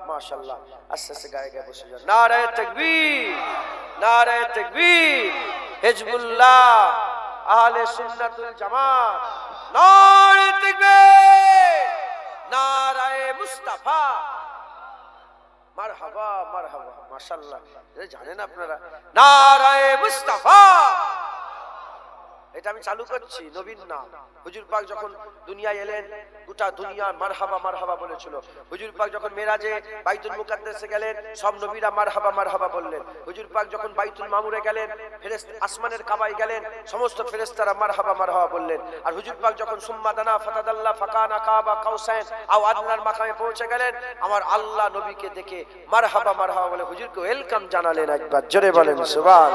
মাশাআল্লাহ। আস্তে আস্তে গায়ে গায়ে বসে যান। নারে তাকবীর, নারে তাকবীর। হিজবুল্লাহ, আহলে সুন্নাতুল জামাত, নারে তাকবীর, নারায়ে মুস্তাফা। মারহাবা মারহাবা, মাশাআল্লাহ। জানেন আপনারা নারায়ে মুস্তাফা, এটা আমি চালু করছি নবীর নাম। হুজুর পাক যখন দুনিয়ায় এলেন গোটা দুনিয়া মারহাবা মারহাবা বলেছিল। হুজুর পাক যখন মেরাজে বাইতুল মুকাদ্দাসে গেলেন সব নবীরা মারহাবা মারহাবা বললেন। হুজুর পাক যখন বাইতুল মামুরে গেলেন, ফেরেশতা আসমানের কাবায় গেলেন, সমস্ত ফেরেশতারা মারহাবা মারহাবা বললেন। আর হুজুর পাক যখন সুম্মা দানা ফাতাদাল্লা ফাকানা কাবা কাউসাইন আও আদনার মাকামে পৌঁছে গেলেন, আমার আল্লাহ নবীকে দেখে মারহাবা মারহাবা বলে হুজুরকে ওয়েলকাম জানালেন। একবার জোরে বলেন সুবহান।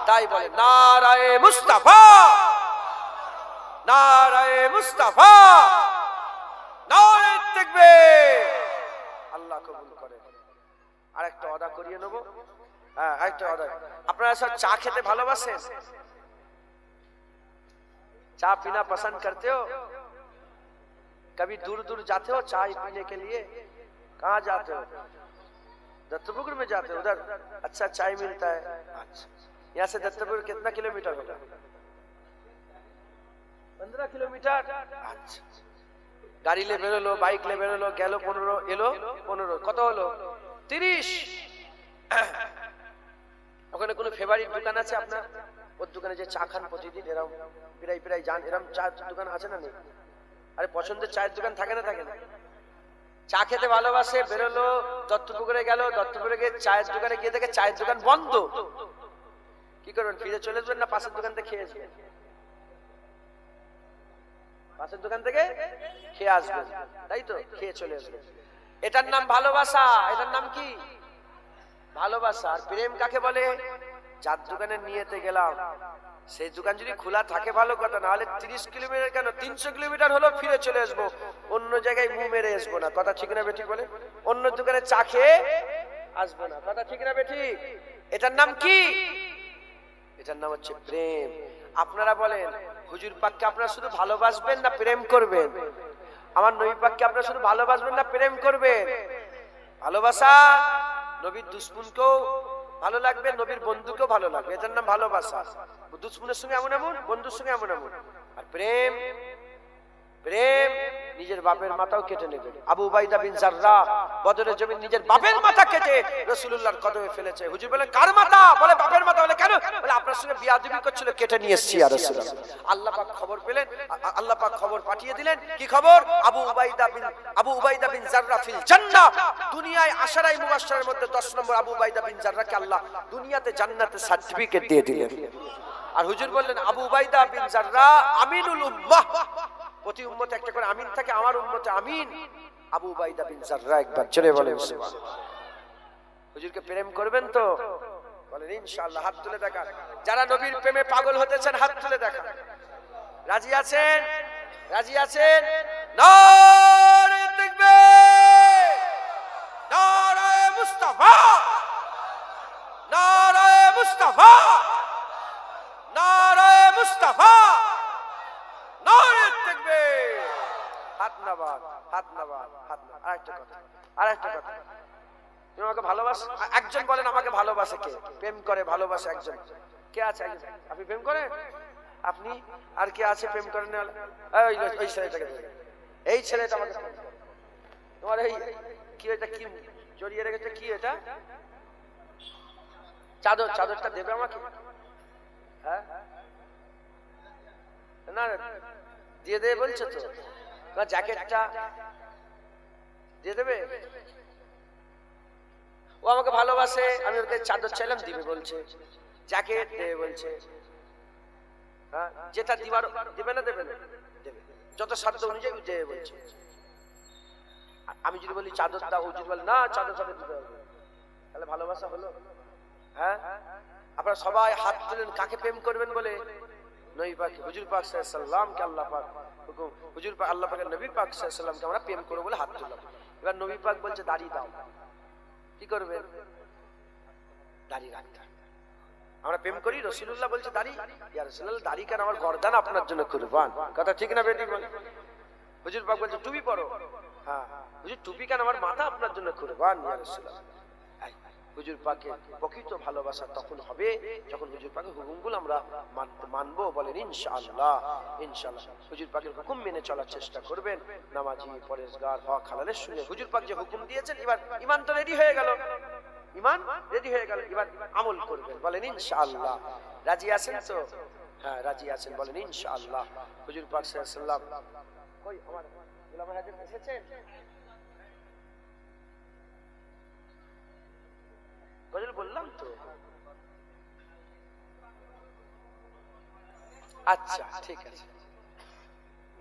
তাই বলে নারায়ে মুস্তাফা, নারায়ে মুস্তাফা, নারে তাকবীর। আল্লাহ কবুল করেন। আরেকটা ওয়াদা করিয়ে নেব। হ্যাঁ, আরেকটা ওয়াদা। আপনারা সব চা খেতে ভালোবাসেন? चा पीना पसंद करते हो? कभी दूर दूर जाते हो चाय पीने के लिए? कहाँ जाते हो? दत्तपुकुर में जाते हैं उधर अच्छा चाय मिलता है। अच्छा, यहाँ से दत्तपुकुर कितना किलोमीटर होगा? 15 किलोमीटर। अच्छा, গাড়ি লে বেরোলো, বাইক লে বেরোলো, গেল 15, এলো 15, কত হলো? 30। ওখানে কোনো ফেভারিট দোকান আছে আপনার? ওর দোকানে যে চা খান প্রতিদিন, এরকম প্রায় যান, এরকম চায়ের দোকান আছে না নেই? আরে পছন্দের চায়ের দোকান থাকে না, থাকে না? চা খেতে ভালোবাসে, বেরোলো, দত্তপুকুরে গেল, দত্তপুকুরে গিয়ে চায়ের দোকানে গিয়ে দেখে চায়ের দোকান বন্ধ। কি করবেন? ফিরে চলে আসবেন না পাশের দোকান থেকে খেয়ে আসবেন? পাশের দোকান থেকে খেয়ে আসবেন, তাই তো? খেয়ে চলে আসবেন। এটার নাম ভালোবাসা। এটার নাম কি? ভালোবাসা। আর প্রেম কাকে বলে? যার দোকানে নিয়েতে গেলাম সেই দোকান যদি খোলা থাকে ভালো কথা, না হলে 30 কিলোমিটার কেন 300 কিলোমিটার হলো ফিরে চলে আসবো, অন্য জায়গায় মুখ মেরে আসবো না। কথা ঠিক না বেঠিক বলে? অন্য দোকানে চা খেয়ে আসবো না। কথা ঠিক না বেঠিক? এটার নাম কি? এটার নাম হচ্ছে প্রেম। আপনারা বলেন হুজুর পাককে আপনারা শুধু ভালোবাসবেন না প্রেম করবেন? আমার নবী পাককে আপনারা শুধু ভালোবাসবেন না প্রেম করবেন? ভালোবাসা। নবীর দুশমনকেও ভালো লাগবে, নবীর বন্ধুকেও ভালো লাগবে, এটার নাম ভালোবাসা। দুশমনের সঙ্গে এমন এমন, বন্ধুর সঙ্গে এমন এমন। আর প্রেম, প্রেম নিজের বাপের মাথাও কেটে নেবে। আবু উবাইদা বিন জাররাহ বদরের জমিন নিজের বাপের মাথা কেটে রাসূলুল্লাহর কদমে ফেলেছে। হুজুর বলে কার মাথা? বলে বাপের মাথা। বলে কেন? বলে আপনার সঙ্গে বিয়াদবি করছিল, কেটে নিয়ে এসেছি ইয়া রাসূলুল্লাহ। আল্লাহ পাক খবর পেলেন, আল্লাহ পাক খবর পাঠিয়ে দিলেন। কি খবর? আবু উবাইদা বিন জাররাহ ফিল জান্নাহ। দুনিয়ায় আশারায়ে মুবাশশারের মধ্যে 10 নম্বর আবু উবাইদা বিন জাররাহকে আল্লাহ দুনিয়াতে জান্নাতের সার্টিফিকেট দিয়ে দিলেন। আর হুজুর বললেন আবু উবাইদা বিন জাররাহ আমিনুল উম্মাহ। প্রতি উম্মতে একটা করে আমিন থাকে, আমার উম্মতে আমিন আবু উবাইদা বিন জাররাহ। একবার চলে বলেন সুবহানাল্লাহ। হুজুরকে প্রেম করবেন তো? বলেন ইনশাআল্লাহ। হাত তুলে দেখান যারা নবীর প্রেমে পাগল হতেছেন, হাত তুলে দেখান। রাজি আছেন? রাজি আছেন? নারে তাকবীর, নারে মুস্তাফা, নারে মুস্তাফা, নারে মুস্তাফা, নারে তাকবীর। হাত নাবাদ, হাত নাবাদ, হাত নাবাদ। আরেকটা কথা, আরেকটা কথা। তুমি আমাকে ভালোবাসো? একজন বলেন আমাকে ভালোবাসে কে? প্রেম করে ভালোবাসে একজন কে আছে? একজন। আপনি প্রেম করেন? আপনি আর কে আছে প্রেম করেন? ওই ছেলেটাকে, এই ছেলেটা আমাকে প্রেম করে। তোমার এই কি, এটা কি জড়িয়ে রেখেছে? কি এটা? চাদর। চাদরটা দেবে আমাকে? হ্যাঁ না, দিয়ে দেবে বলছো তো? জ্যাকেটটা দিয়ে দেবে? ও আমাকে ভালোবাসে, আমি ওকে চাদর চাইলাম, দিবে বলছে। জ্যাকেট দেবে বলছে। হ্যাঁ, যেটা দিবার দিবে না? দেবে না? দেবে, যত সাধ্য অনুযায়ী দেবে বলছে। আমি যদি বলি চাদর দাও, ও যদি বলে না চাদর দিতে হবে, তাহলে ভালোবাসা হলো? হ্যাঁ, আপনারা সবাই হাত তুলেন কাকে প্রেম করবেন বলে? নবী পাক হুজুর পাক সাল্লাল্লাহু আলাইহি সাল্লামকে আল্লাহ পাক হুকুম, হুজুর পাক আল্লাহ পাকের নবী পাক সাল্লাল্লাহু আলাইহি সাল্লামকে আমরা প্রেম করব বলে হাত তুললাম। এবার নবী পাক বলছে দাড়ি দাও। কি করবেন? দাড়ি রাখতে। আমরা প্রেম করি, রাসূলুল্লাহ বলছে দাড়ি। ইয়া রাসূলুল্লাহ দাড়ি কেন? আমার গর্দান আপনার জন্য কুরবান। কথা ঠিক না বেটি বলে? হুজুর পাক বলছে টুপি পরো। হ্যাঁ, হুজুর টুপি কেন? আমার মাথা আপনার জন্য কুরবান ইয়া রাসূলুল্লাহ। হুজুর পাকে প্রকৃত ভালোবাসা তখন হবে যখন হুজুর পাকের হুকুমগুলো আমরা মানবো। বলেন ইনশাআল্লাহ। ইনশাআল্লাহ হুজুর পাকের হুকুম মেনে চলার চেষ্টা করবেন। নামাজি, পরেশগার, হক হালালের সঙ্গে হুজুর পাক যে হুকুম দিয়েছেন, এবার ঈমান তো রেডি হয়ে গেল, ঈমান রেডি হয়ে গেল, এবার আমল করবেন। বলেন ইনশাআল্লাহ। রাজি আছেন তো? হ্যাঁ, রাজি আছেন? বলেন ইনশাআল্লাহ। হুজুর পাক সাল্লাল্লাহু আলাইহি সাল্লাম কই আমার গোলাম হাজির এসেছেন? গজল বললাম তো। আচ্ছা ঠিক আছে,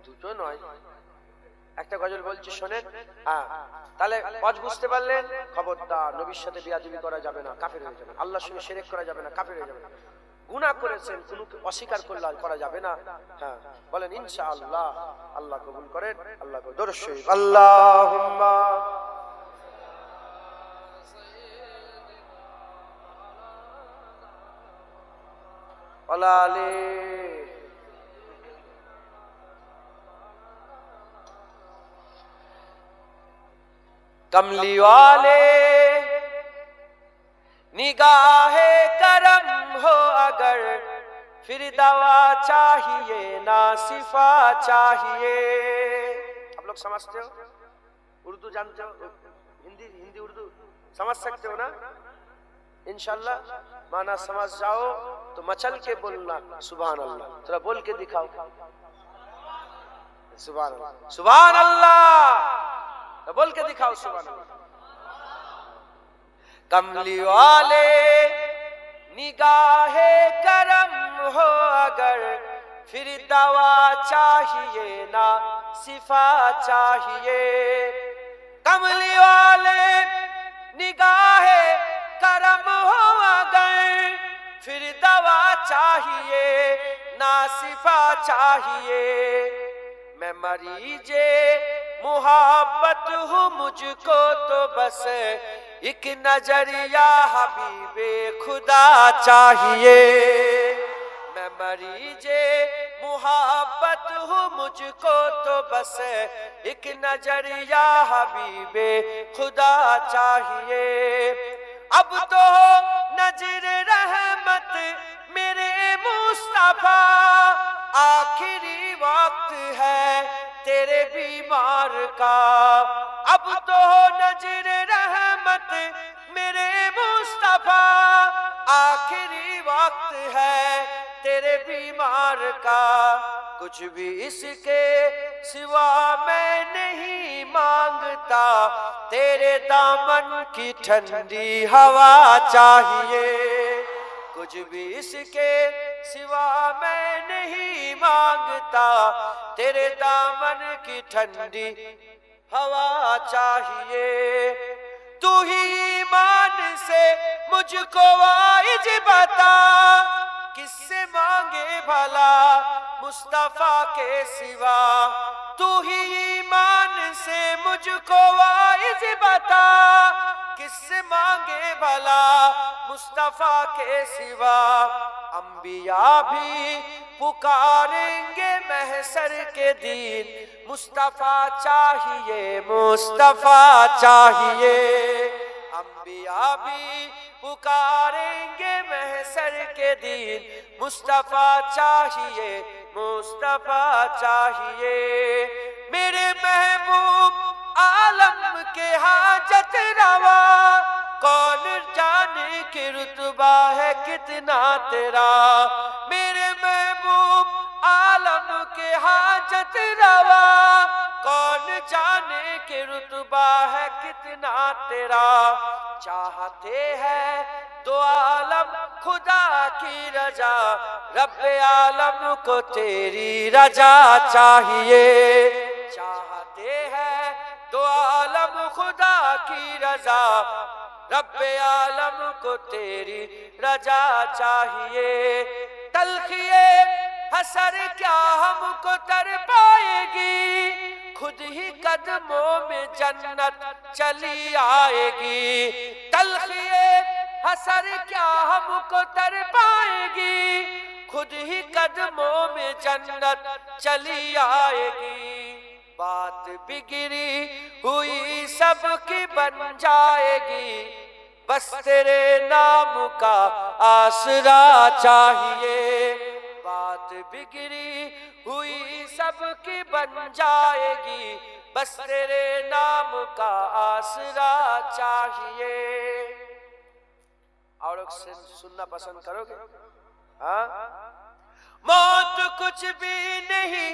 দুটো নয়, একটা গজল বলছি শোনেন। হ্যাঁ, তাহলে ওয়াজ বুঝতে পারলেন? খবরদার নবীর সাথে বিয়াদবি করা যাবে না, কাফের হয়ে যাবে। আল্লাহর সঙ্গে শিরক করা যাবে না, কাফের হয়ে যাবে। গুনাহ করেছেন, কোনো অস্বীকার করলে করা যাবে না। হ্যাঁ, বলেন ইনশাআল্লাহ। আল্লাহ কবুল করেন। আল্লাহ দরুদ শরীফ। আল্লাহুম্মা ওয়ালালে कमली वाले निगाह करम हो अगर फिर दवा चाहिए ना शिफा चाहिए। आप लोग समझते हो, उर्दू जानते हो, हिंदी उर्दू समझ सकते हो ना? इंशाल्लाह माना समझ जाओ तो मचल के बोलना सुभान अल्लाह। थोड़ा बोल के दिखाओ सुभान अल्लाह, सुभान अल्लाह, बोल के दिखाओ सुभान अल्लाह। कमली वाले निगाहे करम हो अगर फिर दवा चाहिए ना शिफा चाहिए। कमली वाले निगाहे करम हो अगर फिर दवा चाहिए ना शिफा चाहिए। मैं मरीजे मुहब्बत हूँ, मुझको तो बस एक नजरिया हबीबे खुदा चाहिए। मैं मरीजे मुहब्बत हूँ, मुझको तो बस एक नजरिया हबीबे खुदा चाहिए। अब तो नजर रहमत मेरे मुस्तफा, आखिरी वक्त है तेरे बीमार का। अब तो नजर रहमत मेरे मुस्तफा, आखिरी वक्त है तेरे बीमार का। कुछ भी इसके सिवा मैं नहीं मांगता, तेरे दामन की ठंडी हवा चाहिए। कुछ भी इसके सिवा मैं नहीं मांगता, तेरे दामन की ठंडी हवा चाहिए। तू ही ईमान से मुझको वाइज बता, किससे मांगे भला मुस्तफा के सिवा। तू ही ईमान से मुझको वाइज बता, किससे मांगे भला मुस्तफा के सिवा। अंबिया भी पुकारेंगे महशर के दिन, मुस्तफा चाहिए, मुस्तफा चाहिए। अंबिया भी पुकारेंगे महशर के दिन, मुस्तफा चाहिए, मुस्तफा चाहिए। मेरे महबूब आलम के हाजत रवा, कौन जाने कि रुतबा है कितना तेरा। मेरे महबूब आलम के हाजत रवा, कौन जाने कि रुतबा है कितना तेरा। चाहते हैं तो आलम खुदा की रजा, रब्बे आलम को तेरी रजा चाहिए। चाहते हैं तो आलम खुदा की रजा, रब्बे आलम को तेरी रजा चाहिए। तलखिए हसर क्या हमको तर पाएगी, खुद ही कदमों में जन्नत चली आएगी। तलखिए हसर क्या हमको तर पाएगी, खुद ही कदमों में जन्नत चली आएगी। बात बिगड़ी हुई सबकी बन जाएगी, बस तेरे नाम का आसरा चाहिए। बात बिगड़ी हुई सबकी बन जाएगी, बस तेरे नाम का आसरा चाहिए। और लोग सुनना पसंद करोगे? हाँ, मौत कुछ भी नहीं,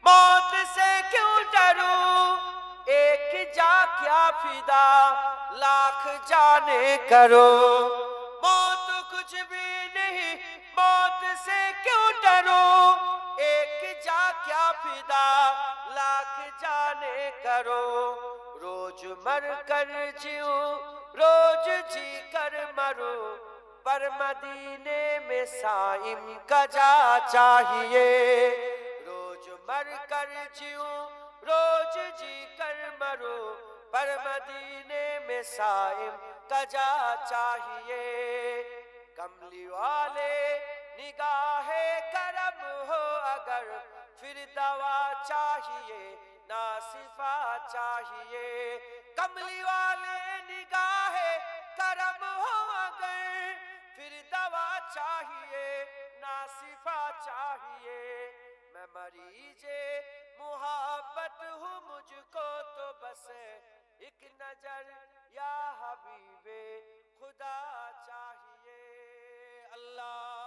मौत से क्यों डरूं, एक जा क्या फिदा लाख जाने करो। मौत कुछ भी नहीं, मौत से क्यों डरूं, एक जा क्या फिदा लाख जाने करो। रोज मर कर जीऊं, रोज जी कर मरूं, पर मदीने में साइम का जा चाहिए। रोज मर कर जीऊं, रोज जी कर मरूं, पर मदीने में साइम का जा चाहिए। कमली वाले निगाहे करम हो अगर, फिर दवा चाहिए ना शिफा चाहिए। कमली वाले निगाहे करम हो अगर, چاہیے نہ صفا چاہیے میں مریض محبت ہوں مجھ کو تو بس ایک نظر یا حبیب خدا چاہیے اللہ